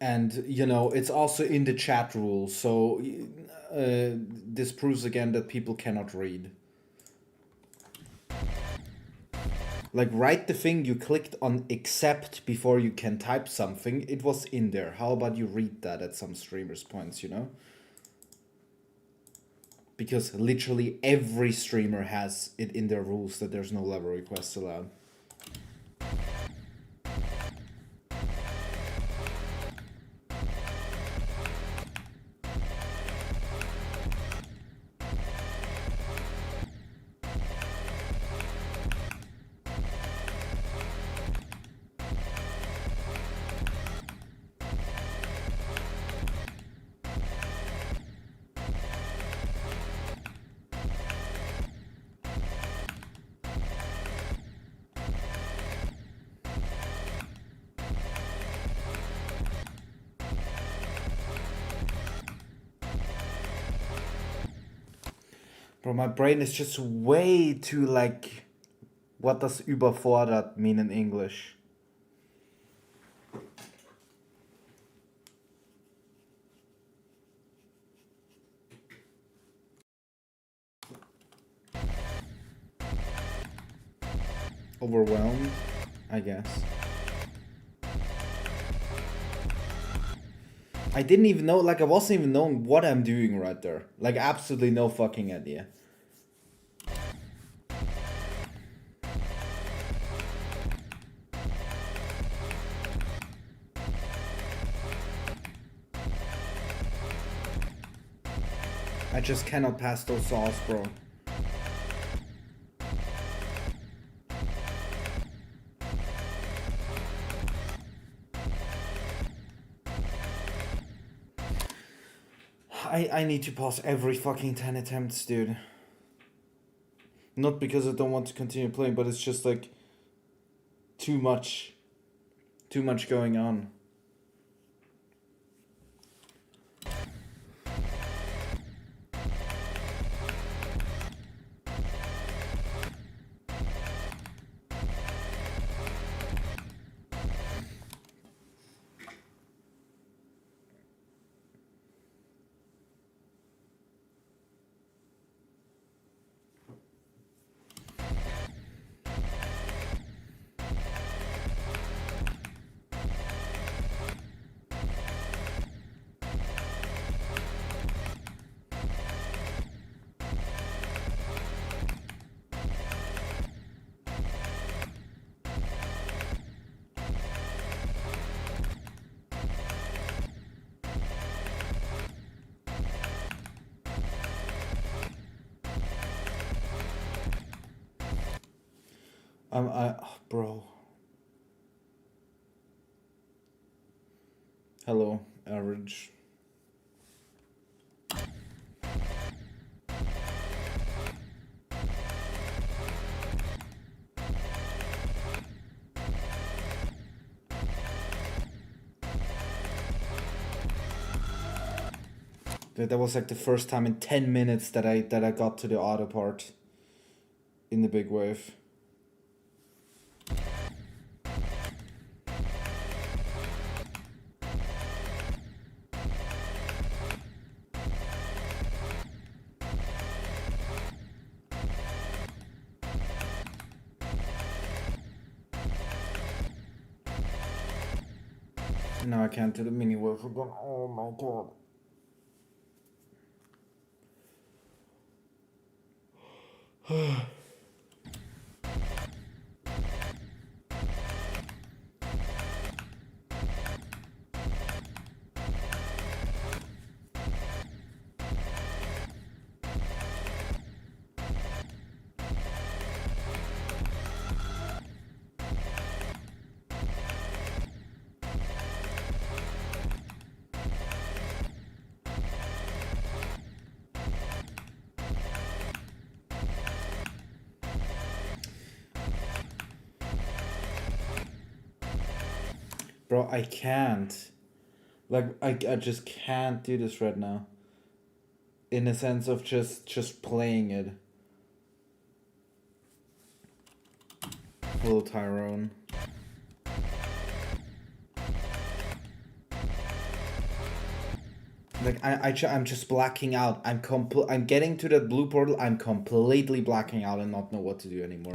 And, you know, it's also in the chat rules, so this proves again that people cannot read. Like, write the thing you clicked on accept before you can type something. It was in there. How about you read that at some streamers' points, you know? Because literally every streamer has it in their rules that there's no level requests allowed. Bro, my brain is just way too like... What does überfordert mean in English? overwhelmed, I guess. I didn't even know, like, I wasn't even knowing what I'm doing right there. Like, absolutely no fucking idea. I just cannot pass those saws, bro. I need to pause every fucking 10 attempts, dude. Not because I don't want to continue playing, but it's just like too much going on. Bro. Hello, average. Dude, that was like the first time in 10 minutes that I got to the auto part in the big wave. No, I can't do the mini wave again. Oh my god. Bro, I can't. Like, I just can't do this right now. In a sense of just playing it. Hello, Tyrone. Like, I'm just blacking out. I'm getting to that blue portal. I'm completely blacking out and not know what to do anymore.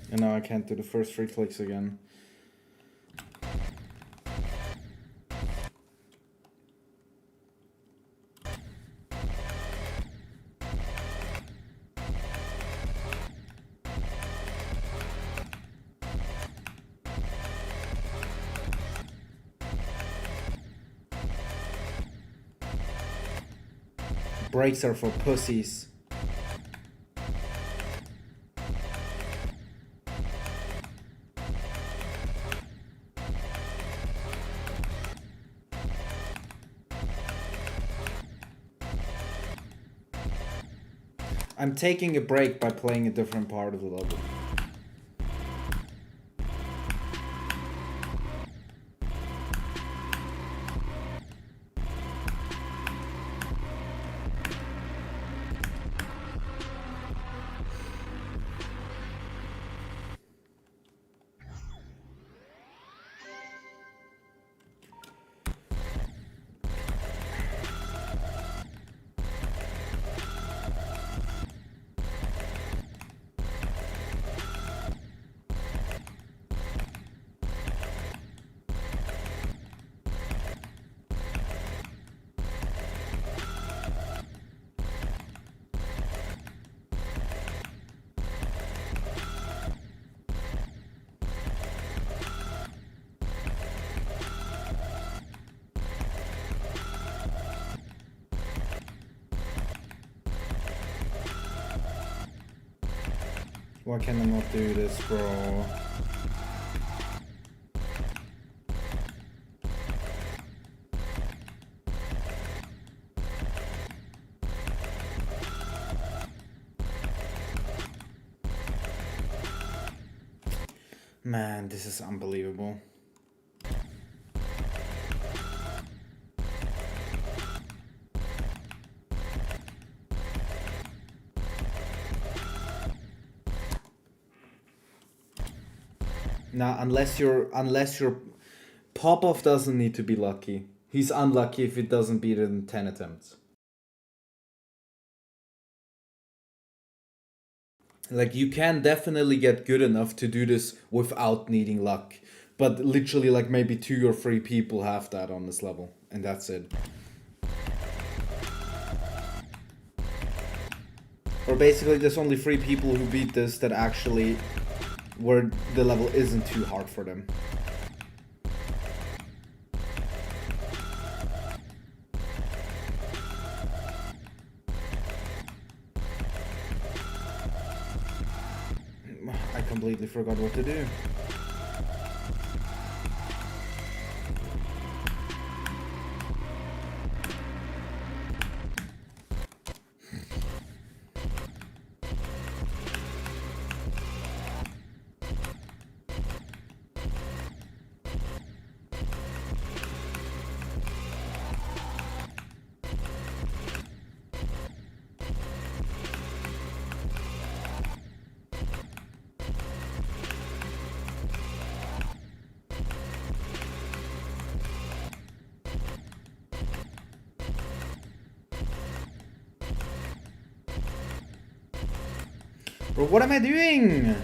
And now I can't do the first 3 clicks again. Breaks are for pussies. I'm taking a break by playing a different part of the level. Why can I not do this, bro? Man, this is unbelievable. Now, unless your Popov doesn't need to be lucky. He's unlucky if it doesn't beat it in 10 attempts. Like, you can definitely get good enough to do this without needing luck. But literally, like, maybe 2 or 3 people have that on this level. And that's it. Or basically, there's only 3 people who beat this that actually... where the level isn't too hard for them. I completely forgot what to do. Bro, what am I doing?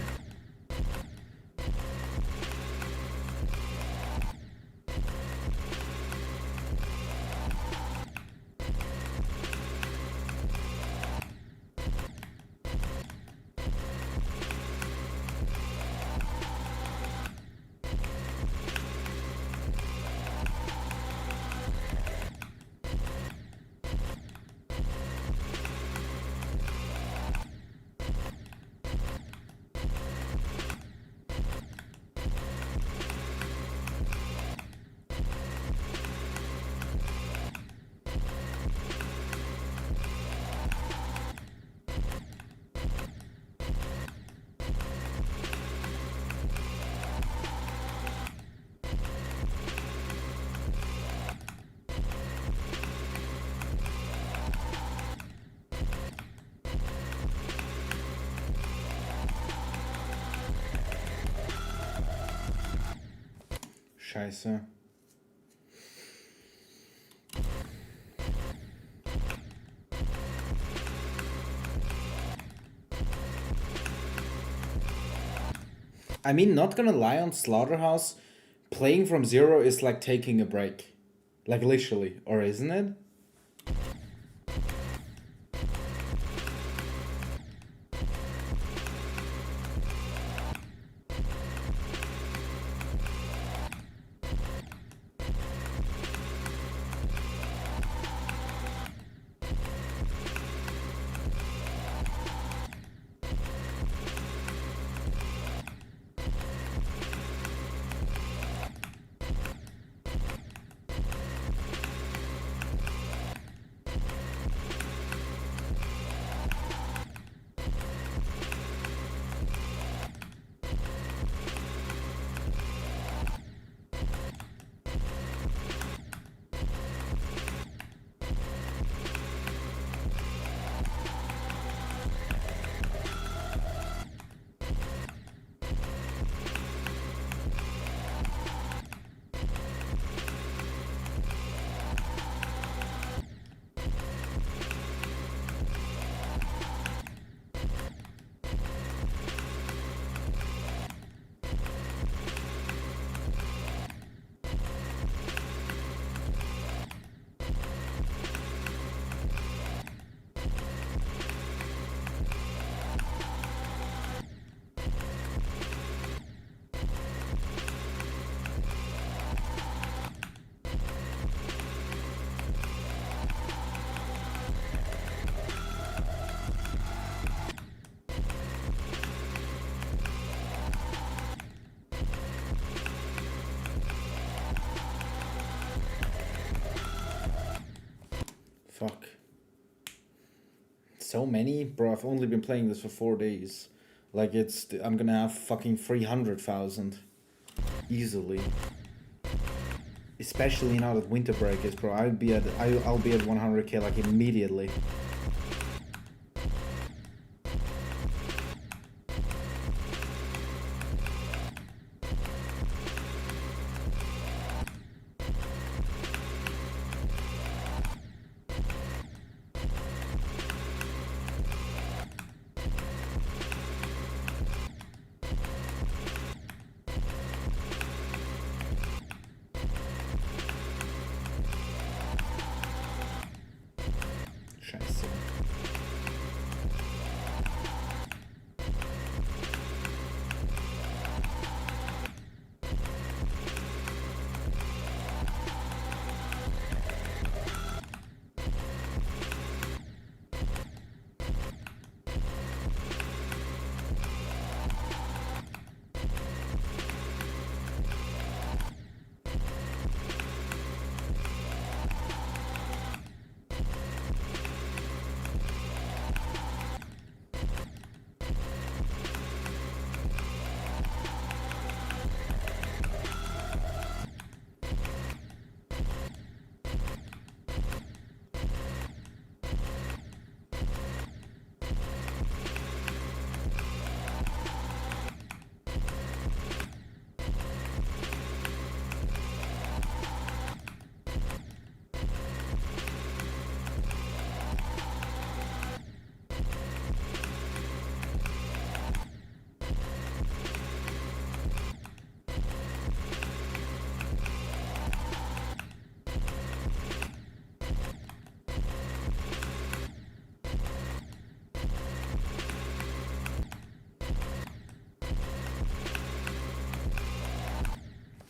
Scheiße. I mean, not gonna lie, on Slaughterhouse, playing from zero is like taking a break. Like, literally. Or isn't it? So many? Bro, I've only been playing this for 4 days. Like, I'm gonna have fucking 300,000. Easily. Especially now that winter break is, bro. I'll be at 100k like immediately. Scheiße.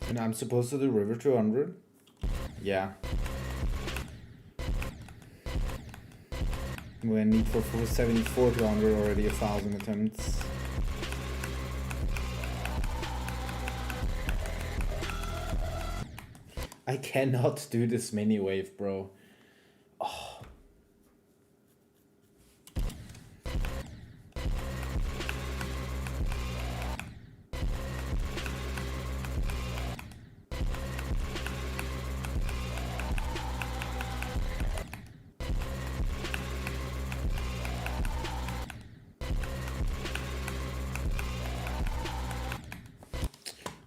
And I'm supposed to do River 200? Yeah. We need for 74 200 already 1,000 attempts. I cannot do this mini wave, bro. Oh.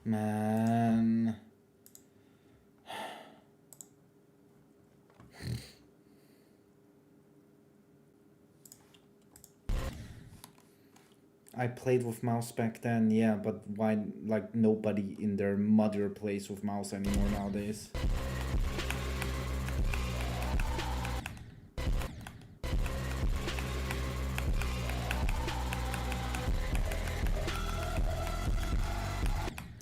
Man. I played with mouse back then, yeah, but why, like, nobody in their mother plays with mouse anymore nowadays.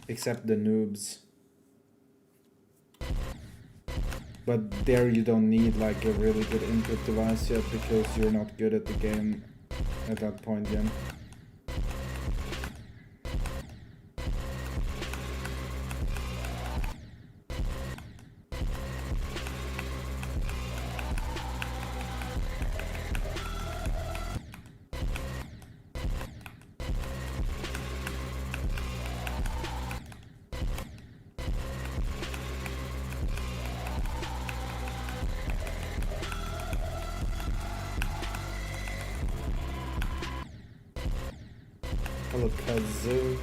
Except the noobs. But there you don't need like a really good input device yet because you're not good at the game at that point yet. Hello, Kazoo.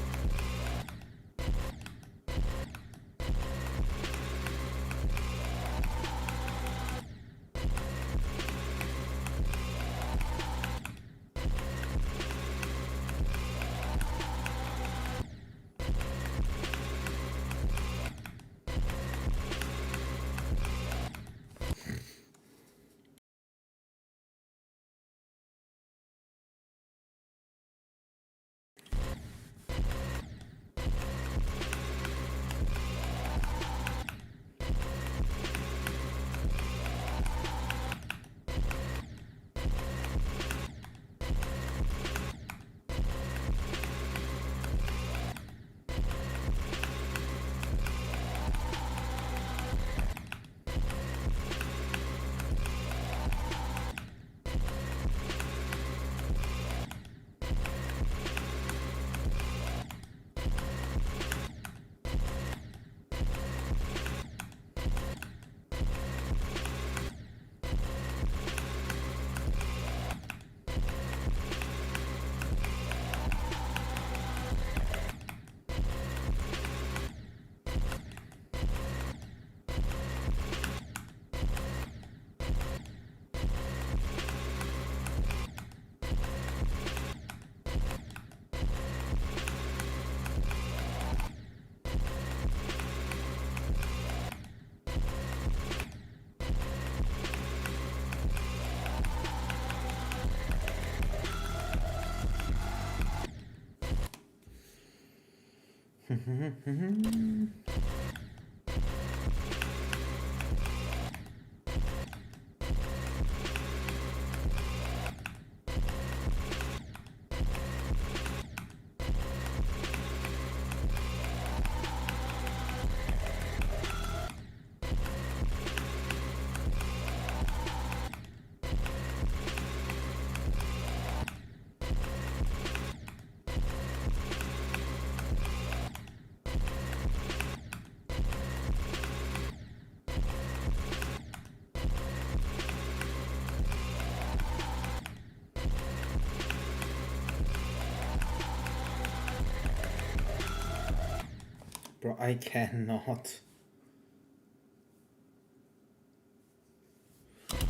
Bro, I cannot.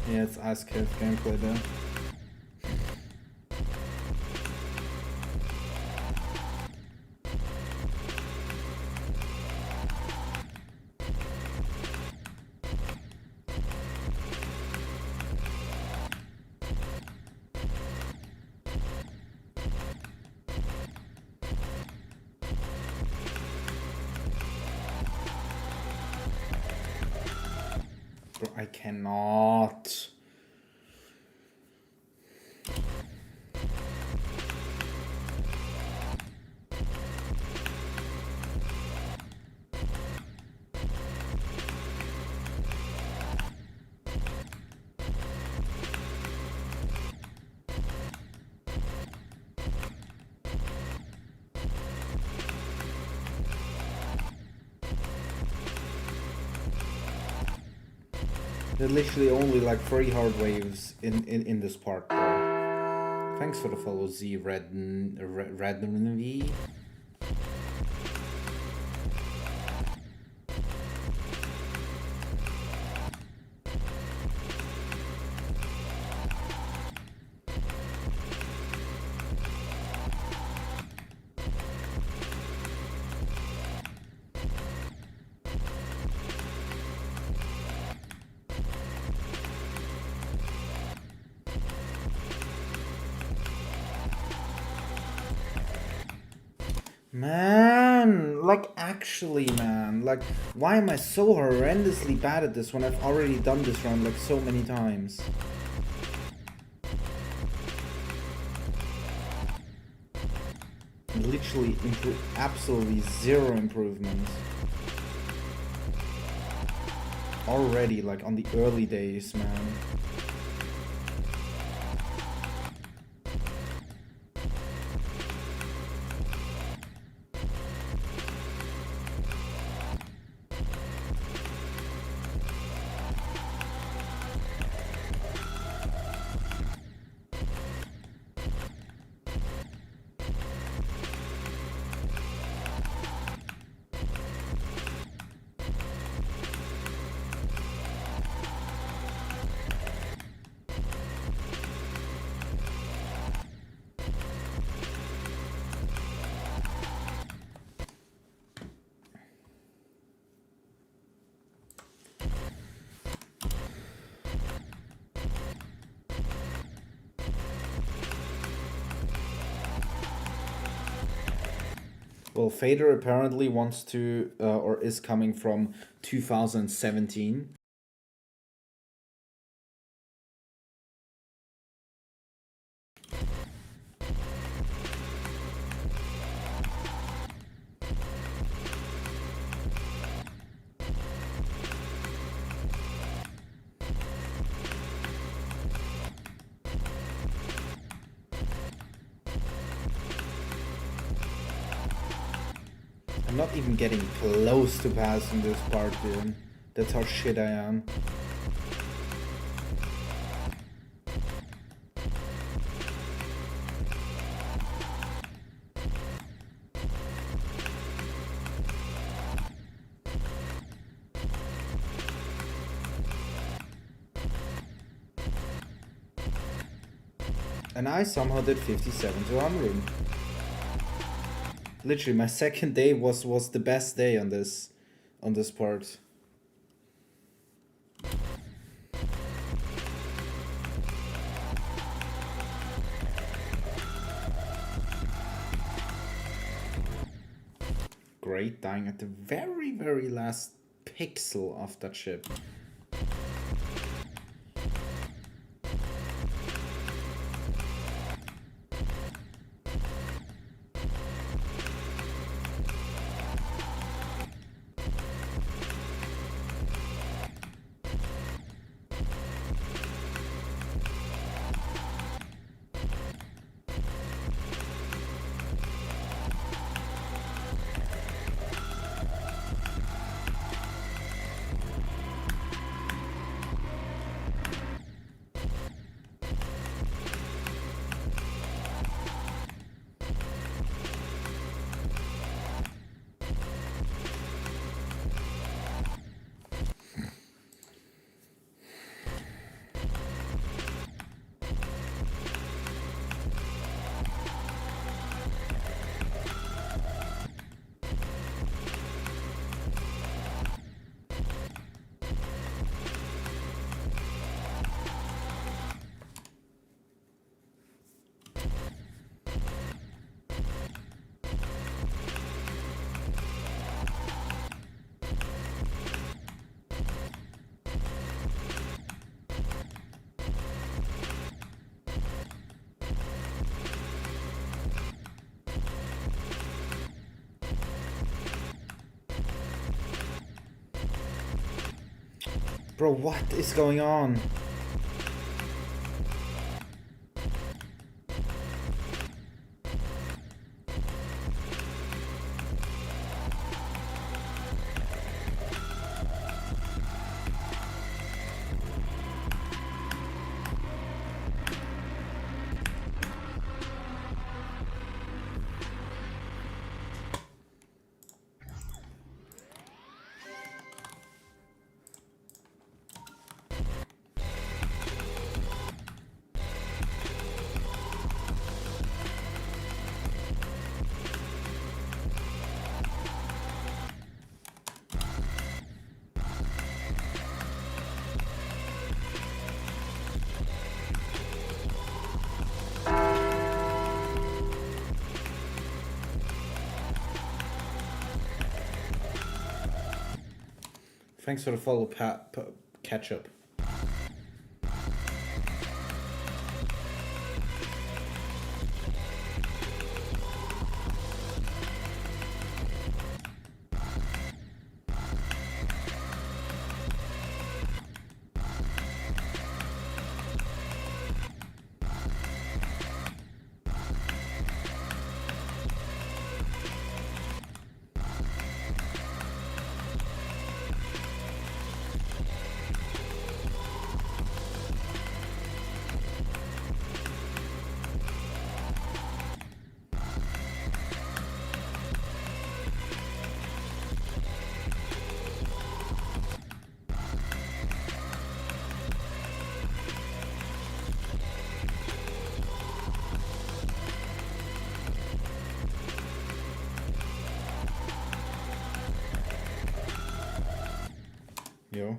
Yeah, it's Ice Cave gameplay though. Bro, I cannot. There are literally only like 3 hard waves in this part, bro. Thanks for the follow, Z Redden V. Man, like actually, man, like why am I so horrendously bad at this when I've already done this round like so many times? Literally absolutely zero improvement. Already, like on the early days, man. Well, Fader apparently wants to, or is coming from 2017. I'm not even getting close to passing this part, dude. That's how shit I am. And I somehow did 57 to 100. Literally, my second day was the best day on this part. great dying at the very, very last pixel of that ship. Bro, what is going on? Thanks for the follow, Ketchup. Yo.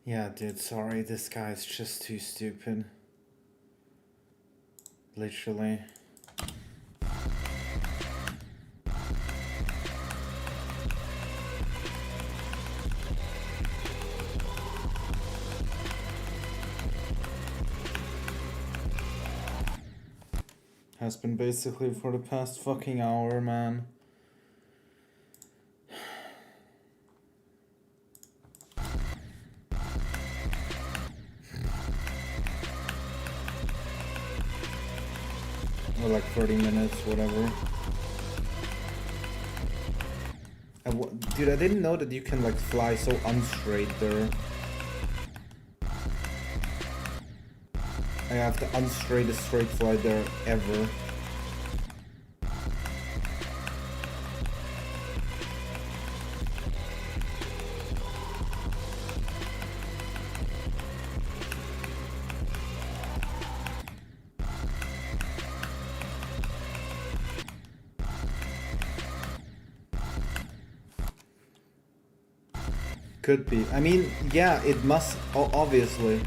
Yeah, dude, sorry, this guy's just too stupid. Literally. Has been basically for the past fucking hour, man. Or like 30 minutes, whatever. Dude, I didn't know that you can like fly so unstraight there. I have the unstraightest straight flight there ever. Could be. I mean, yeah, it must, obviously.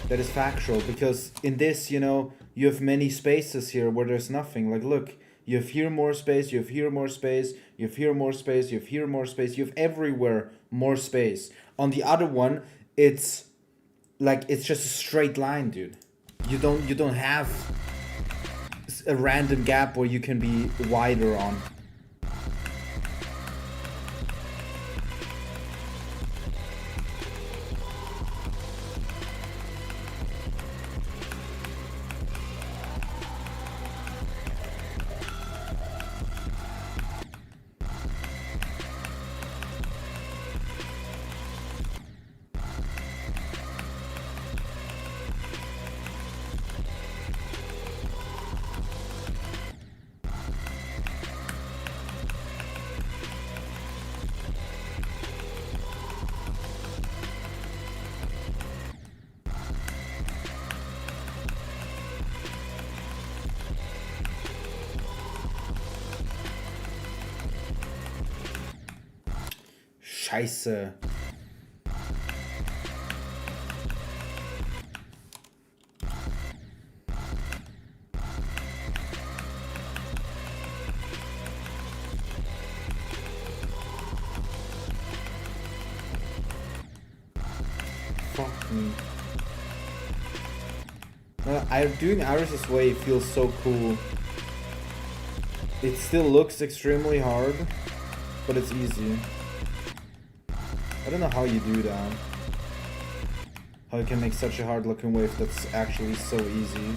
That is factual, because in this, you know, you have many spaces here where there's nothing. Like, look, you have here more space, you have here more space, you have here more space, you have here more space, you have everywhere more space. On the other one, it's like, it's just a straight line, dude. You don't have a random gap where you can be wider on. Scheiße. Fuck me. Doing Iris's way feels so cool. It still looks extremely hard, but it's easy. I don't know how you do that. How you can make such a hard looking wave that's actually so easy.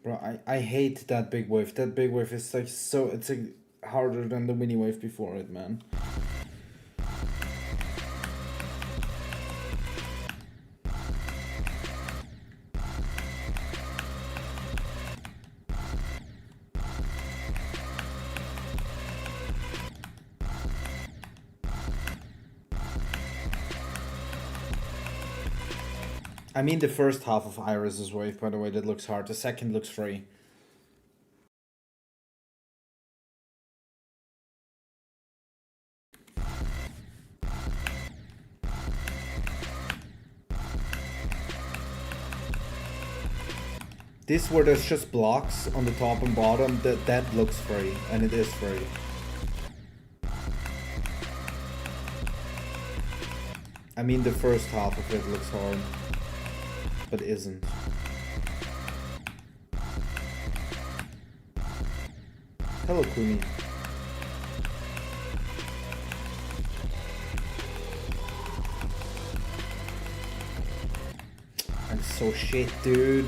Bro, I hate that big wave. That big wave is like so, it's like harder than the mini wave before it, man. I mean the first half of Iris's wave, by the way, that looks hard. The second looks free. This where there's just blocks on the top and bottom, that looks free, and it is free. I mean the first half of it looks hard, but isn't. Hello, Kumi. I'm so shit, dude.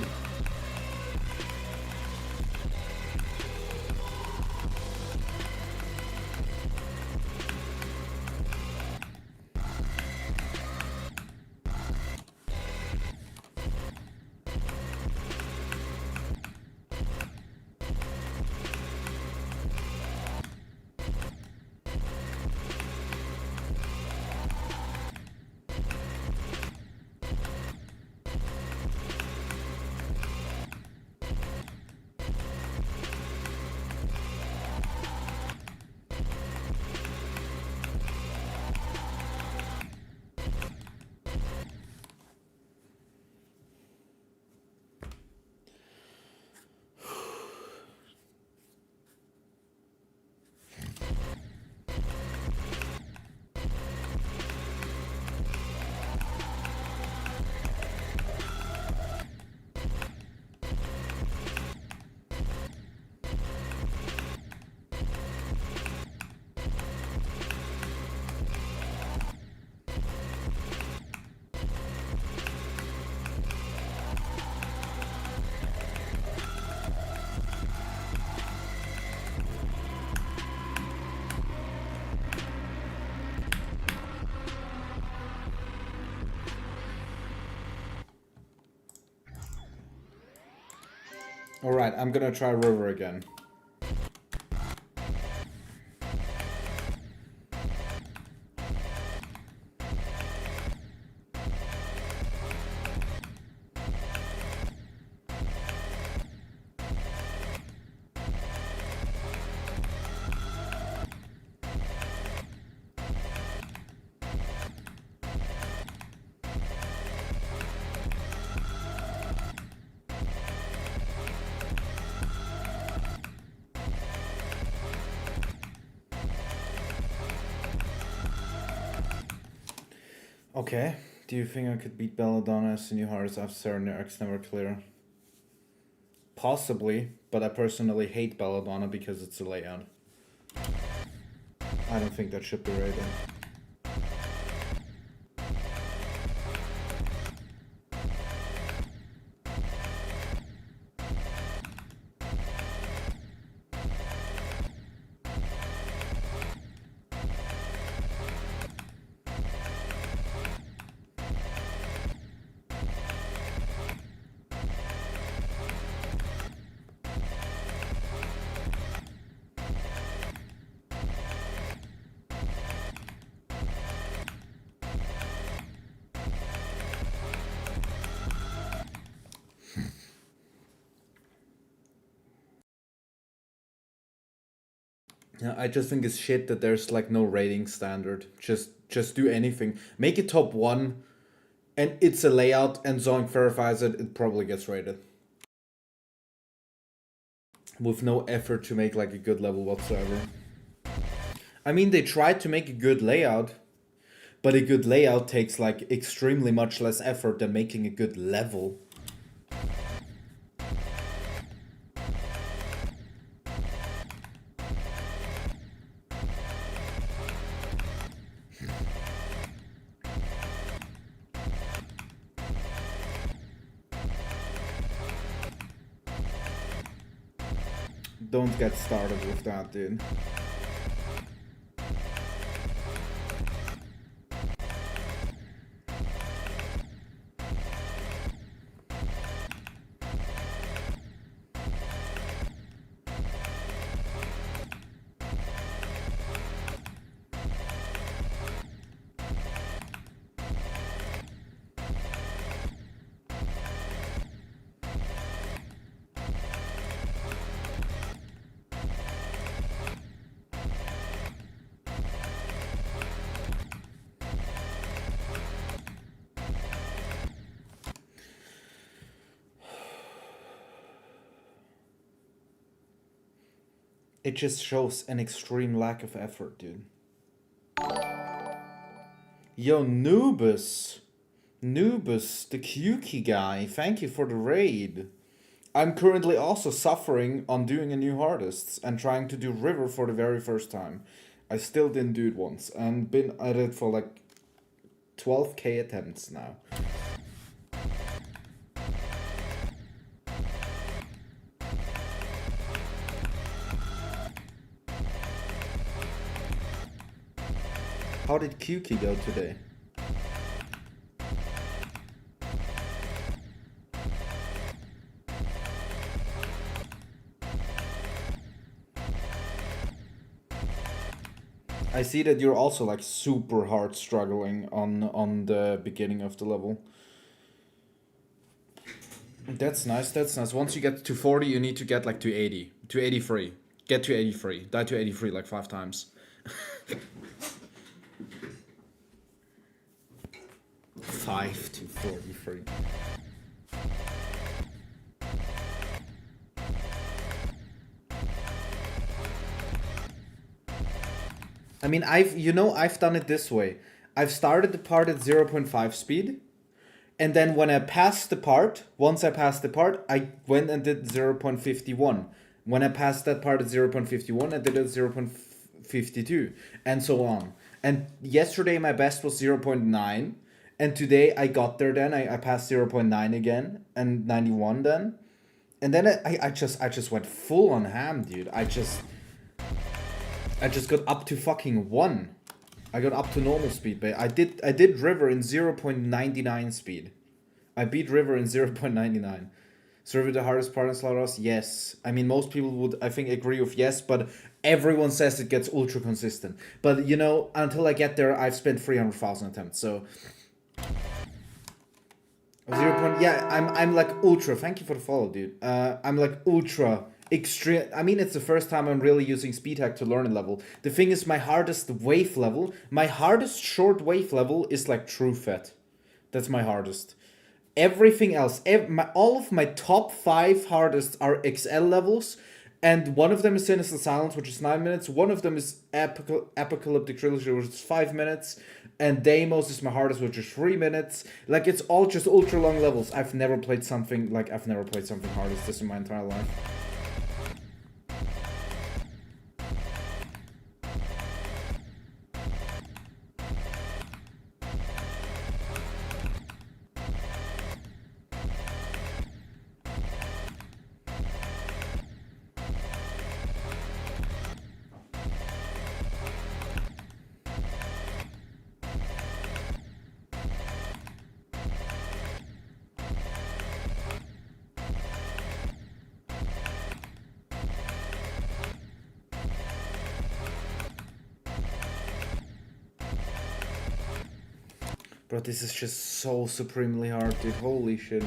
Alright, I'm gonna try river again. Okay. Do you think I could beat Belladonna as the new hardest after X never clear? Possibly, but I personally hate Belladonna because it's a layout. I don't think that should be rated. Yeah, I just think it's shit that there's like no rating standard. Just do anything. Make it top 1 and it's a layout and Zoink verifies it, it probably gets rated. With no effort to make like a good level whatsoever. I mean, they tried to make a good layout, but a good layout takes like extremely much less effort than making a good level. Don't get started with that, dude. It just shows an extreme lack of effort, dude. Yo, Noobus, the Kyuki guy, thank you for the raid. I'm currently also suffering on doing a new hardest and trying to do river for the very first time. I still didn't do it once and been at it for like 12k attempts now. How did Kyuki go today? I see that you're also like super hard struggling on the beginning of the level. That's nice, that's nice. Once you get to 40, you need to get like to 80. To 83. Get to 83. Die to 83 like 5 times. 5 to 43. I mean, I've done it this way. I've started the part at 0.5 speed, and then when I passed the part, once I passed the part, I went and did 0.51. When I passed that part at 0.51, I did it at 0.52, and so on. And yesterday my best was 0.9, and today I got there then, I passed 0.9 again, and 91 then. And then I just went full on ham, dude. I just got up to fucking 1. I got up to normal speed, but I did river in 0.99 speed. I beat river in 0.99. Survey the hardest part in Slaughterhouse? Yes. I mean, most people would, I think, agree with yes, but everyone says it gets ultra consistent. But, you know, until I get there, I've spent 300,000 attempts, so... 0 point, yeah, I'm like ultra. Thank you for the follow, dude. I'm like ultra extreme. I mean, it's the first time I'm really using speed hack to learn a level. The thing is, my hardest wave level, my hardest short wave level is like true fet. That's my hardest. Everything else, all of my top 5 hardest are XL levels, and one of them is Sinister Silence, which is 9 minutes. One of them is Apocalyptic Trilogy, which is 5 minutes. And Deimos is my hardest, which is 3 minutes. Like, it's all just ultra long levels. I've never played something hardest this in my entire life. Bro, this is just so supremely hard, dude. Holy shit.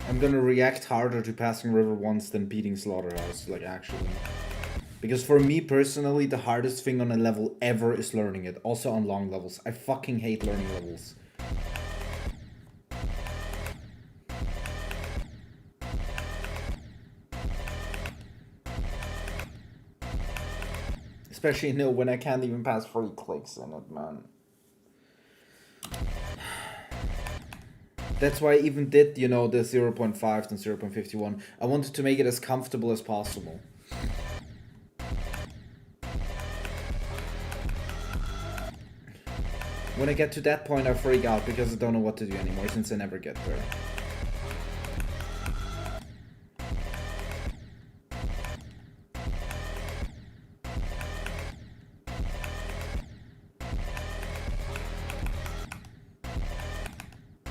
I'm gonna react harder to passing River once than beating Slaughterhouse, like, actually. Because for me personally, the hardest thing on a level ever is learning it. Also on long levels. I fucking hate learning levels. Especially, you know, when I can't even pass 3 clicks in it, man. That's why I even did, you know, the 0.5 and 0.51. I wanted to make it as comfortable as possible. When I get to that point, I freak out because I don't know what to do anymore since I never get there.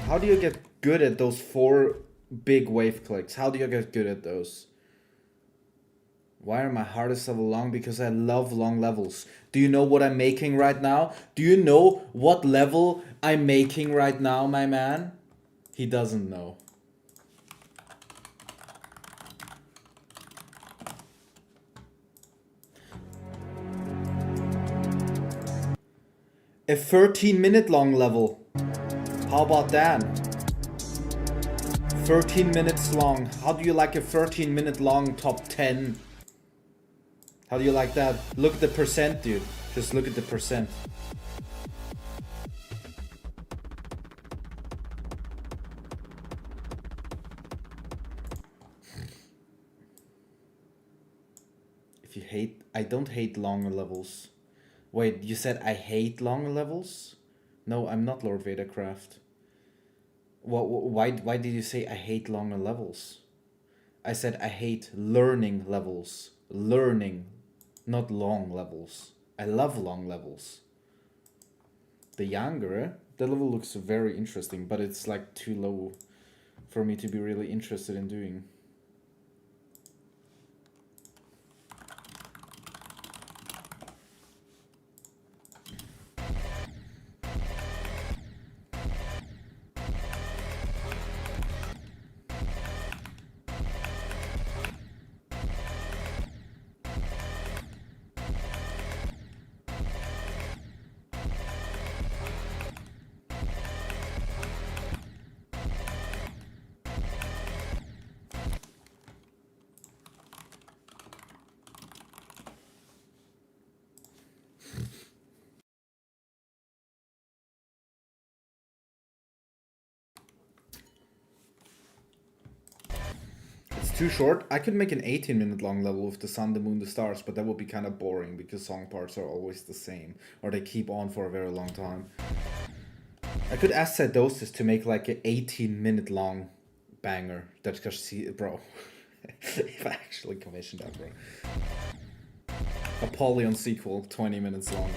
How do you get good at those 4 big wave clicks? How do you get good at those? Why are my hardest level long? Because I love long levels. Do you know what I'm making right now? Do you know what level I'm making right now, my man? He doesn't know. A 13-minute long level. How about that? 13 minutes long. How do you like a 13-minute long top 10? How do you like that? Look at the percent, dude. Just look at the percent. If you hate... I don't hate longer levels. Wait, you said I hate longer levels? No, I'm not Lord Vadercraft. Why did you say I hate longer levels? I said I hate learning levels. Learning, not long levels. I love long levels. The younger, the level looks very interesting, but it's like too low for me to be really interested in doing. Too short. I could make an 18-minute long level with the sun, the moon, the stars, but that would be kind of boring because song parts are always the same, or they keep on for a very long time. I could ask Cydosis to make like an 18-minute long banger. That's just, bro. If I actually commissioned that, bro. Apollyon sequel, 20 minutes long.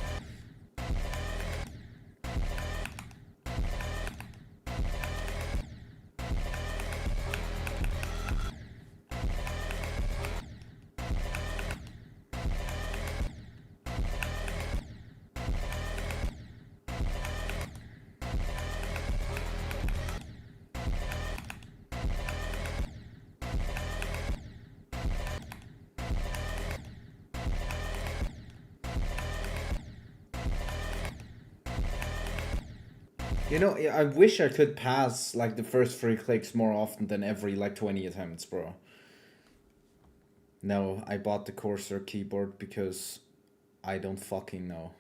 You know, I wish I could pass like the first 3 clicks more often than every like 20 attempts, bro. No, I bought the Corsair keyboard because I don't fucking know.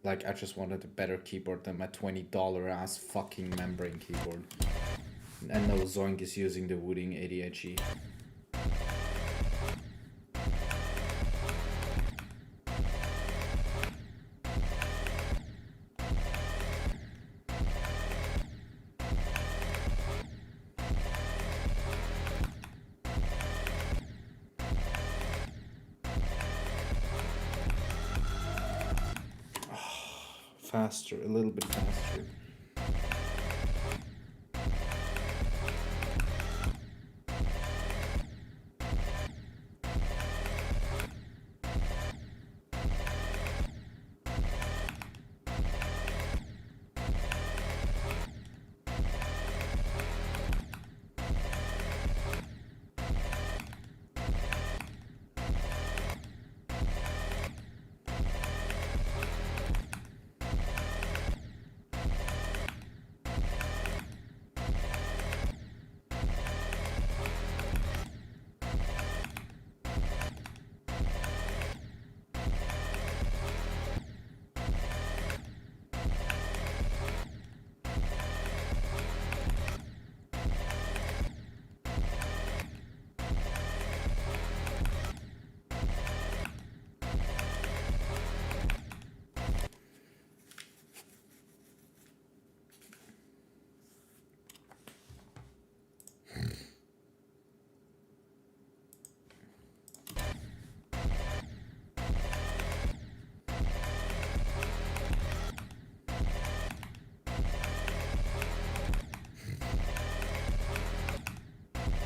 Like, I just wanted a better keyboard than my $20 ass fucking membrane keyboard. And no, Zoink is using the Wooding ADHE. Faster, a little bit faster.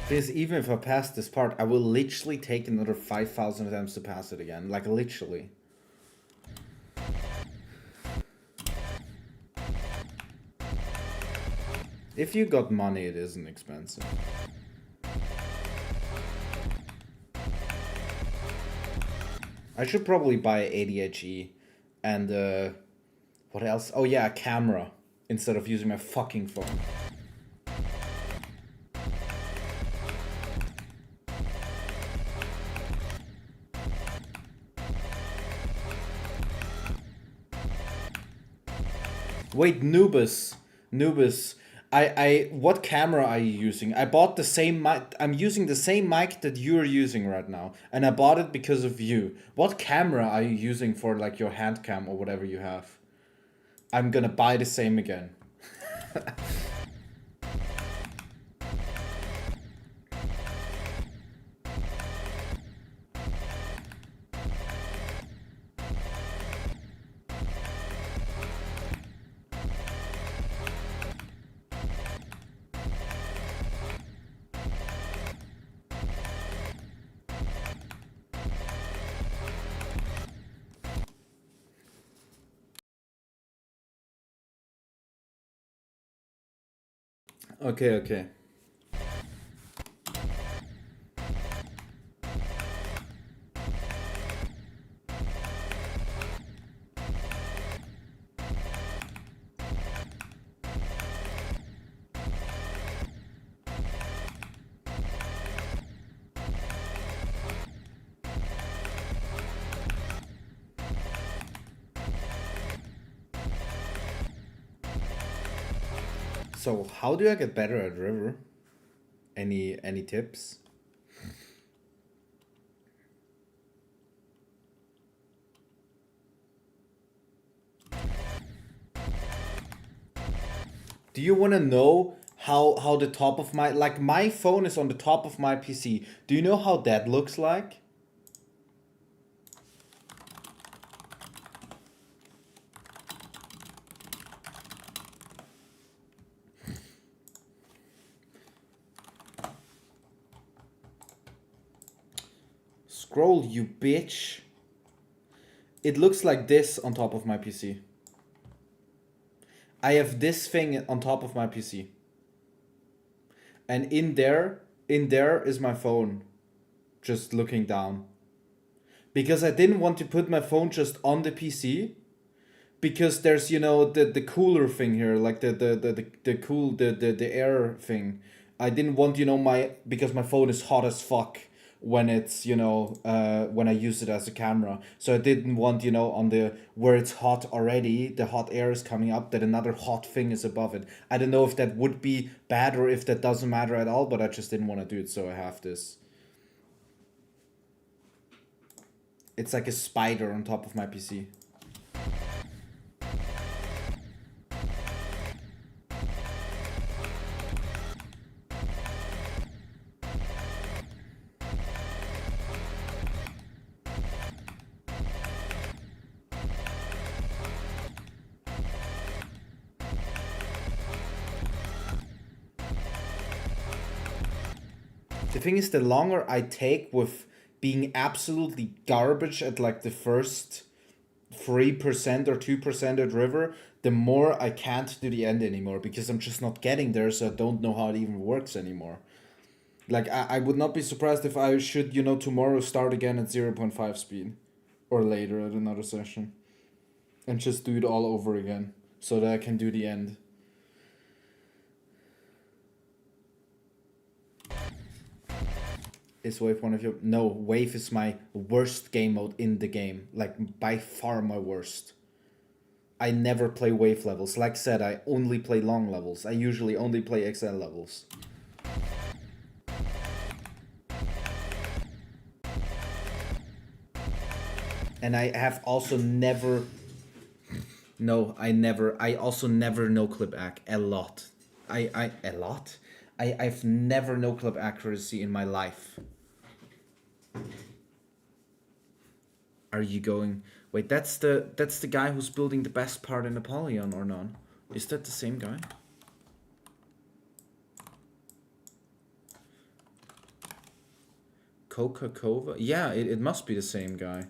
Because even if I pass this part, I will literally take another 5,000 attempts to pass it again. Like, literally. If you got money, it isn't expensive. I should probably buy ADHE and, what else? Oh yeah, a camera, instead of using my fucking phone. Wait, Nubus. What camera are you using? I bought the same mic. I'm using the same mic that you're using right now. And I bought it because of you. What camera are you using for like your hand cam or whatever you have? I'm gonna buy the same again. Okay. So how do I get better at River? Any tips? Do you want to know how the top of my phone is on the top of my PC? Do you know how that looks like? Scroll, you bitch. It looks like this on top of my PC. I have this thing on top of my PC. And in there is my phone. Just looking down. Because I didn't want to put my phone just on the PC. Because there's, you know, the cooler thing here, like the air thing. I didn't want, you know, because my phone is hot as fuck when it's, you know, when I use it as a camera. So I didn't want, you know, on the, where it's hot already, the hot air is coming up, that another hot thing is above it. I don't know if that would be bad or if that doesn't matter at all, but I just didn't want to do it, so I have this. It's like a spider on top of my PC. The thing is, the longer I take with being absolutely garbage at like the first 3% or 2% at River, the more I can't do the end anymore because I'm just not getting there, so I don't know how it even works anymore. Like, I would not be surprised if I should, you know, tomorrow start again at 0.5 speed. Or later at another session. And just do it all over again. So that I can do the end. Is Wave one of your... No, Wave is my worst game mode in the game. Like, by far my worst. I never play Wave levels. Like I said, I only play long levels. I usually only play XL levels. And I have also never... No, I also never no-clip ac a lot. A lot? I've never no-clip accuracy in my life. Are you going... Wait, that's the guy who's building the best part in Apollyon, or not? Is that the same guy? Coca-Cova? Yeah, it must be the same guy.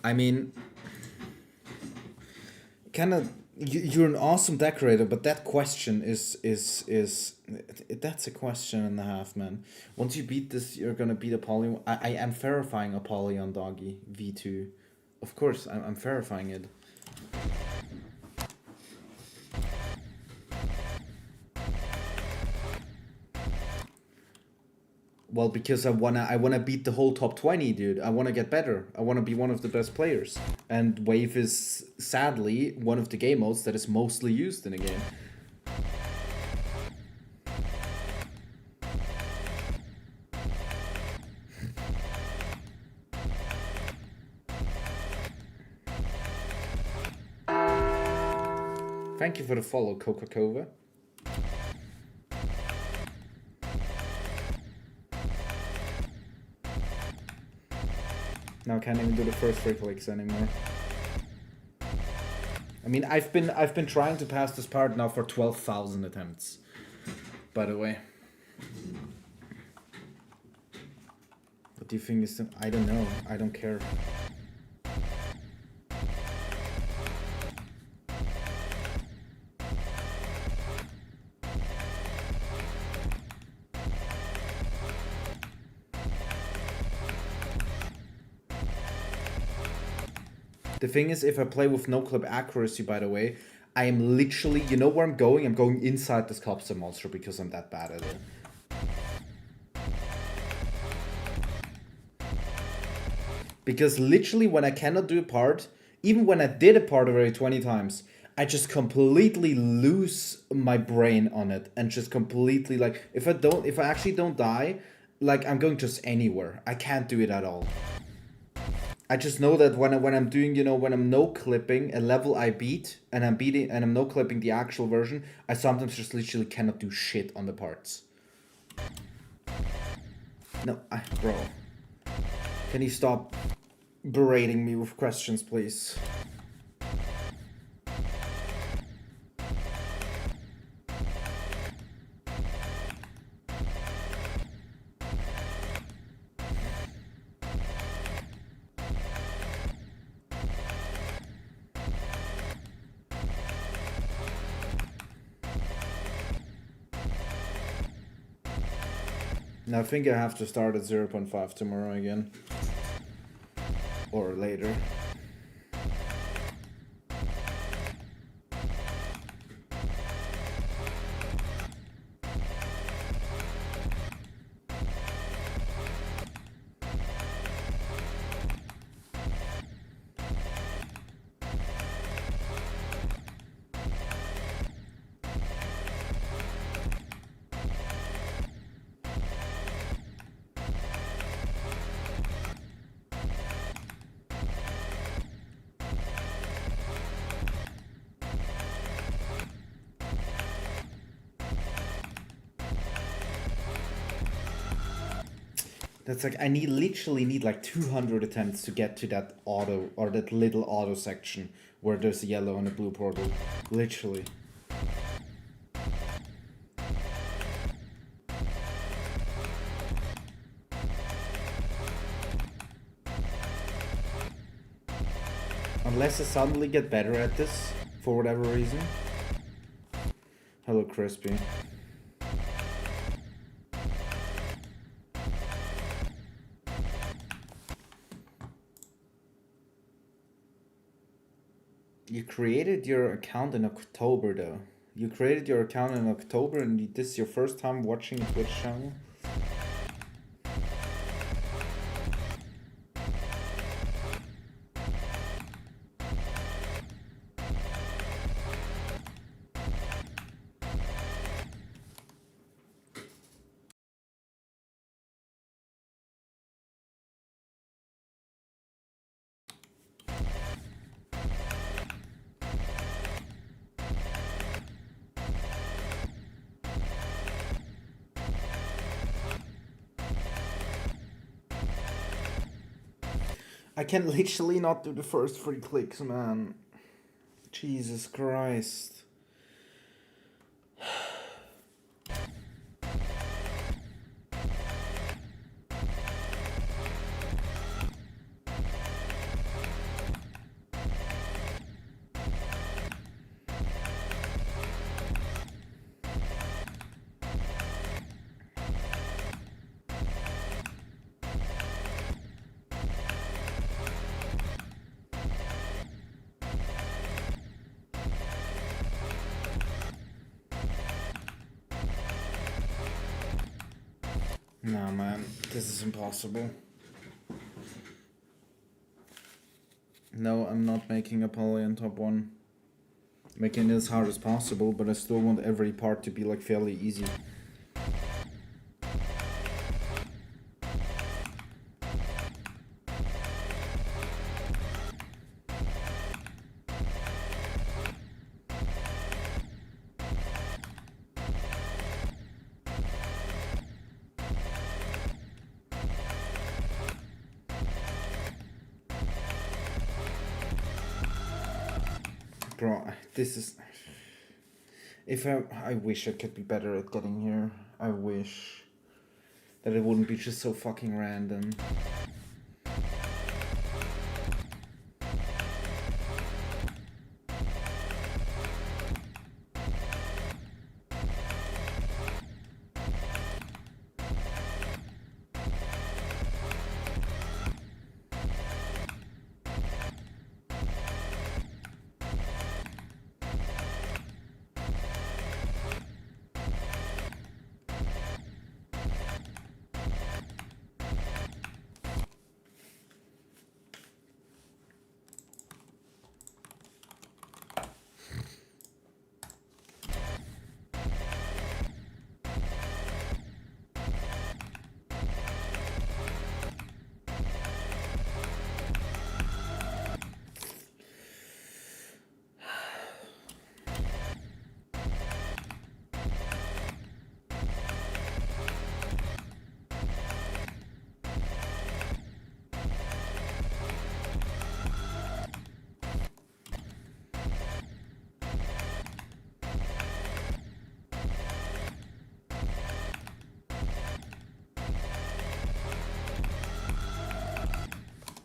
I mean... Kind of... You're an awesome decorator, but that question is that's a question and a half, man. Once you beat this, you're gonna beat Apollyon. I am verifying Apollyon Doggy V2. Of course, I'm verifying it. Well, because I wanna beat the whole top 20, dude. I wanna get better. I wanna be one of the best players. And Wave is, sadly, one of the game modes that is mostly used in a game. Thank you for the follow, Coca-Cola. Now I can't even do the first 3 clicks anymore. I mean, I've been trying to pass this part now for 12,000 attempts. By the way. What do you think is the... I don't know. I don't care. The thing is, if I play with no-clip accuracy, by the way, I am literally... You know where I'm going? I'm going inside this Copster monster because I'm that bad at it. Because literally when I cannot do a part, even when I did a part already 20 times, I just completely lose my brain on it. And just completely, like, if I actually don't die, like, I'm going just anywhere. I can't do it at all. I just know that when I'm doing, you know, when I'm no-clipping a level I beat, and I'm no-clipping the actual version, I sometimes just literally cannot do shit on the parts. No, bro. Can you stop berating me with questions, please? And I think I have to start at 0.5 tomorrow again. Or later. That's like, I literally need like 200 attempts to get to that auto, or that little auto section where there's a yellow and a blue portal. Literally. Unless I suddenly get better at this, for whatever reason. Hello, Crispy. You created your account in October, though. You created your account in October, and this is your first time watching a Twitch channel? I can literally not do the first 3 clicks, man. Jesus Christ. No, man, this is impossible. No, I'm not making a poly on top 1. Making it as hard as possible, but I still want every part to be like fairly easy. Bro, this is... If I wish I could be better at getting here. I wish that it wouldn't be just so fucking random.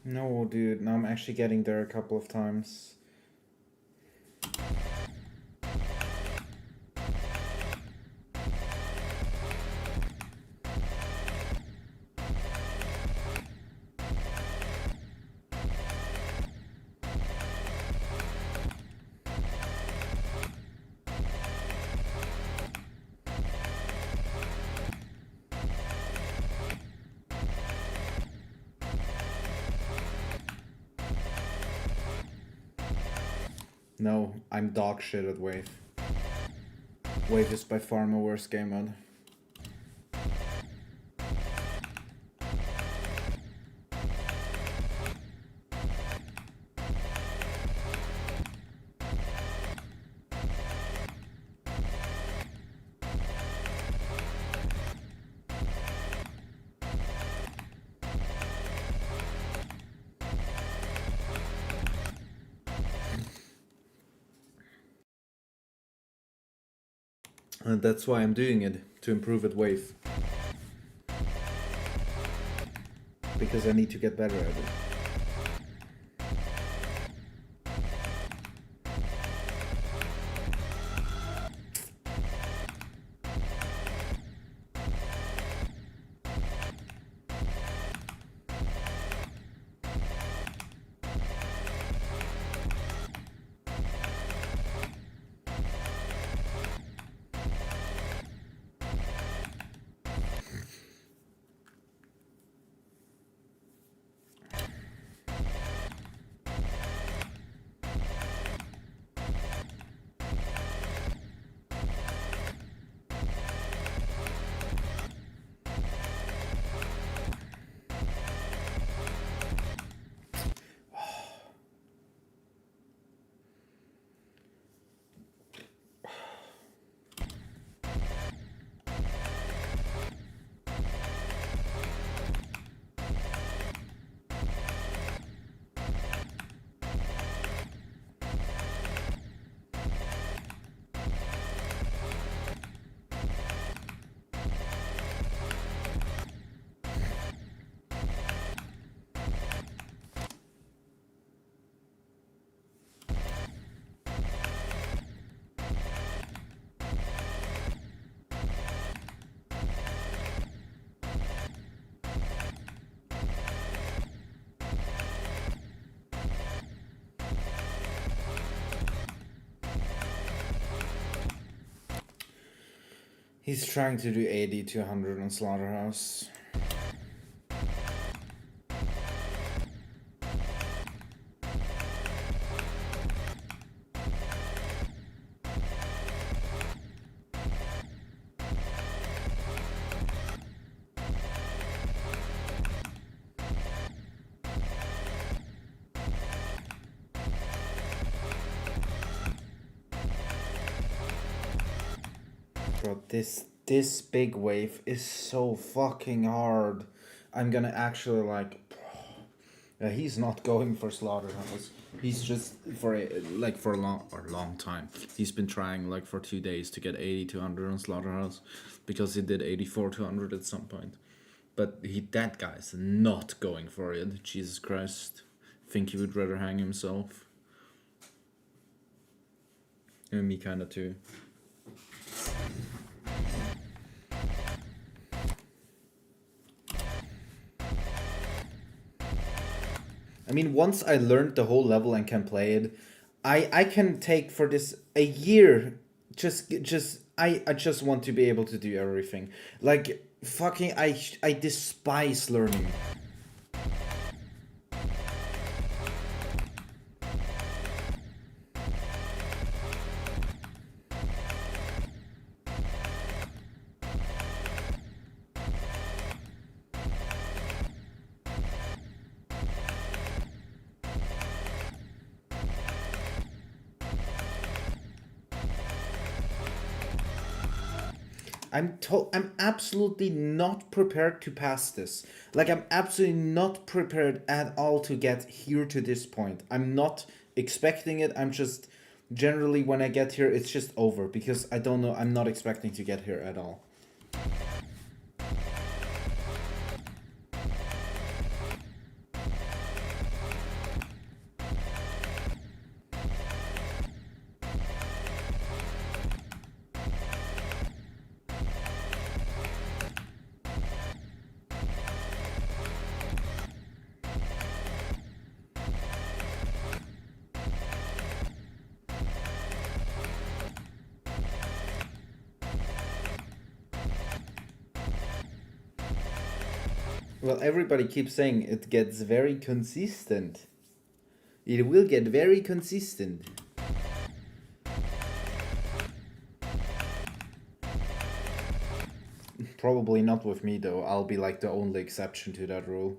No, dude, now I'm actually getting there a couple of times. No, I'm dog shit at Wave. Wave is by far my worst game mode. And that's why I'm doing it, to improve at Wave. Because I need to get better at it. He's trying to do 80 to 100 on Slaughterhouse. Bro, this big wave is so fucking hard. I'm gonna actually like... he's not going for Slaughterhouse. He's just for a long time. He's been trying like for 2 days to get 80 to 100 on Slaughterhouse because he did 84 to 100 at some point. But that guy's not going for it. Jesus Christ. Think he would rather hang himself. And me kinda too. I mean, once I learned the whole level and can play it, I can take for this a year. I just want to be able to do everything. Like fucking I despise learning. I'm absolutely not prepared to pass this. Like I'm absolutely not prepared at all to get here to this point. I'm not expecting it. I'm just generally when I get here it's just over because I don't know, I'm not expecting to get here at all. Well, everybody keeps saying it gets very consistent. It will get very consistent. Probably not with me though. I'll be like the only exception to that rule.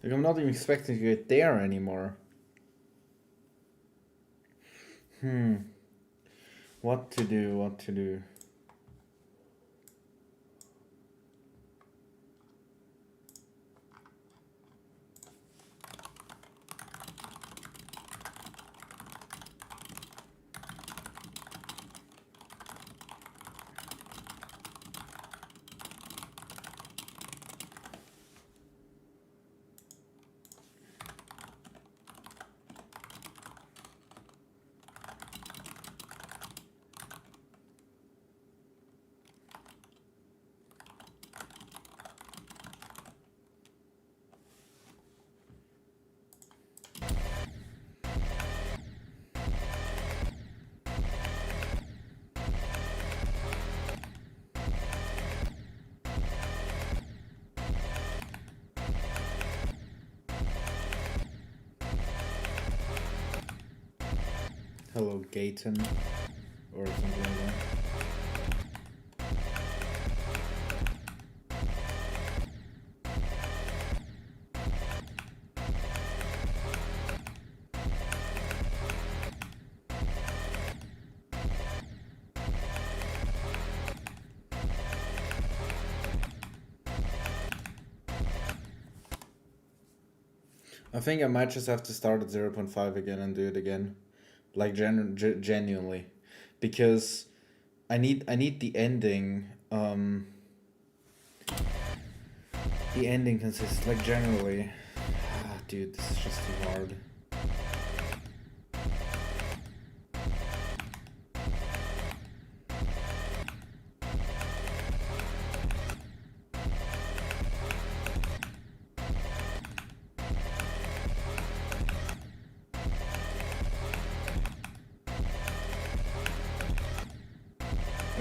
Like, I'm not even expecting to get there anymore. What to do? Hello, Gaten, or something like that. I think I might just have to start at 0.5 again and do it again, like genuinely, because I need the ending. The ending consists like generally. Dude, this is just too hard.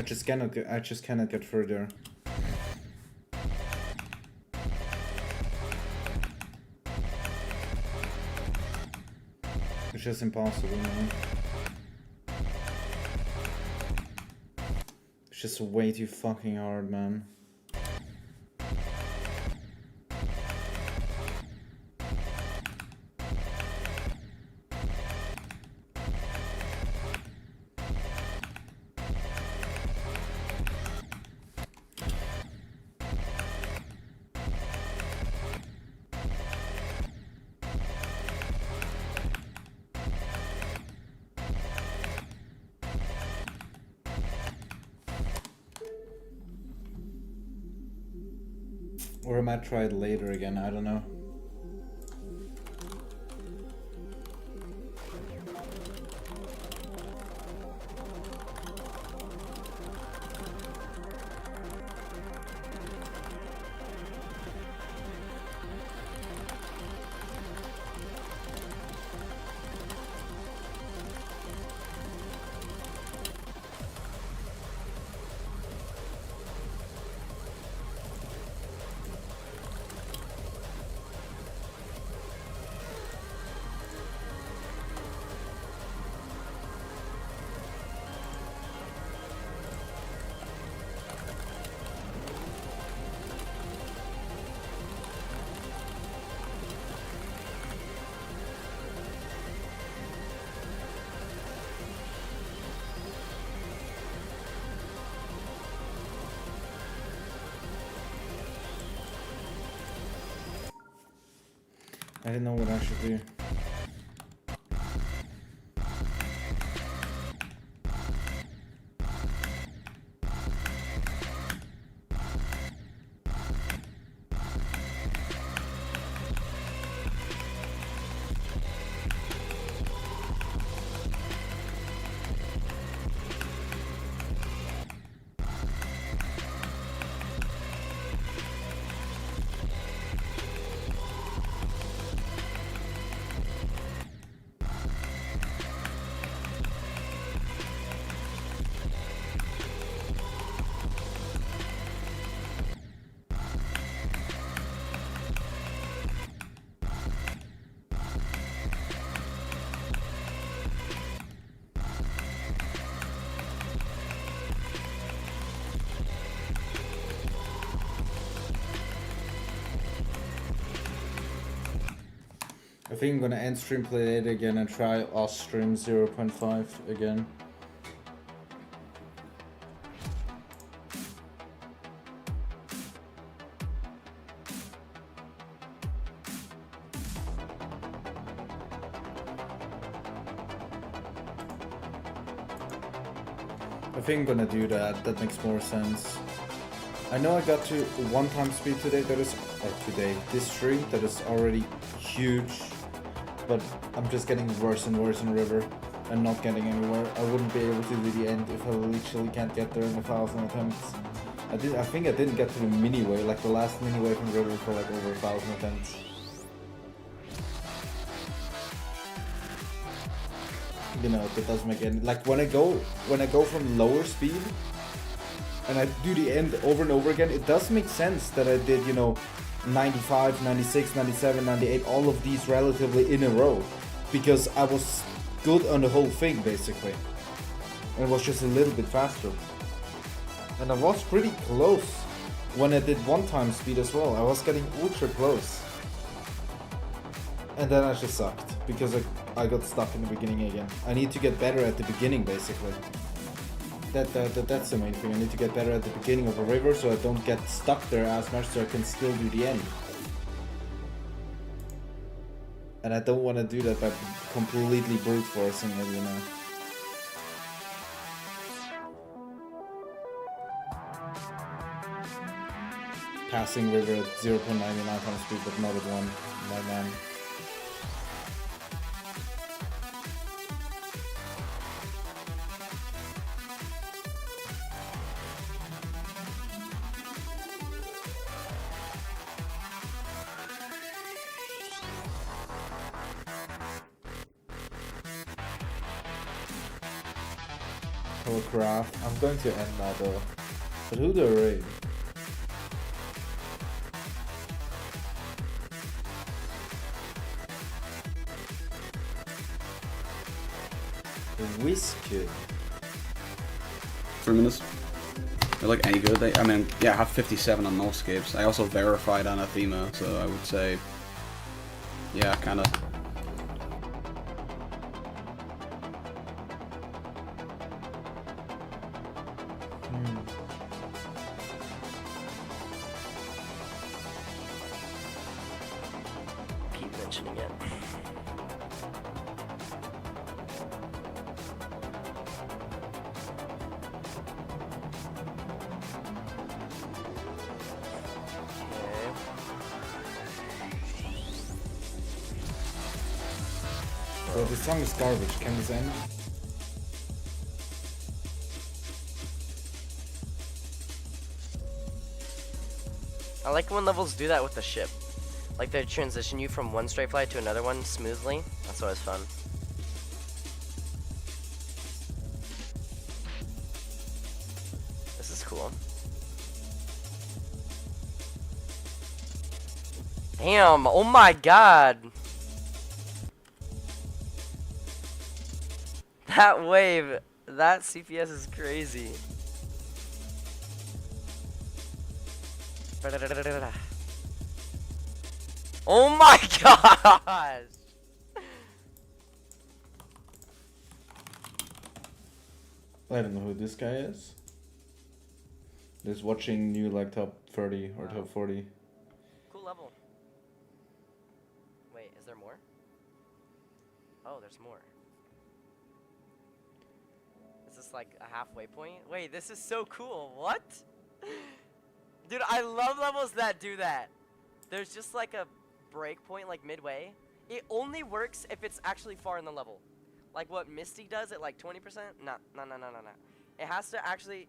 I just cannot get further. It's just impossible, man. It's just way too fucking hard, man. Or I might try it later again, I don't know. I didn't know what I should do. think I'm gonna end stream, play it again, and try Oz stream 0.5 again. I think I'm gonna do that. That makes more sense. I know I got to 1 time speed today. This stream that is already huge. But I'm just getting worse and worse in River and not getting anywhere. I wouldn't be able to do the end if I literally can't get there in 1,000 attempts. I think I didn't get to the mini way, like the last mini way from River for like over 1,000 attempts. You know, that doesn't make any, like when I go from lower speed and I do the end over and over again, it does make sense that I did, you know, 95, 96, 97, 98, all of these relatively in a row, because I was good on the whole thing basically, and it was just a little bit faster, and I was pretty close when I did 1 time speed as well. I was getting ultra close, and then I just sucked because I got stuck in the beginning again. I need to get better at the beginning basically. That's the main thing. I need to get better at the beginning of a river so I don't get stuck there as much, so I can still do the end. And I don't want to do that by completely brute forcing it, you know. Passing river at 0.99 times speed, but not at 1. My man. Craft. I'm going to end now though. But who the raid? Whiskey. 3 minutes. They're like any good. I mean, yeah, I have 57 on no escapes. I also verified anathema, so I would say, yeah, kind of. So this song is garbage. Can this end? I like when levels do that with the ship. Like they transition you from one straight flight to another one smoothly. That's always fun. This is cool. Damn, oh my god. That wave, that CPS is crazy. Oh my gosh! I don't know who this guy is. Just watching new like top 30 or top 40. Cool level. Wait, is there more? Oh, there's more. Is this like a halfway point? Wait, this is so cool. What? Dude, I love levels that do that. There's just like a break point like midway. It only works if it's actually far in the level. Like what Misty does at like 20%? No. It has to actually...